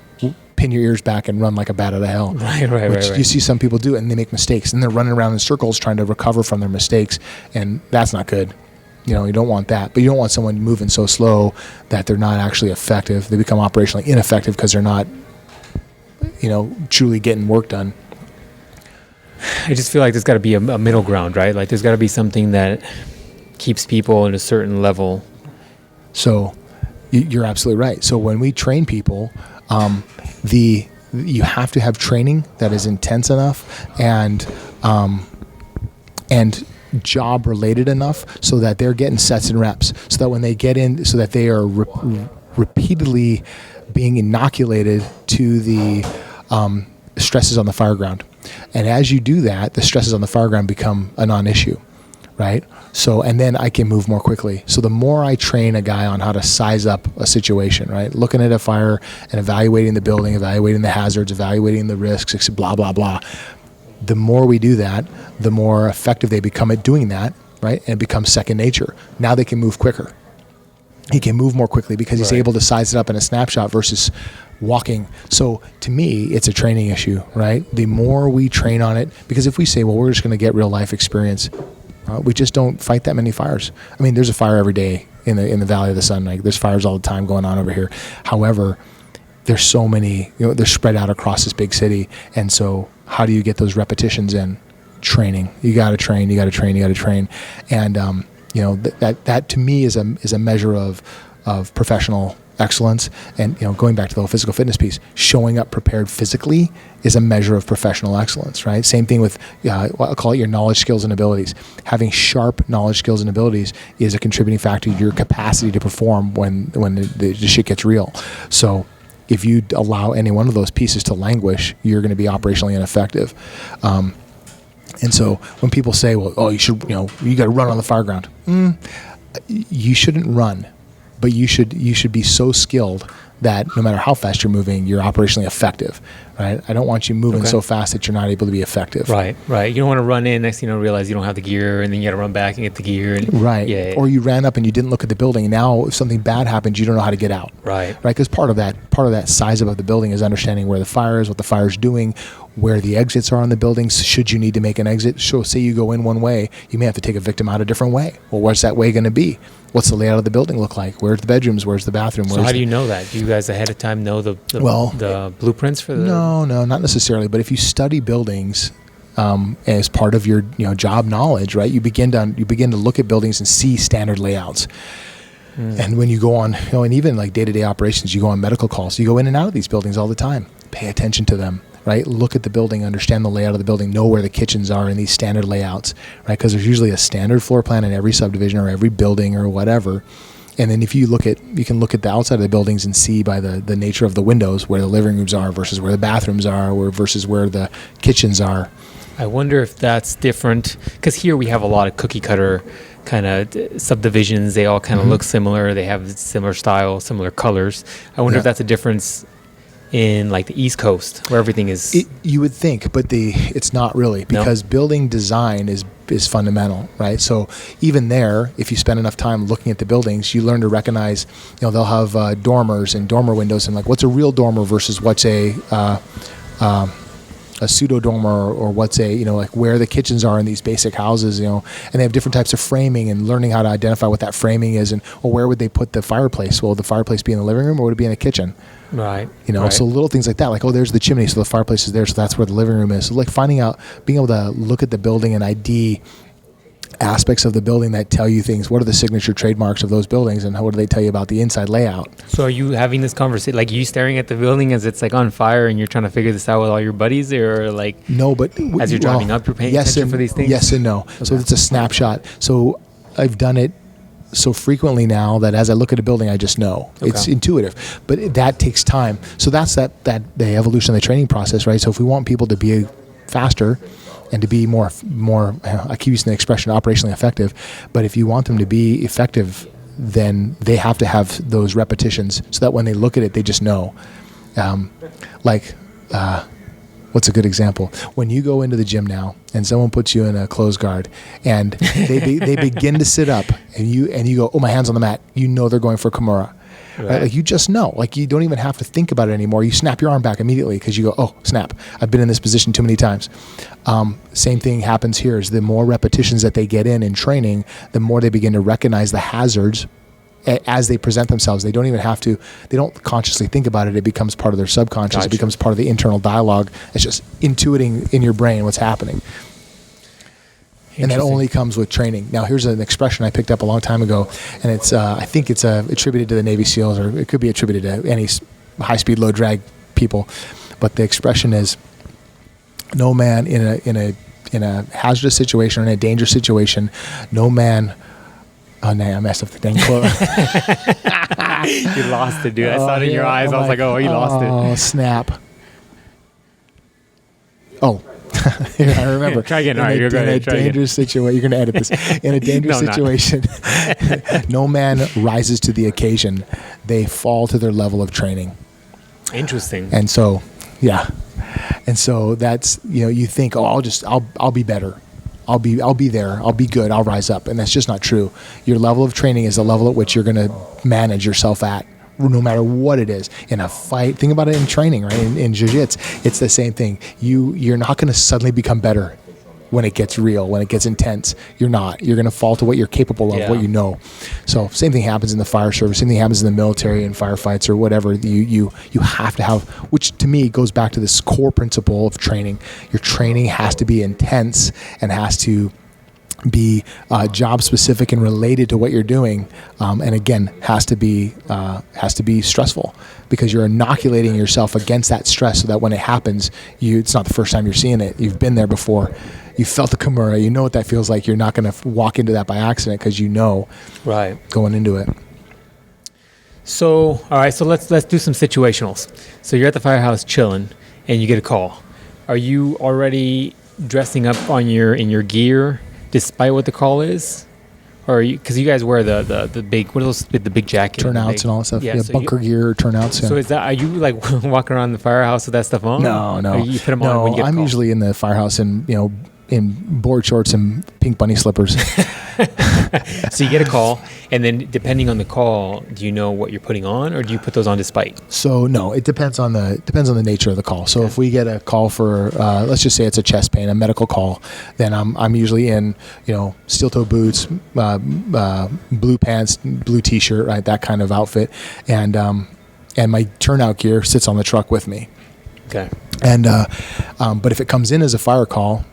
pin your ears back and run like a bat out of hell. Which you see some people do, and they make mistakes, and they're running around in circles trying to recover from their mistakes, and that's not good. You don't want that. But you don't want someone moving so slow that they're not actually effective. They become operationally ineffective because they're not, truly getting work done. I just feel like there's got to be a middle ground, right? Like there's got to be something that keeps people at a certain level. So you're absolutely right. So when we train people, you have to have training that is intense enough and job related enough so that they're getting sets and reps, so that when they get in, so that they are repeatedly being inoculated to the stresses on the fire ground. And as you do that, the stresses on the fire ground become a non-issue, right? So, and then I can move more quickly. So the more I train a guy on how to size up a situation, right? Looking at a fire and evaluating the building, evaluating the hazards, evaluating the risks, blah, blah, blah. The more we do that, the more effective they become at doing that, right? And it becomes second nature. Now they can move quicker. He can move more quickly because he's able to size it up in a snapshot versus walking. So to me, it's a training issue, right? The more we train on it, because if we say, well, we're just going to get real life experience, we just don't fight that many fires. I mean, there's a fire every day in the Valley of the Sun. Like there's fires all the time going on over here. However, there's so many, they're spread out across this big city. And so how do you get those repetitions in? Training. You got to train. And, that to me is a measure of professional excellence. And going back to the whole physical fitness piece, showing up prepared physically is a measure of professional excellence, right? Same thing with I'll call it your knowledge, skills, and abilities. Having sharp knowledge, skills, and abilities is a contributing factor to your capacity to perform when the shit gets real. So if you allow any one of those pieces to languish, you're going to be operationally ineffective. And so when people say, well, you should, you got to run on the fire ground. You shouldn't run, but you should be so skilled that no matter how fast you're moving, you're operationally effective, right? I don't want you moving so fast that you're not able to be effective. Right. You don't want to run in, next thing you know, realize you don't have the gear, and then you got to run back and get the gear. Right. Yeah. Or you ran up and you didn't look at the building, and now if something bad happens, you don't know how to get out. Right. Because part of that size of the building is understanding where the fire is, what the fire's doing, where the exits are on the buildings, should you need to make an exit. So say you go in one way, you may have to take a victim out a different way. Well, where's that way going to be? What's the layout of the building look like? Where's the bedrooms? Where's the bathroom? So how do you know that? Do you guys ahead of time know the blueprints for the... No, not necessarily. But if you study buildings as part of your job knowledge, right? You begin to look at buildings and see standard layouts. And when you go on, and even like day-to-day operations, you go on medical calls, you go in and out of these buildings all the time. Pay attention to them. Right? Look at the building, understand the layout of the building, know where the kitchens are in these standard layouts, right? Because there's usually a standard floor plan in every subdivision or every building or whatever. And then if you can look at the outside of the buildings and see by the nature of the windows where the living rooms are versus where the bathrooms are versus where the kitchens are. I wonder if that's different, because here we have a lot of cookie cutter kind of subdivisions. They all kind of look similar. They have similar style, similar colors. I wonder if that's a difference in like the East Coast where everything is... You would think, but it's not really, because building design is fundamental, right? So even there, if you spend enough time looking at the buildings, you learn to recognize, they'll have dormers and dormer windows, and like what's a real dormer versus what's a pseudo dormer, or what's like where the kitchens are in these basic houses, and they have different types of framing, and learning how to identify what that framing is, and where would they put the fireplace? Will the fireplace be in the living room, or would it be in the kitchen? Right. So little things like that, like, there's the chimney, so the fireplace is there, so that's where the living room is. So like finding out, being able to look at the building and ID aspects of the building that tell you things. What are the signature trademarks of those buildings, and what do they tell you about the inside layout? So are you having this conversation, like you staring at the building as it's like on fire and you're trying to figure this out with all your buddies, or like... No, but... as you're driving up, you're paying attention for these things? Yes and no. Okay. So it's a snapshot. So I've done it so frequently now that as I look at a building, I just know. Okay. It's intuitive, but that takes time. So that's the evolution of the training process, right? So if we want people to be faster, and to be more, I keep using the expression operationally effective, but if you want them to be effective, then they have to have those repetitions so that when they look at it, they just know. What's a good example? When you go into the gym now and someone puts you in a closed guard and they begin to sit up and you go, oh, my hand's on the mat. You know they're going for Kimura. Right? Like you just know. Like you don't even have to think about it anymore. You snap your arm back immediately because you go, oh, snap. I've been in this position too many times. Same thing happens here. Is the more repetitions that they get in training, the more they begin to recognize the hazards as they present themselves. They don't even have to, they don't consciously think about it. It becomes part of their subconscious. Gotcha. It becomes part of the internal dialogue. It's just intuiting in your brain what's happening. And that only comes with training. Now, here's an expression I picked up a long time ago, and it's I think it's attributed to the Navy SEALs, or it could be attributed to any high-speed, low-drag people. But the expression is, no man in a hazardous situation or in a dangerous situation, no man. Oh, no, I messed up the dang quote. You lost it, dude. I saw it in your eyes. I was like, oh, you lost it. Oh, snap. Oh. I remember. Try again. All right, you're going to try again. In a dangerous situation, you're going to edit this. In a dangerous situation, no man rises to the occasion. They fall to their level of training. Interesting. And so, yeah. And so that's, you think, oh, I'll be better. I'll be there. I'll be good. I'll rise up. And that's just not true. Your level of training is the level at which you're going to manage yourself at, no matter what it is. In a fight, think about it in training, right? In jiu-jitsu, it's the same thing. You're not going to suddenly become better when it gets real, when it gets intense. You're not. You're going to fall to what you're capable of, what you know. So same thing happens in the fire service, same thing happens in the military and firefights or whatever. You have to have, which to me goes back to this core principle of training. Your training has to be intense and has to be job specific and related to what you're doing, and again has to be stressful, because you're inoculating yourself against that stress so that when it happens, it's not the first time you're seeing it. You've been there before. You felt the Kimura. You know what that feels like. You're not going to walk into that by accident because right going into it. So all right, so let's do some situationals. So you're at the firehouse chilling, and you get a call. Are you already dressing up in your gear, despite what the call is, or because you guys wear the big, what are those, the big jacket, turnouts and all that stuff, so bunker gear, turnouts. So are you like walking around the firehouse with that stuff on? No. Or you put them on when you get I'm usually in the firehouse in board shorts and pink bunny slippers. So you get a call, and then depending on the call, do you know what you're putting on, or do you put those on despite? So no, it depends on the nature of the call. So if we get a call for let's just say it's a chest pain, a medical call, then I'm usually in steel toe boots, blue pants, blue t-shirt, right, that kind of outfit, and my turnout gear sits on the truck with me. Okay. And but if it comes in as a fire call,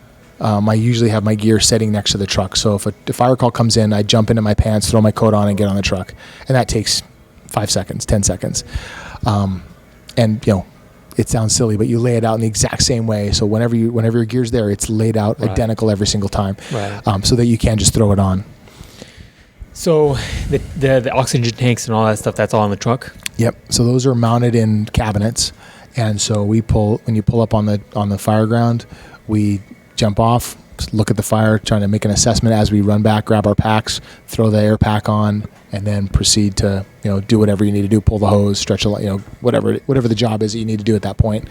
I usually have my gear sitting next to the truck. So if a fire call comes in, I jump into my pants, throw my coat on, and get on the truck. And that takes 5 seconds, 10 seconds. And it sounds silly, but you lay it out in the exact same way. So whenever your gear's there, it's laid out identical every single time, so that you can just throw it on. So the oxygen tanks and all that stuff, that's all in the truck? Yep. So those are mounted in cabinets. And so when you pull up on the fire ground, we jump off, look at the fire, trying to make an assessment as we run back, grab our packs, throw the air pack on, and then proceed to do whatever you need to do, pull the hose, stretch whatever the job is that you need to do at that point.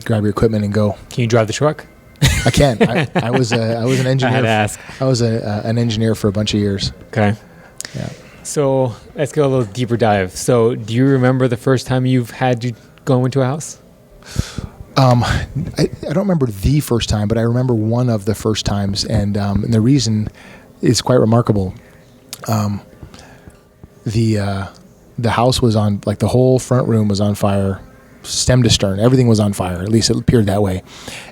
Grab your equipment and go. Can you drive the truck? I can. I was an engineer. I had to ask. I was an engineer for a bunch of years. Okay. Yeah. So let's go a little deeper dive. So do you remember the first time you've had to go into a house? I don't remember the first time, but I remember one of the first times, and the reason is quite remarkable. The house was on, like the whole front room was on fire, stem to stern. Everything was on fire. At least it appeared that way.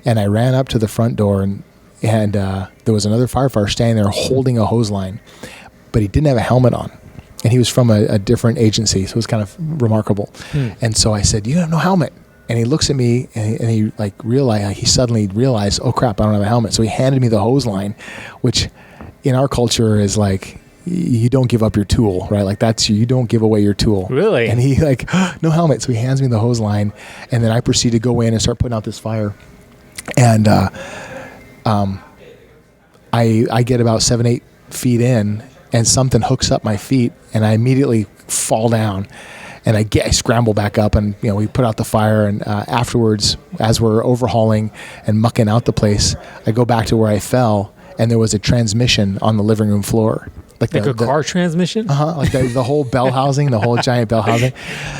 And I ran up to the front door, and there was another firefighter standing there holding a hose line, but he didn't have a helmet on. And he was from a different agency, so it was kind of remarkable. And so I said, "You have no helmet." And he looks at me, and he suddenly realized, oh crap, I don't have a helmet. So he handed me the hose line, which in our culture is like, you don't give up your tool, right? Like you don't give away your tool. Really? And he no helmet. So he hands me the hose line, and then I proceed to go in and start putting out this fire. And I get about 7-8 feet in, and something hooks up my feet, and I immediately fall down. And I scramble back up, and we put out the fire. And afterwards, as we're overhauling and mucking out the place, I go back to where I fell, and there was a transmission on the living room floor. Like a car transmission? Like the whole bell housing, the whole giant bell housing.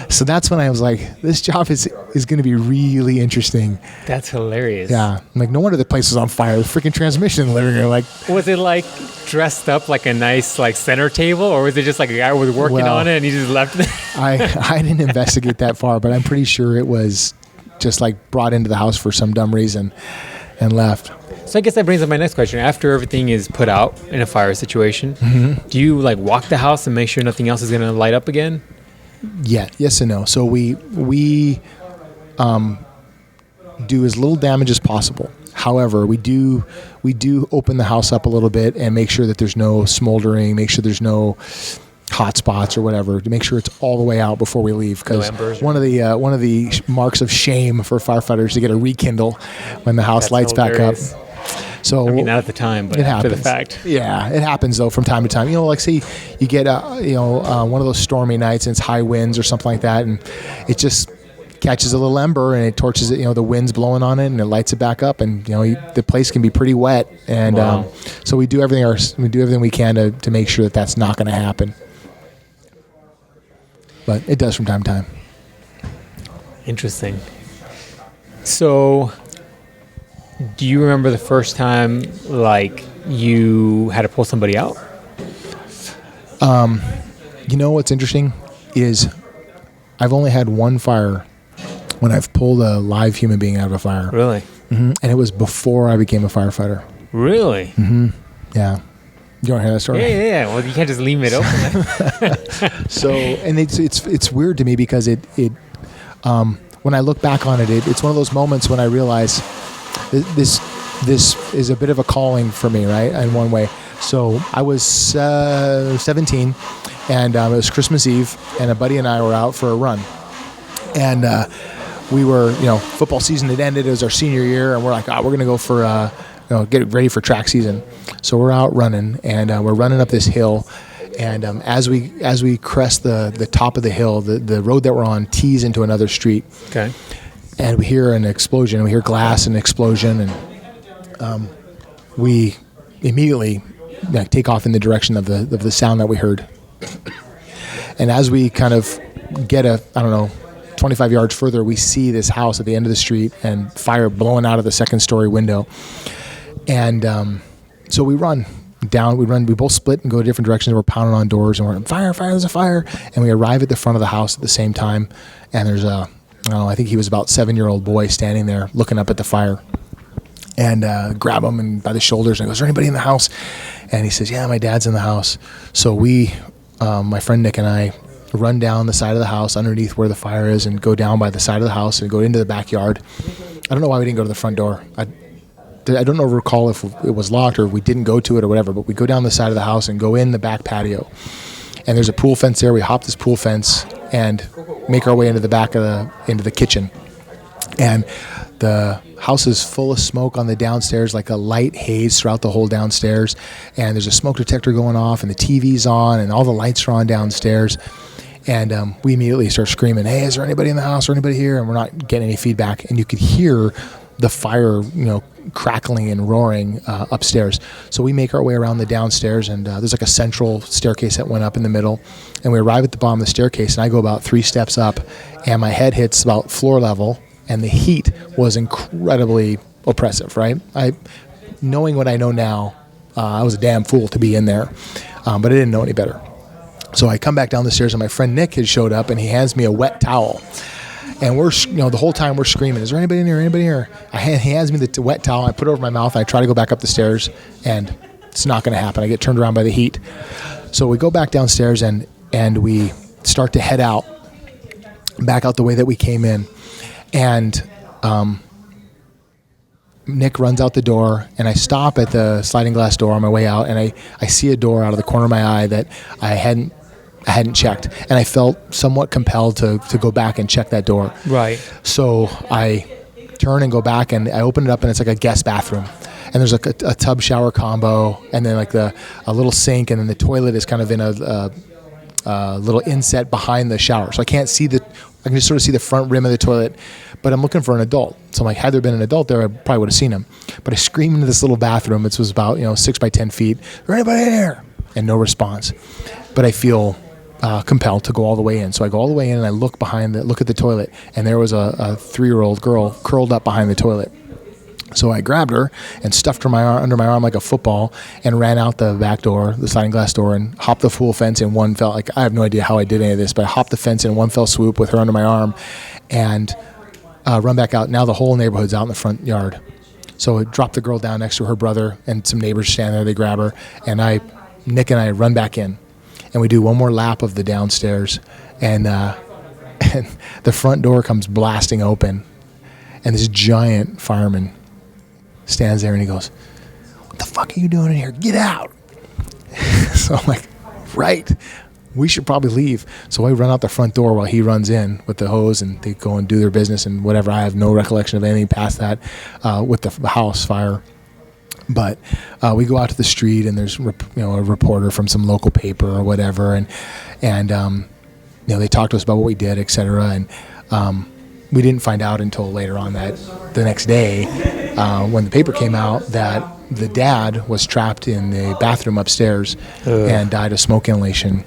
So that's when I was like, this job is going to be really interesting. That's hilarious. Yeah. I'm like, no wonder the place was on fire. The freaking transmission in the living room. Like, was it like dressed up like a nice like center table, or was it just like a guy was working on it and he just left it? I didn't investigate that far, but I'm pretty sure it was just like brought into the house for some dumb reason and left. So I guess that brings up my next question. After everything is put out in a fire situation, do you like walk the house and make sure nothing else is going to light up again? Yeah, yes and no. So we do as little damage as possible. However, we do open the house up a little bit and make sure that there's no smoldering, make sure there's no hot spots or whatever, to make sure it's all the way out before we leave. Because one of the marks of shame for firefighters to get a rekindle when the house lights hilarious. Back up. So I mean, not at the time, but after the fact. Yeah, it happens though from time to time. Like say you get one of those stormy nights and it's high winds or something like that, and it just catches a little ember and it torches it. The wind's blowing on it and it lights it back up, and the place can be pretty wet. And wow. So we do everything we can to make sure that that's not going to happen. But it does from time to time. Interesting. So, do you remember the first time, like, you had to pull somebody out? What's interesting is I've only had one fire when I've pulled a live human being out of a fire. Really? Mm-hmm. And it was before I became a firefighter. Really? Mm-hmm. Yeah. You want to hear that story? Yeah. Well, you can't just leave it open. So, and it's weird to me because it when I look back on it, it's one of those moments when I realize this is a bit of a calling for me, right? In one way. So I was 17, and it was Christmas Eve, and a buddy and I were out for a run, and we were, football season had ended. It was our senior year, and we're like, we're gonna go for get ready for track season. So we're out running, and we're running up this hill. And as we crest the top of the hill, the road that we're on tees into another street. Okay. And we hear an explosion. We hear glass and explosion, and we immediately take off in the direction of the sound that we heard. And as we kind of get 25 yards further, we see this house at the end of the street and fire blowing out of the second story window. And so we run down, we both split and go different directions. We're pounding on doors and we're like, fire, there's a fire. And we arrive at the front of the house at the same time. And there's I think he was about 7-year-old boy standing there looking up at the fire. And grab him and by the shoulders and goes, is there anybody in the house? And he says, yeah, my dad's in the house. So we, my friend Nick and I, run down the side of the house underneath where the fire is and go down by the side of the house and go into the backyard. I don't know why we didn't go to the front door. I don't recall if it was locked or we didn't go to it or whatever, but we go down the side of the house and go in the back patio. And there's a pool fence there. We hop this pool fence and make our way into the back into the kitchen. And the house is full of smoke on the downstairs, like a light haze throughout the whole downstairs. And there's a smoke detector going off and the TV's on and all the lights are on downstairs. And we immediately start screaming, hey, is there anybody in the house or anybody here? And we're not getting any feedback. And you could hear the fire, crackling and roaring upstairs. So we make our way around the downstairs, and there's like a central staircase that went up in the middle. And we arrive at the bottom of the staircase, and I go about 3 steps up, and my head hits about floor level, and the heat was incredibly oppressive, right? Knowing what I know now, I was a damn fool to be in there, but I didn't know any better. So I come back down the stairs, and my friend Nick has showed up, and he hands me a wet towel. And we're, the whole time we're screaming, is there anybody in here, anybody here? He hands me the wet towel, I put it over my mouth, and I try to go back up the stairs, and it's not going to happen. I get turned around by the heat. So we go back downstairs, and we start to head out, back out the way that we came in. And Nick runs out the door, and I stop at the sliding glass door on my way out, and I see a door out of the corner of my eye that I hadn't checked, and I felt somewhat compelled to go back and check that door. Right. So I turn and go back, and I open it up, and it's like a guest bathroom. And there's like a tub shower combo, and then like a little sink, and then the toilet is kind of in a little inset behind the shower. So I can just sort of see the front rim of the toilet, but I'm looking for an adult. So I'm like, had there been an adult there, I probably would have seen him. But I screamed into this little bathroom. It was about 6 by 10 feet. Is there anybody in here? And no response. But I feel compelled to go all the way in. So I go all the way in, and I look at the toilet, and there was a 3-year-old girl curled up behind the toilet. So I grabbed her and stuffed her under my arm like a football, and ran out the back door, the sliding glass door, and hopped the full fence in one fell. Like, I have no idea how I did any of this, but I hopped the fence in one fell swoop with her under my arm, and run back out. Now the whole neighborhood's out in the front yard. So I dropped the girl down next to her brother, and some neighbors stand there. They grab her, and Nick and I run back in, and we do one more lap of the downstairs, and the front door comes blasting open, and this giant fireman stands there, and he goes, "What the fuck are you doing in here? Get out!" So I'm like, right, we should probably leave. So I run out the front door while he runs in with the hose, and they go and do their business and whatever. I have no recollection of anything past that with the house fire. But we go out to the street, and there's a reporter from some local paper or whatever, and they talk to us about what we did, et cetera. And we didn't find out until later on that the next day, when the paper came out, that the dad was trapped in the bathroom upstairs and died of smoke inhalation.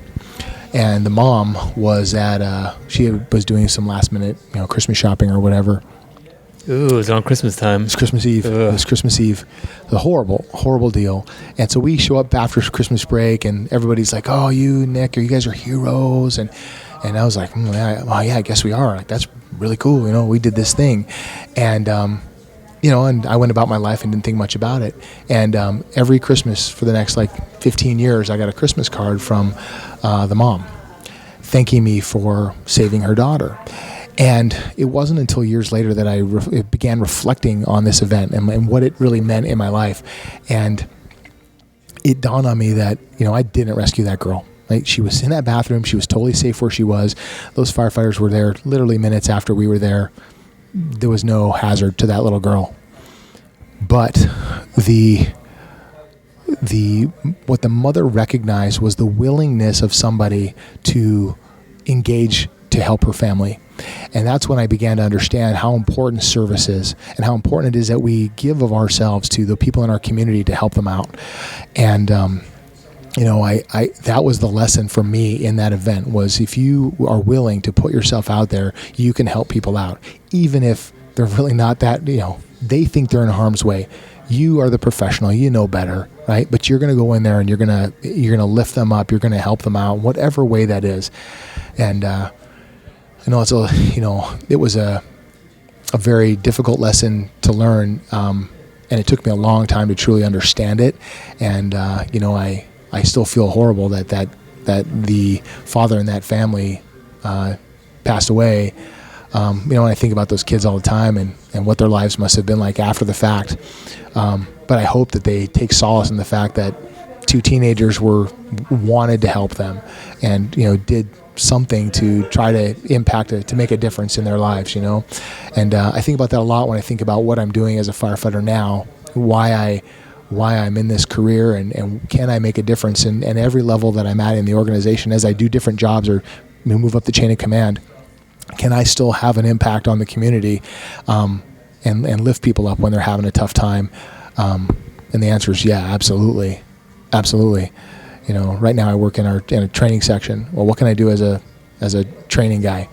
And the mom was she was doing some last minute, Christmas shopping or whatever. Ooh, it was on Christmas time. It's Christmas Eve. It was Christmas Eve. A horrible, horrible deal. And so we show up after Christmas break, and everybody's like, "Oh, you, Nick, you guys are heroes." And I was like, yeah, I guess we are. Like, that's really cool. We did this thing. And, and I went about my life and didn't think much about it. And every Christmas for the next 15 years, I got a Christmas card from the mom thanking me for saving her daughter. And it wasn't until years later that I began reflecting on this event and what it really meant in my life. And it dawned on me that, I didn't rescue that girl. Right? She was in that bathroom. She was totally safe where she was. Those firefighters were there literally minutes after we were there. There was no hazard to that little girl. But what the mother recognized was the willingness of somebody to engage to help her family. And that's when I began to understand how important service is, and how important it is that we give of ourselves to the people in our community to help them out. And that was the lesson for me in that event, was if you are willing to put yourself out there, you can help people out, even if they're really not that, they think they're in harm's way. You are the professional, you know better, right? But you're going to go in there, and you're going to lift them up, you're going to help them out, whatever way that is. And it was a very difficult lesson to learn, and it took me a long time to truly understand it. And I still feel horrible that the father in that family passed away. And I think about those kids all the time and what their lives must have been like after the fact. But I hope that they take solace in the fact that two teenagers wanted to help them, and did something to try to impact it, to make a difference in their lives. And I think about that a lot when I think about what I'm doing as a firefighter now, why I'm in this career, and can I make a difference in every level that I'm at in the organization as I do different jobs or move up the chain of command. Can I still have an impact on the community and lift people up when they're having a tough time? And the answer is yeah, absolutely. Absolutely. Right now I work in a training section. Well, what can I do as a training guy?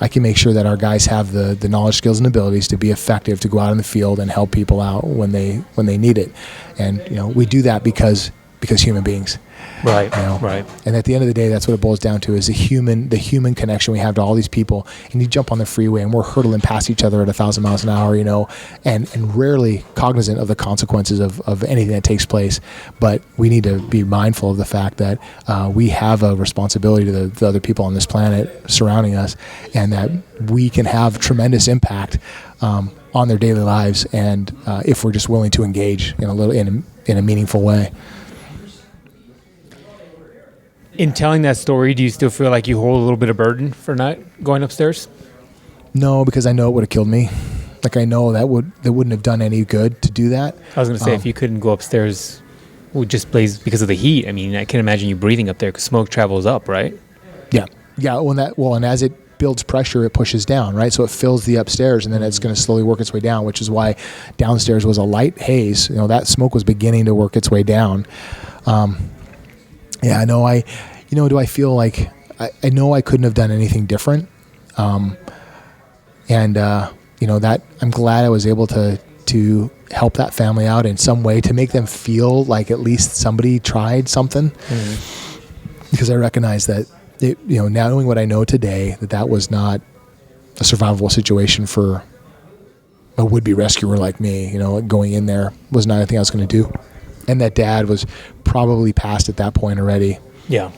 I can make sure that our guys have the knowledge, skills, and abilities to be effective, to go out in the field and help people out when they need it. And we do that because human beings. Right. Right. And at the end of the day, that's what it boils down to, is the human connection we have to all these people. And you jump on the freeway, and we're hurtling past each other at 1,000 miles an hour, and rarely cognizant of the consequences of anything that takes place. But we need to be mindful of the fact that we have a responsibility to the other people on this planet surrounding us, and that we can have tremendous impact on their daily lives, and if we're just willing to engage in a meaningful way. In telling that story, do you still feel like you hold a little bit of burden for not going upstairs? No, because I know it would have killed me. Like I know that wouldn't have done any good to do that. I was going to say, if you couldn't go upstairs, would just blaze because of the heat. I mean, I can't imagine you breathing up there because smoke travels up, right? Yeah. And as it builds pressure, it pushes down, right? So it fills the upstairs, and then it's going to slowly work its way down, which is why downstairs was a light haze. That smoke was beginning to work its way down. Yeah, I know. Do I feel like I know I couldn't have done anything different? That I'm glad I was able to help that family out in some way to make them feel like at least somebody tried something. Because I recognize that, now knowing what I know today, that was not a survivable situation for a would-be rescuer like me. Going in there was not anything I was going to do. And that dad was probably past at that point already. Yeah.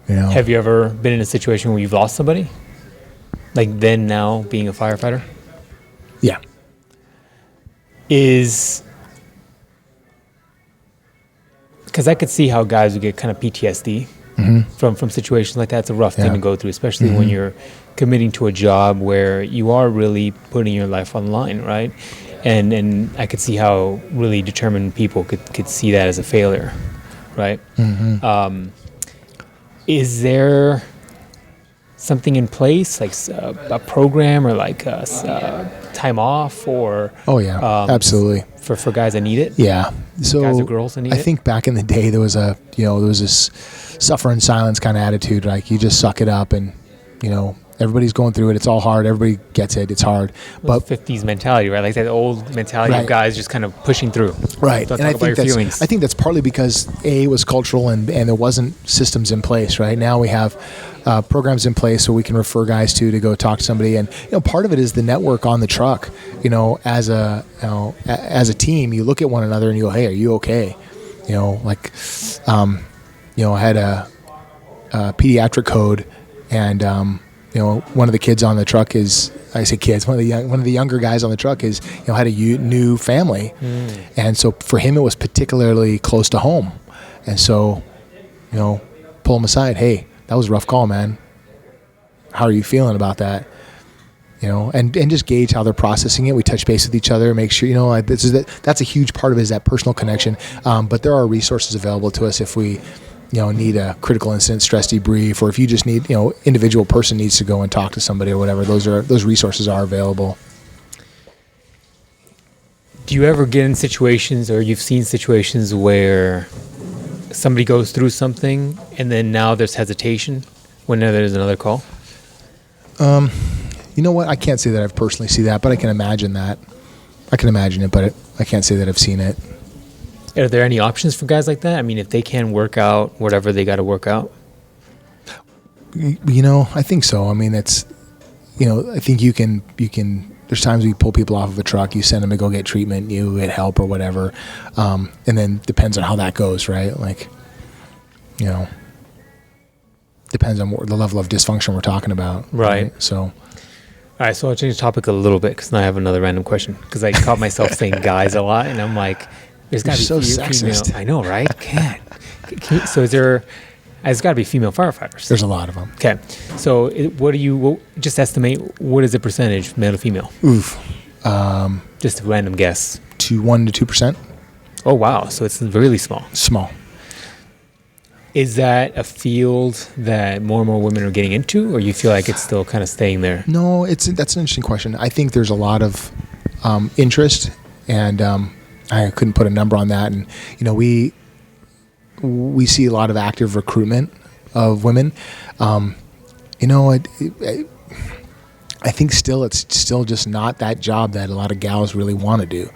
Have you ever been in a situation where you've lost somebody? Like then now being a firefighter? Yeah. Because I could see how guys would get kind of PTSD from situations like that. It's a rough thing to go through, especially when you're committing to a job where you are really putting your life on the line, right? And I could see how really determined people could see that as a failure, right? Is there something in place, like a program or like time off or... Oh, yeah, absolutely. For guys that need it? Yeah. So guys or girls that need it? I think back in the day, there was this suffer in silence kind of attitude. Like you just suck it up and, everybody's going through it. It's all hard. Everybody gets it. It's hard. But 50s mentality, right? Like that old mentality of guys just kind of pushing through. Right. Don't and talk about your feelings. I think that's partly because it was cultural and there wasn't systems in place, right? Now we have programs in place so we can refer guys to go talk to somebody. And, part of it is the network on the truck. As a team, you look at one another and you go, hey, are you okay? I had a pediatric code and, one of the kids on the truck one of the younger guys on the truck had a new family. And so for him, it was particularly close to home. And so, pull him aside. Hey, that was a rough call, man. How are you feeling about that? And just gauge how they're processing it. We touch base with each other, make sure, that's a huge part of it is that personal connection. But there are resources available to us if we, need a critical incident stress debrief, or if you just need, individual person needs to go and talk to somebody or whatever, those resources are available. Do you ever get in situations, or you've seen situations where somebody goes through something and then now there's hesitation when there's another call? You know what? I can't say that I've personally seen that, but I can imagine that. I can imagine it, but I can't say that I've seen it. Are there any options for guys like that? I mean, if they can work out whatever they got to work out? I think so. I mean, it's, I think you can, there's times we pull people off of a truck, you send them to go get treatment, you get help or whatever. And then depends on how that goes, right? Like, depends on the level of dysfunction we're talking about. Right. So. All right, so I'll change the topic a little bit because now I have another random question because I caught myself saying guys a lot, and I'm like, there's got to be so sexist. Female. I know, right? So there's got to be female firefighters. There's a lot of them. Okay, so just estimate, what is the percentage male to female? Oof. Just a random guess. 1 to 2%. Oh, wow, so it's really small. Small. Is that a field that more and more women are getting into, or you feel like it's still kind of staying there? No, that's an interesting question. I think there's a lot of interest, and I couldn't put a number on that. And we see a lot of active recruitment of women. I think it's still just not that job that a lot of gals really want to do.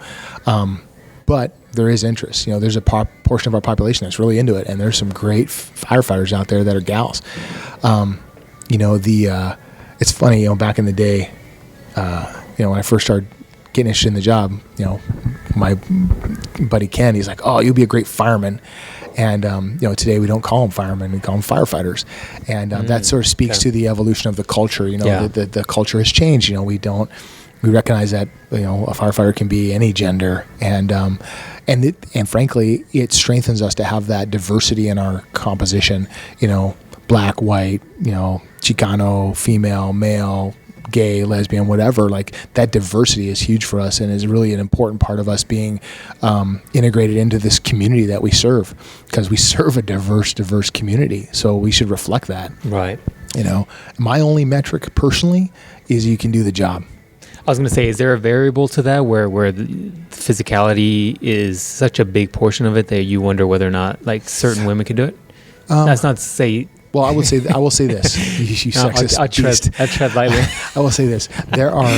But there is interest. There's a portion of our population that's really into it, and there's some great firefighters out there that are gals. It's funny. Back in the day, when I first started getting interested in the job, my buddy Ken, he's like, "Oh, you'll be a great fireman." And today we don't call them firemen; we call them firefighters. And that sort of speaks to the evolution of the culture. The culture has changed. We recognize that a firefighter can be any gender, and frankly, it strengthens us to have that diversity in our composition. Black, white, Chicano, female, male, gay, lesbian, whatever, like that diversity is huge for us and is really an important part of us being integrated into this community that we serve, because we serve a diverse community. So we should reflect that. Right. My only metric personally is you can do the job. I was going to say, is there a variable to that where the physicality is such a big portion of it that you wonder whether or not like certain women can do it? That's not to say. Well, I will say this. You sexist beast. I'll tread lightly. I will say this. There are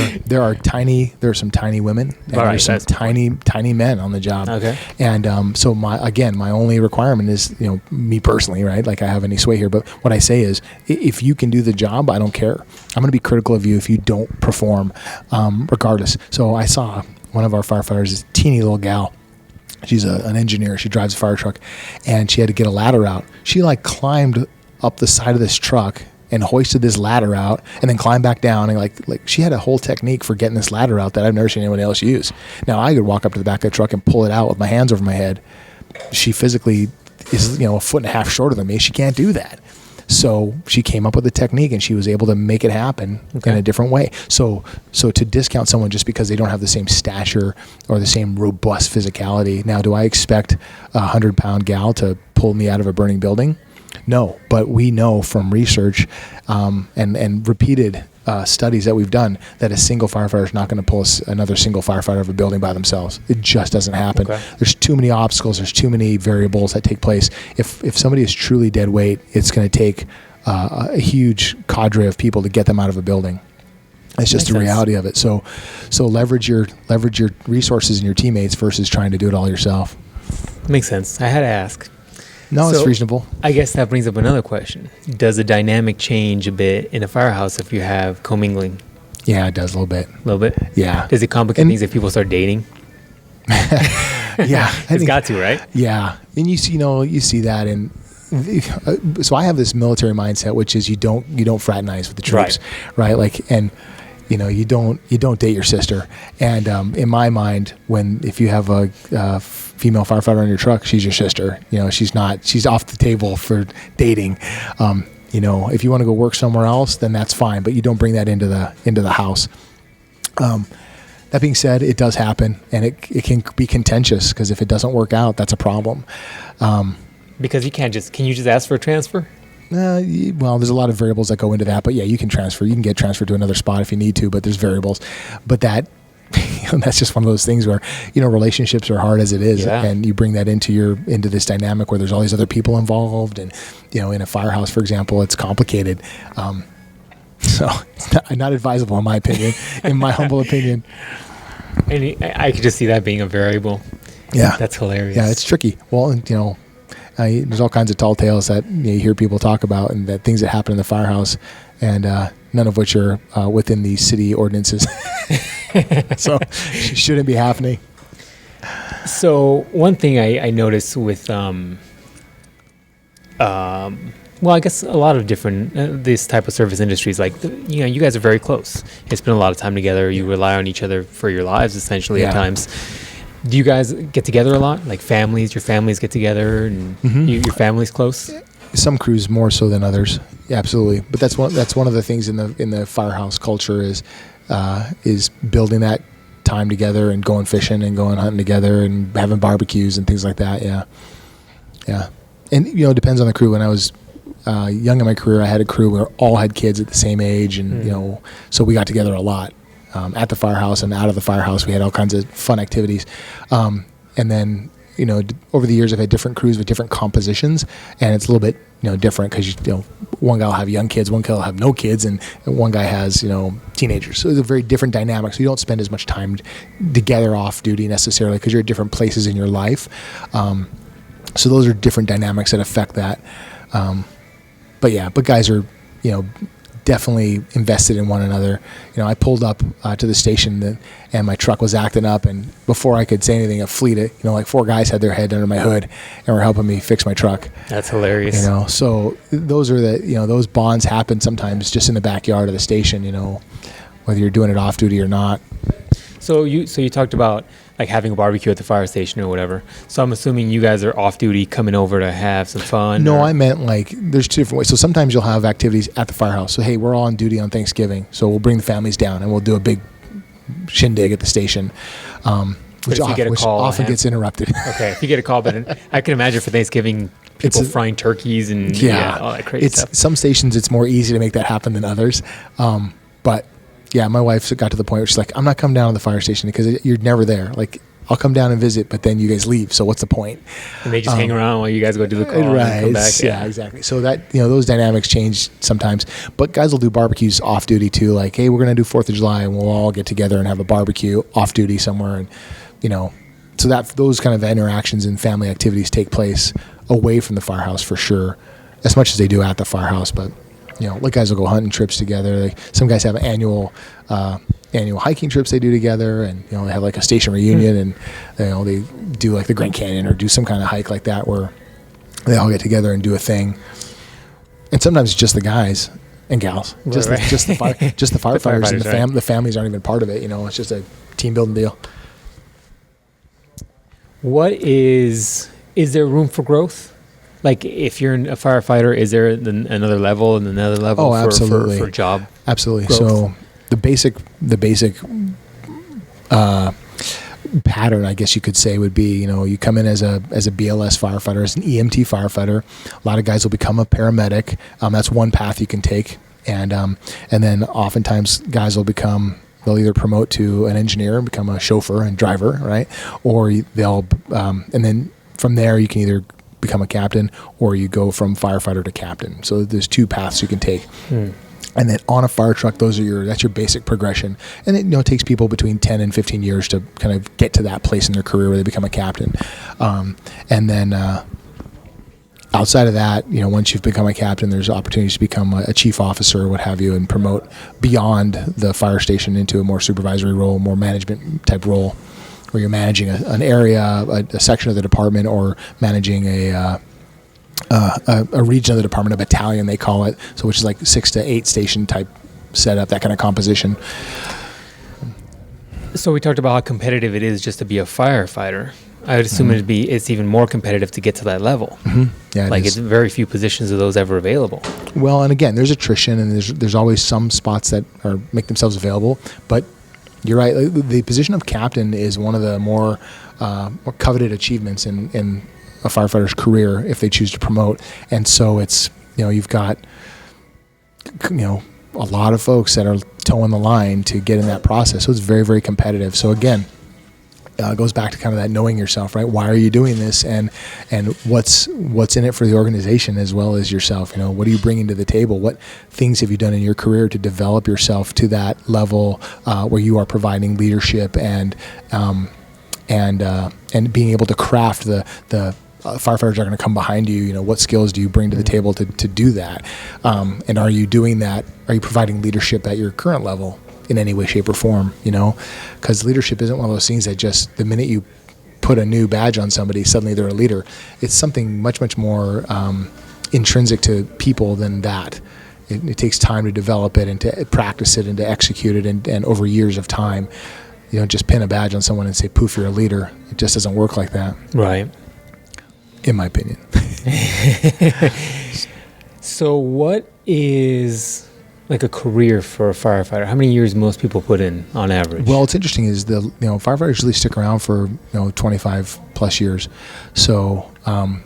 some tiny women and there's some tiny men on the job. Okay. And so my only requirement is, me personally, right? Like I have any sway here, but what I say is, if you can do the job, I don't care. I'm going to be critical of you if you don't perform, regardless. So I saw one of our firefighters, this teeny little gal. She's an engineer. She drives a fire truck, and she had to get a ladder out. She climbed up the side of this truck and hoisted this ladder out and then climbed back down, and like she had a whole technique for getting this ladder out that I've never seen anyone else use. Now I could walk up to the back of the truck and pull it out with my hands over my head. She physically is, a foot and a half shorter than me. She can't do that. So she came up with a technique and she was able to make it happen in a different way. So to discount someone just because they don't have the same stature or the same robust physicality. Now, do I expect a 100-pound gal to pull me out of a burning building? No, but we know from research and repeated studies that we've done that a single firefighter is not going to pull another single firefighter out of a building by themselves. It just doesn't happen. Okay. There's too many obstacles. There's too many variables that take place. If somebody is truly dead weight, it's going to take a huge cadre of people to get them out of a building. It's just the reality of it. So leverage your resources and your teammates versus trying to do it all yourself. Makes sense. I had to ask. No, it's reasonable. I guess that brings up another question. Does the dynamic change a bit in a firehouse if you have commingling? Yeah, it does a little bit. A little bit? Yeah. Does it complicate things if people start dating? Yeah. It's got to, right? Yeah. And you see that in... So I have this military mindset, which is you don't fraternize with the troops, right? You don't date your sister. And in my mind, if you have a female firefighter on your truck, she's your sister. She's off the table for dating. If you want to go work somewhere else, then that's fine, but you don't bring that into the house. That being said, it does happen, and it can be contentious, because if it doesn't work out, that's a problem. Because can you just ask for a transfer? Well, there's a lot of variables that go into that, but yeah, you can transfer. You can get transferred to another spot if you need to, but there's variables. But that's just one of those things where, relationships are hard as it is, and you bring that into this dynamic where there's all these other people involved, and in a firehouse, for example, it's complicated. So it's not advisable, in my opinion, in my humble opinion. And I could just see that being a variable. Yeah, that's hilarious. Yeah, it's tricky. Well, there's all kinds of tall tales that you hear people talk about, and that things that happen in the firehouse, and none of which are within the city ordinances. So it shouldn't be happening. So one thing I noticed with, I guess a lot of different this type of service industries, you guys are very close. You spend a lot of time together. You rely on each other for your lives, essentially, at times. Do you guys get together a lot? Like your families get together, and your family's close? Some crews more so than others. Yeah, absolutely. But that's one of the things in the firehouse culture is building that time together and going fishing and going hunting together and having barbecues and things like that. Yeah. Yeah. And, it depends on the crew. When I was young in my career, I had a crew where all had kids at the same age, and, so we got together a lot. At the firehouse and out of the firehouse, we had all kinds of fun activities. And then, over the years, I've had different crews with different compositions, and it's a little bit, different because, one guy will have young kids, one guy will have no kids, and one guy has, teenagers. So it's a very different dynamic. So you don't spend as much time together off duty necessarily because you're at different places in your life. So those are different dynamics that affect that. But guys are, definitely invested in one another. I pulled up to the station and my truck was acting up, and before I could say anything, a fleet of 4 guys had their head under my hood and were helping me fix my truck. That's hilarious. So those are those bonds happen sometimes just in the backyard of the station, whether you're doing it off duty or not. So you talked about like having a barbecue at the fire station or whatever. So I'm assuming you guys are off duty coming over to have some fun. No, I meant like there's two different ways. So sometimes you'll have activities at the firehouse. So hey, we're all on duty on Thanksgiving, so we'll bring the families down and we'll do a big shindig at the station. Which often gets interrupted. Okay, if you get a call, but I can imagine for Thanksgiving, people frying turkeys and all that crazy stuff. Some stations, it's more easy to make that happen than others. But yeah, my wife got to the point where she's like, I'm not coming down to the fire station because you're never there. Like, I'll come down and visit, but then you guys leave. So what's the point? And they just hang around while you guys go do the call and come back. Yeah, exactly. So that, those dynamics change sometimes. But guys will do barbecues off duty too. Like, hey, we're going to do 4th of July and we'll all get together and have a barbecue off duty somewhere. And, so that those kind of interactions and family activities take place away from the firehouse for sure, as much as they do at the firehouse. But, like guys will go hunting trips together. Like some guys have annual hiking trips they do together, and they have like a station reunion, and they do like the Grand Canyon or do some kind of hike like that where they all get together and do a thing. And sometimes it's just the guys and gals, just the firefighters, and the families aren't even part of it. It's just a team building deal. Is there room for growth? Like if you're a firefighter, is there another level and another level for job? Absolutely. Growth? So the basic pattern, I guess you could say, would be, you come in as a BLS firefighter, as an EMT firefighter. A lot of guys will become a paramedic. That's one path you can take. And then oftentimes guys they'll either promote to an engineer and become a chauffeur and driver, right? Or they'll, and then from there you can either become a captain or you go from firefighter to captain. So there's two paths you can take. And then on a fire truck, that's your basic progression. And it takes people between 10 and 15 years to kind of get to that place in their career where they become a captain. And then outside of that, once you've become a captain, there's opportunities to become a chief officer or what have you, and promote beyond the fire station into a more supervisory role, more management type role, where you're managing an area, a section of the department, or managing a region of the department, a battalion they call it, so which is like 6 to 8 station type setup, that kind of composition. So we talked about how competitive it is just to be a firefighter. I would assume it's even more competitive to get to that level. Yeah, it's very few positions of those ever available. Well, and again, there's attrition, and there's always some spots that make themselves available. But you're right. The position of captain is one of the more coveted achievements in a firefighter's career if they choose to promote. And so it's you've got a lot of folks that are toeing the line to get in that process. So it's very, very competitive. So again, it goes back to kind of that knowing yourself, right? Why are you doing this, and what's in it for the organization as well as yourself? What are you bringing to the table? What things have you done in your career to develop yourself to that level where you are providing leadership and being able to craft the firefighters are going to come behind you. What skills do you bring to the table to do that? And are you doing that? Are you providing leadership at your current level in any way, shape, or form? Because leadership isn't one of those things that just the minute you put a new badge on somebody, suddenly they're a leader. It's something much, much more intrinsic to people than that. It takes time to develop it and to practice it and to execute it, and over years of time. Just pin a badge on someone and say, poof, you're a leader. It just doesn't work like that. Right. In my opinion. So what is like a career for a firefighter? How many years most people put in on average? Well, what's interesting is firefighters usually stick around for 25 plus years. So in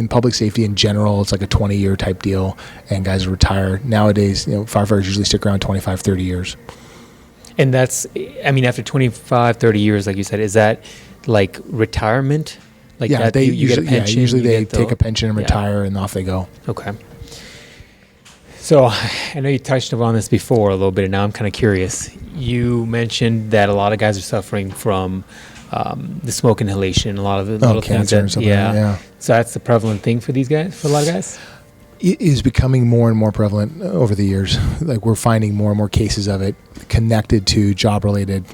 public safety in general, it's like a 20-year type deal, and guys retire. Nowadays, firefighters usually stick around 25, 30 years. And that's, after 25, 30 years, like you said, is that like retirement? Like yeah, that, you get a pension? Usually they take a pension and retire, and off they go. Okay. So I know you touched upon this before a little bit, and now I'm kind of curious. You mentioned that a lot of guys are suffering from the smoke inhalation, a lot of the little cancer things. Yeah. So that's the prevalent thing for these guys, for a lot of guys? It is becoming more and more prevalent over the years. Like we're finding more and more cases of it connected to job-related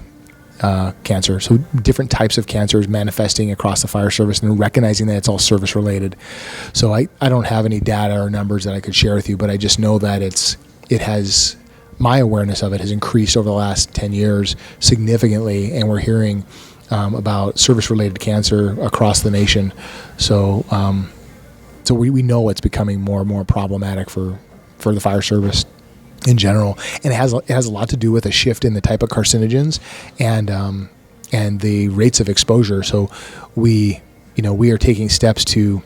cancer. So different types of cancers manifesting across the fire service, and recognizing that it's all service related. So I don't have any data or numbers that I could share with you, but I just know that it has my awareness of it has increased over the last 10 years significantly, and we're hearing about service-related cancer across the nation. So so we know it's becoming more and more problematic for the fire service in general, and it has a lot to do with a shift in the type of carcinogens and the rates of exposure. So we are taking steps to,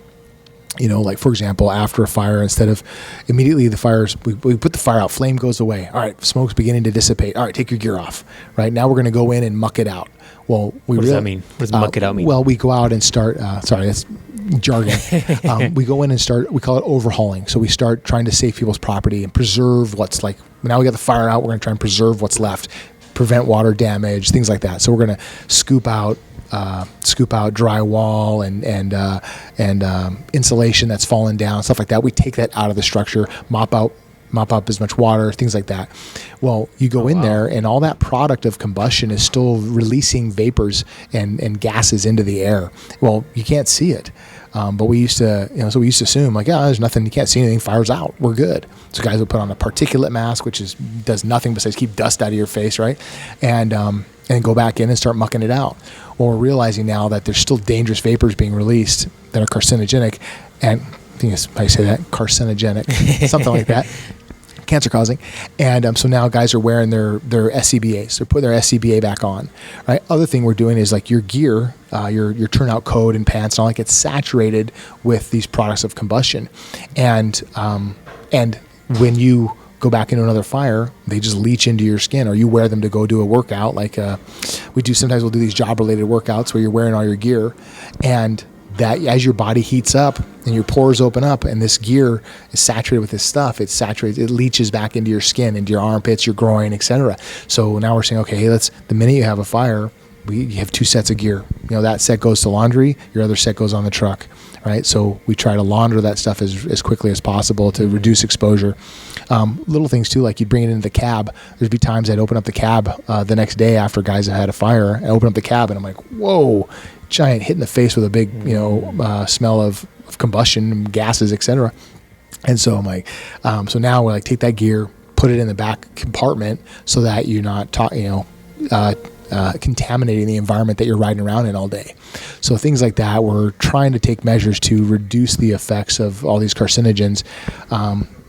like, for example, after a fire, instead of immediately we put the fire out, flame goes away. All right, smoke's beginning to dissipate. All right, take your gear off. Right, now we're going to go in and muck it out. Well, what does that mean? What does muck it out mean? Well, we go out and start, sorry, that's jargon. We go in and we call it overhauling. So we start trying to save people's property and preserve what's, like, now we got the fire out, we're going to try and preserve what's left, prevent water damage, things like that. So we're going to scoop out drywall and insulation that's fallen down, stuff like that. We take that out of the structure, mop up as much water, things like that. Well, you go in there, and all that product of combustion is still releasing vapors and gases into the air. Well, you can't see it. But we used to, assume, like, there's nothing, you can't see anything, fire's out, we're good. So guys would put on a particulate mask, which does nothing besides keep dust out of your face, right? And go back in and start mucking it out. Well, we're realizing now that there's still dangerous vapors being released that are carcinogenic, and I think it's how you say that, carcinogenic, something like that. Cancer causing. And so now guys are wearing their SCBAs. So put their SCBA back on. Right. Other thing we're doing is, like, your gear, your turnout coat and pants and all that gets saturated with these products of combustion. And when you go back into another fire, they just leach into your skin, or you wear them to go do a workout. Like sometimes we'll do these job related workouts where you're wearing all your gear, and that as your body heats up and your pores open up and this gear is saturated with this stuff, it leaches back into your skin, into your armpits, your groin, etc. So now we're saying, okay, hey, the minute you have a fire, you have 2 sets of gear. That set goes to laundry, your other set goes on the truck, right? So we try to launder that stuff as quickly as possible to reduce exposure. Little things too, like you'd bring it into the cab. There'd be times I'd open up the cab the next day after guys have had a fire. I open up the cab and I'm like, whoa, giant hit in the face with a big, smell of combustion, gases, etc. And so I'm like, so now we're like, take that gear, put it in the back compartment so that you're not contaminating the environment that you're riding around in all day. So things like that, we're trying to take measures to reduce the effects of all these carcinogens.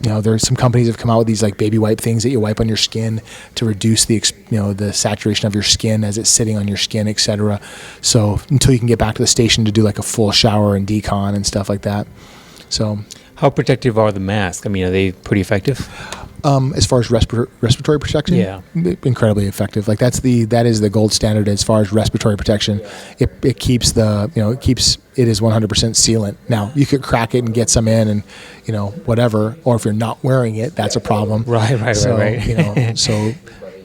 There's some companies have come out with these, like, baby wipe things that you wipe on your skin to reduce the saturation of your skin as it's sitting on your skin, etc. So until you can get back to the station to do, like, a full shower and decon and stuff like that. So how protective are the masks? I mean, are they pretty effective? As far as respiratory protection, yeah, incredibly effective. Like that is the gold standard as far as respiratory protection. It keeps it is 100% sealant. Now you could crack it and get some in, and whatever. Or if you're not wearing it, that's a problem. Right. So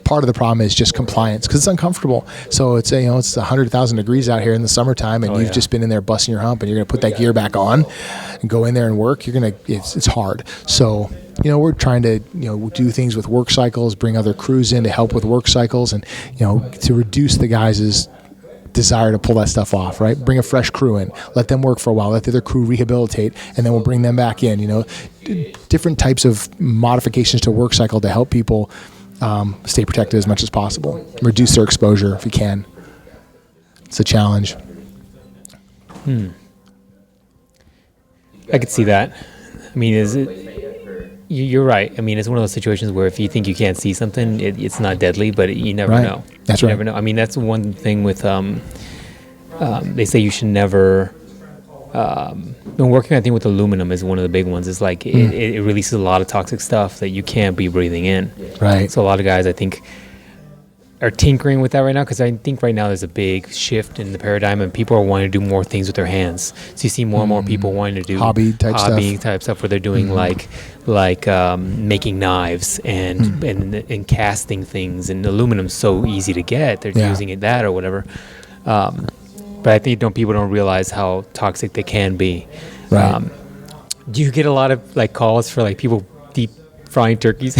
part of the problem is just compliance, because it's uncomfortable. So it's 100,000 degrees out here in the summertime, and you've just been in there busting your hump, and you're gonna put that gear back on and go in there and work. It's hard. So we're trying to do things with work cycles, bring other crews in to help with work cycles, and to reduce the guys' desire to pull that stuff off. Right, bring a fresh crew in, let them work for a while, let the other crew rehabilitate, and then we'll bring them back in. Different types of modifications to work cycle to help people stay protected as much as possible, reduce their exposure if you can. It's a challenge. I could see that. I mean, you're right. I mean, it's one of those situations where if you think you can't see something, it's not deadly, but you never know. That's you right. Never know. I mean, that's one thing with, they say you should never, when working, I think, with aluminum is one of the big ones. It's like it releases a lot of toxic stuff that you can't be breathing in. Right. So a lot of guys, I think, are tinkering with that right now, because I think right now there's a big shift in the paradigm, and people are wanting to do more things with their hands. So you see more and more people wanting to do hobby type stuff where they're doing like making knives and casting things, and aluminum's so easy to get. They're using that or whatever. But I think people don't realize how toxic they can be. Right. Do you get a lot of calls for people deep frying turkeys?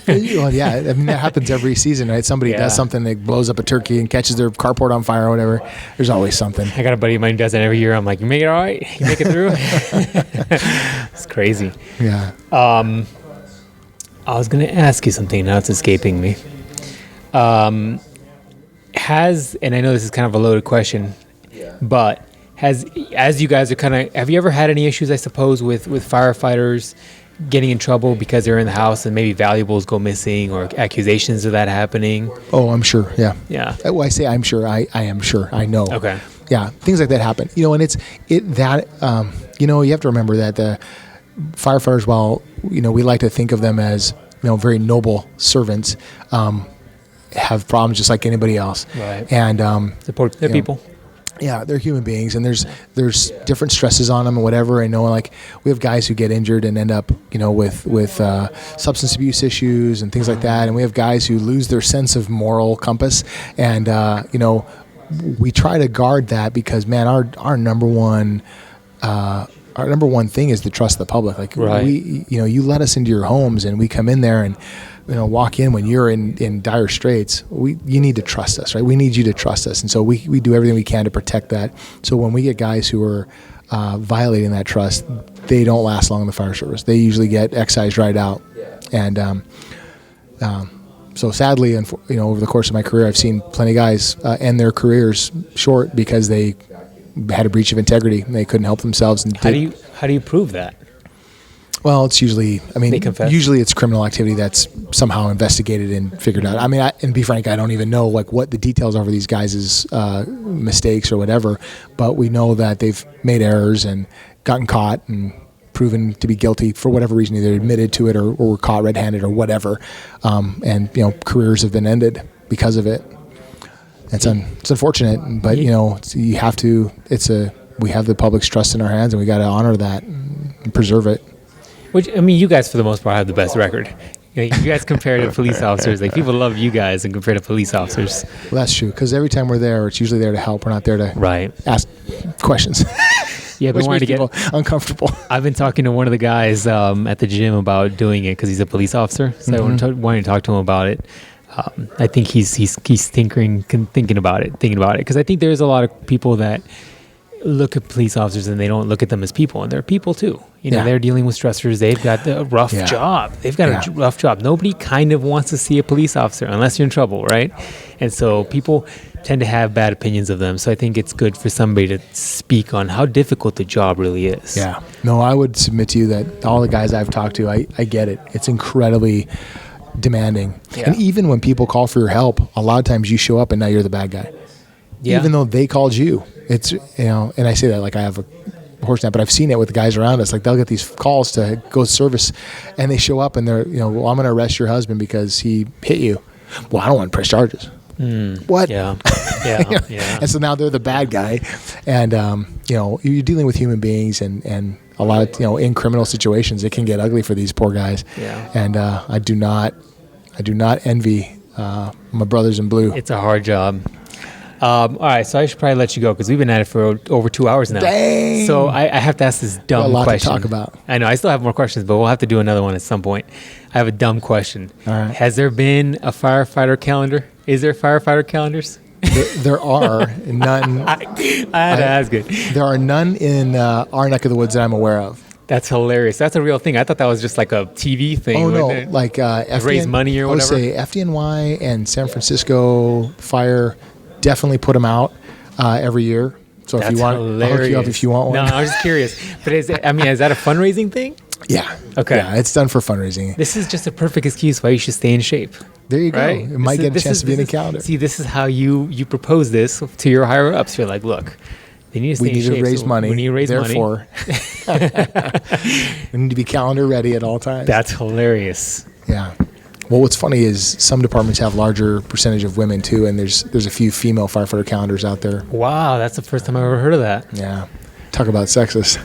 Well, yeah, I mean, that happens every season, right? Somebody does something that blows up a turkey and catches their carport on fire or whatever. There's always something. I got a buddy of mine who does that every year. I'm like, you make it all right? You make it through? It's crazy. Yeah. I was going to ask you something. Now it's escaping me. And I know this is kind of a loaded question, but as you guys are have you ever had any issues, I suppose, with firefighters getting in trouble because they're in the house and maybe valuables go missing or accusations of that happening? Oh, I'm sure. Yeah. Yeah. Well, I say I'm sure. I am sure. I know. Okay. Yeah. Things like that happen. And you have to remember that the firefighters, while, we like to think of them as, very noble servants, have problems just like anybody else. Right. And they're people. Yeah, they're human beings, and there's different stresses on them and whatever. I know, like, we have guys who get injured and end up, with substance abuse issues and things like that, and we have guys who lose their sense of moral compass, and we try to guard that because, man, our number one thing is to trust the public. Like, right. You let us into your homes, and we come in there and walk in when you're in dire straits. You need to trust us, right? We need you to trust us, and so we do everything we can to protect that. So when we get guys who are violating that trust, they don't last long in the fire service. They usually get excised right out, and so sadly, over the course of my career, I've seen plenty of guys end their careers short because they had a breach of integrity and they couldn't help themselves. And how do you prove that? Well, it's usually, they confess. Usually it's criminal activity that's somehow investigated and figured out. And be frank, I don't even know what the details are for these guys' mistakes or whatever, but we know that they've made errors and gotten caught and proven to be guilty for whatever reason, either admitted to it or were caught red-handed or whatever. And careers have been ended because of it. It's unfortunate, but we have the public's trust in our hands, and we got to honor that and preserve it. Which, you guys for the most part have the best record. You guys compare to police officers. Like, people love you guys and compare to police officers. Well, that's true, because every time we're there, it's usually there to help. We're not there to ask questions. Yeah, but which makes people uncomfortable. I've been talking to one of the guys at the gym about doing it because he's a police officer. So I wanted to talk to him about it. I think he's thinking about it. Because I think there's a lot of people that look at police officers and they don't look at them as people, and they're people too. They're dealing with stressors. They've got a rough job. They've got a rough job. Nobody kind of wants to see a police officer unless you're in trouble, right? And so people tend to have bad opinions of them. So I think it's good for somebody to speak on how difficult the job really is. Yeah. No, I would submit to you that all the guys I've talked to, I get it. It's incredibly demanding. Yeah. And even when people call for your help, a lot of times you show up and now you're the bad guy. Yeah. Even though they called you. It's, and I say that like I have a horse now, but I've seen it with the guys around us. Like, they'll get these calls to go service, and they show up and they're, well, I'm going to arrest your husband because he hit you. Well, I don't want to press charges. What? Yeah. And so now they're the bad guy. And, you're dealing with human beings and a lot of, in criminal situations, it can get ugly for these poor guys. Yeah. And I do not envy my brothers in blue. It's a hard job. All right, so I should probably let you go because we've been at it for over 2 hours now. Dang! So I have to ask this dumb question. A lot to talk about. I know, I still have more questions, but we'll have to do another one at some point. I have a dumb question. All right. Has there been a firefighter calendar? Is there firefighter calendars? There are none. I had to ask it. There are none in our neck of the woods that I'm aware of. That's hilarious. That's a real thing. I thought that was just like a TV thing. Oh, no. Like raise money or whatever? I would say FDNY and San Francisco Fire definitely put them out every year. So That's if you want, hilarious. I'll hook you up if you want one. No, I was just curious. But is that a fundraising thing? Yeah. Okay. Yeah, it's done for fundraising. This is just a perfect excuse why you should stay in shape. There you go. Right? It might get a chance to be in the calendar. See, this is how you propose this to your higher ups. You're like, look, they need to stay in shape. We need to raise money. We need to raise money. Therefore, we need to be calendar ready at all times. That's hilarious. Yeah. Well, what's funny is some departments have larger percentage of women too, and there's a few female firefighter calendars out there. Wow, that's the first time I've ever heard of that. Yeah. Talk about sexist.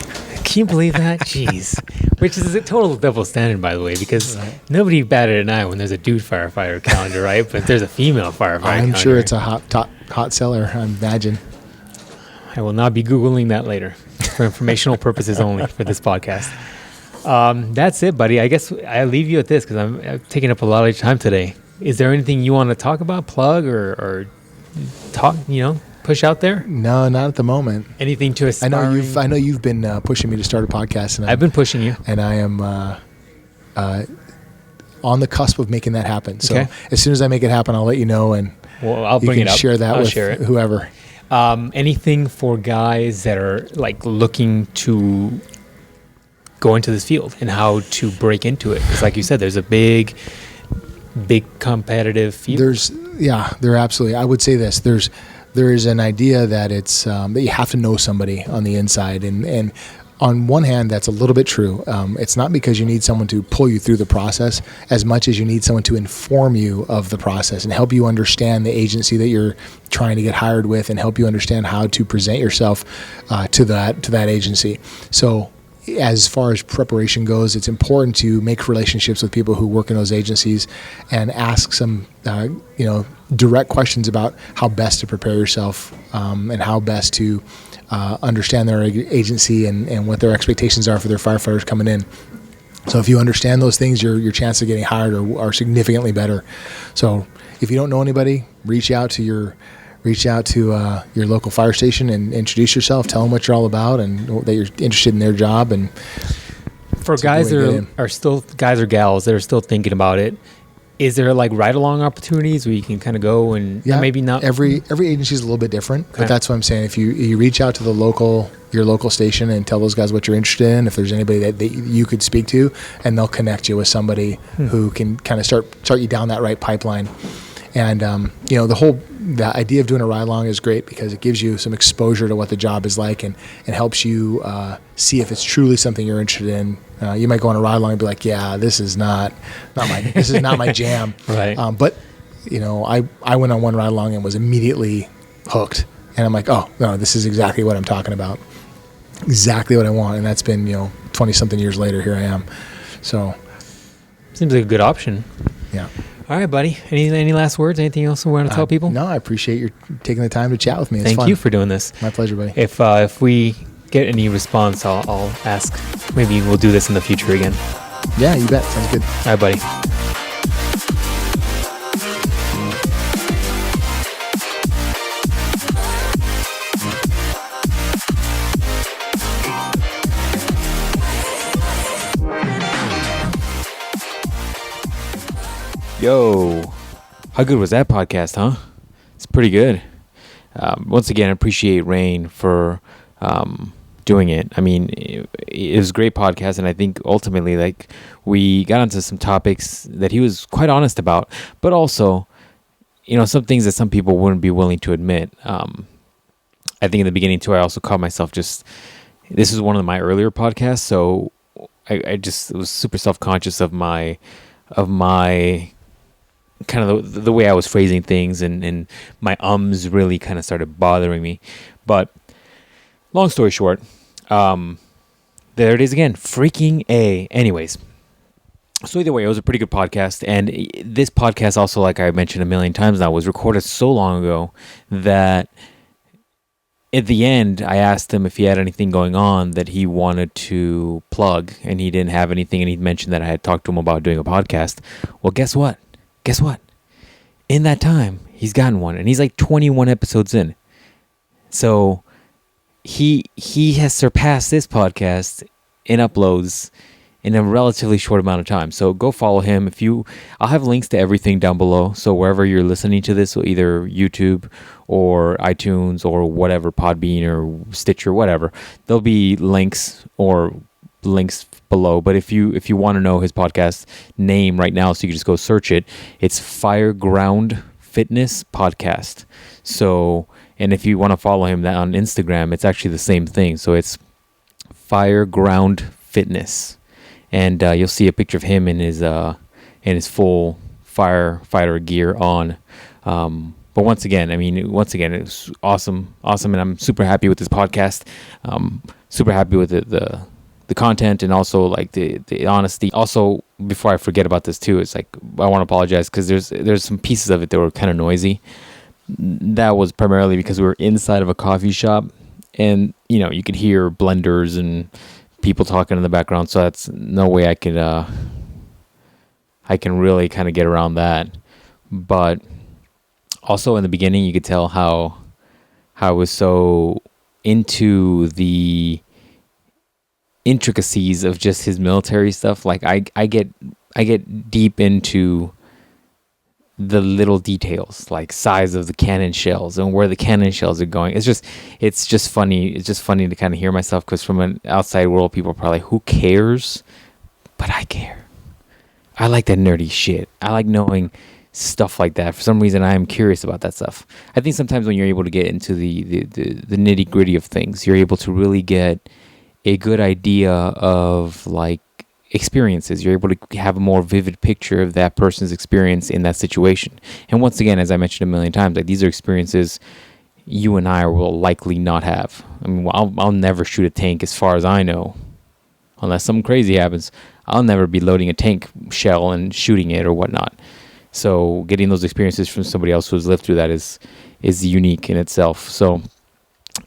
Can you believe that? Jeez. Which is a total double standard, by the way, because nobody batted an eye when there's a dude firefighter calendar, right? But there's a female firefighter calendar. I'm sure it's a hot seller, I imagine. I will not be Googling that later for informational purposes only for this podcast. That's it, buddy. I guess I'll leave you at this because I'm taking up a lot of your time today. Is there anything you want to talk about, plug, or talk, push out there? No, not at the moment. Anything to aspiring? I know you've been pushing me to start a podcast, and I've been pushing you, and I am on the cusp of making that happen. So Okay. as soon as I make it happen, I'll let you know, and Well, I'll you bring can it up. share that I'll with share it. whoever. Anything for guys that are like looking to go into this field and how to break into it? Because like you said, there's a big competitive field. There absolutely. I would say this. There is an idea that it's that you have to know somebody on the inside, and on one hand, that's a little bit true. It's not because you need someone to pull you through the process as much as you need someone to inform you of the process and help you understand the agency that you're trying to get hired with, and help you understand how to present yourself to that agency. So as far as preparation goes, it's important to make relationships with people who work in those agencies and ask some direct questions about how best to prepare yourself, and how best to understand their agency and what their expectations are for their firefighters coming in. So if you understand those things, your chance of getting hired are significantly better. So if you don't know anybody, reach out to your local fire station and introduce yourself. Tell them what you're all about and that you're interested in their job. And for guys that are still guys or gals that are still thinking about it, is there like ride along opportunities where you can kind of go and maybe not? Every agency is a little bit different, Okay. but that's what I'm saying. If you reach out to your local station and tell those guys what you're interested in, if there's anybody that you could speak to, and they'll connect you with somebody who can kind of start you down that right pipeline. And the idea of doing a ride along is great because it gives you some exposure to what the job is like, and helps you see if it's truly something you're interested in. You might go on a ride along and be like, yeah, this is not my jam. Right. But I went on one ride along and was immediately hooked, and I'm like, oh no, this is exactly what I'm talking about, exactly what I want. And that's been 20 something years later, here I am. So Seems like a good option. yeah. All right, buddy. Any last words? Anything else you want to tell people? No, I appreciate you taking the time to chat with me. It's Thank fun. you for doing this. My pleasure, buddy. If we get any response, I'll ask. Maybe we'll do this in the future again. Yeah, you bet. Sounds good. All right, buddy. Yo, how good was that podcast, huh? It's pretty good. Once again, I appreciate Rayne for doing it. I mean, it was a great podcast, and I think ultimately, like, we got onto some topics that he was quite honest about, but also, some things that some people wouldn't be willing to admit. I think in the beginning too, I also caught myself this is one of my earlier podcasts, so I just was super self-conscious of my kind of the way I was phrasing things, and my ums really kind of started bothering me. But long story short, there it is again, freaking A. Anyways, so either way, it was a pretty good podcast. And this podcast also, like I mentioned a million times now, was recorded so long ago that at the end, I asked him if he had anything going on that he wanted to plug, and he didn't have anything, and he mentioned that I had talked to him about doing a podcast. Well, guess what? In that time, he's gotten one, and he's like 21 episodes in. So he has surpassed this podcast in uploads in a relatively short amount of time. So go follow him. I'll have links to everything down below. So wherever you're listening to this, either YouTube or iTunes or whatever, Podbean or Stitcher, whatever, there'll be links below. But if you want to know his podcast name right now, so you can just go search it, it's Fireground Fitness Podcast. So, and if you want to follow him on Instagram, it's actually the same thing. So it's Fireground Fitness, and you'll see a picture of him in his full firefighter gear on. But once again, it was awesome, and I'm super happy with this podcast. Super happy with the content, and also like the honesty. Also, before I forget about this too, it's like I want to apologize because there's some pieces of it that were kind of noisy. That was primarily because we were inside of a coffee shop, and you could hear blenders and people talking in the background. So that's no way I can really kind of get around that. But also in the beginning, you could tell how I was so into the intricacies of just his military stuff. Like I get deep into the little details, like size of the cannon shells and where the cannon shells are going. It's just funny. It's just funny to kind of hear myself, because from an outside world, people are probably like, who cares? But I care. I like that nerdy shit. I like knowing stuff like that. For some reason, I am curious about that stuff. I think sometimes when you're able to get into the nitty gritty of things, you're able to really get a good idea of like experiences. You're able to have a more vivid picture of that person's experience in that situation. And once again, as I mentioned a million times, like these are experiences you and I will likely not have. I mean, I'll never shoot a tank as far as I know, unless something crazy happens. I'll never be loading a tank shell and shooting it or whatnot. So getting those experiences from somebody else who's lived through that is unique in itself. So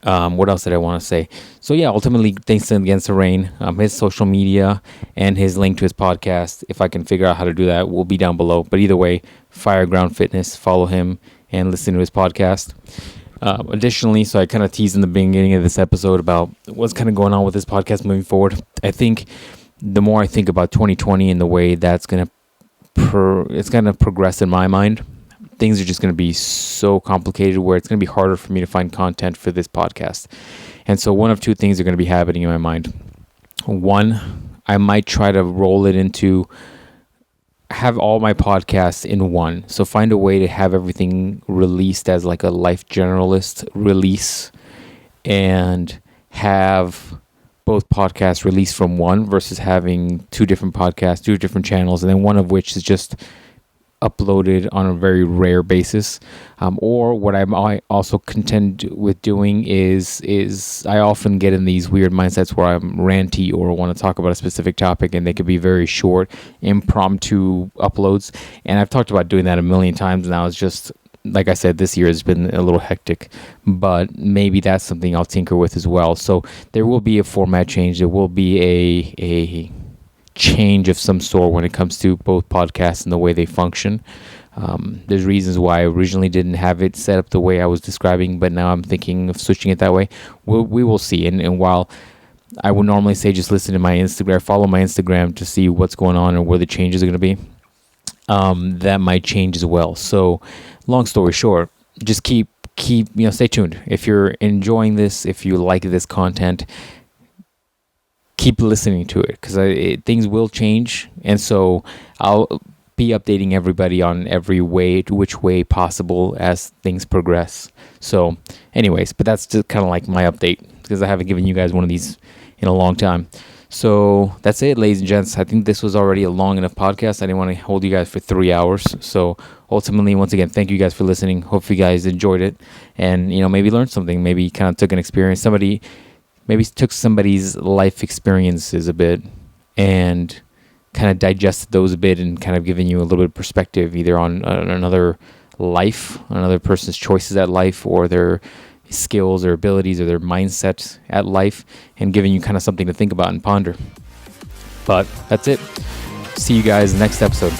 what else did I want to say? So yeah, ultimately, thanks again to Rayne. His social media and his link to his podcast, if I can figure out how to do that, will be down below. But either way, Fireground Fitness, follow him and listen to his podcast. Additionally, so I kind of teased in the beginning of this episode about what's kind of going on with this podcast moving forward. I think the more I think about 2020 and the way that's going to progress in my mind, things are just going to be so complicated where it's going to be harder for me to find content for this podcast. And so one of two things are going to be happening in my mind. One, I might try to roll it into have all my podcasts in one. So find a way to have everything released as like a LifeGeneralist release, and have both podcasts released from one versus having two different podcasts, two different channels, and then one of which is just uploaded on a very rare basis. Or what I might also contend with doing is I often get in these weird mindsets where I'm ranty or want to talk about a specific topic, and they could be very short, impromptu uploads. And I've talked about doing that a million times now. It's just, like I said, this year has been a little hectic, but maybe that's something I'll tinker with as well. So there will be a format change. There will be a change of some sort when it comes to both podcasts and the way they function. There's reasons why I originally didn't have it set up the way I was describing, but now I'm thinking of switching it that way. We will see. And while I would normally say just listen to my Instagram, follow my Instagram to see what's going on and where the changes are going to be, that might change as well. So long story short, just keep stay tuned. If you're enjoying this, if you like this content, keep listening to it, because things will change, and so I'll be updating everybody on which way possible as things progress. So anyways, but that's just kind of like my update, because I haven't given you guys one of these in a long time. So that's it, ladies and gents. I think this was already a long enough podcast. I didn't want to hold you guys for 3 hours. So ultimately, once again, thank you guys for listening. Hope you guys enjoyed it, and maybe learned something, maybe kind of took an experience. Maybe took somebody's life experiences a bit and kind of digested those a bit, and kind of giving you a little bit of perspective either on another life, another person's choices at life, or their skills or abilities or their mindset at life, and giving you kind of something to think about and ponder. But that's it. See you guys next episode.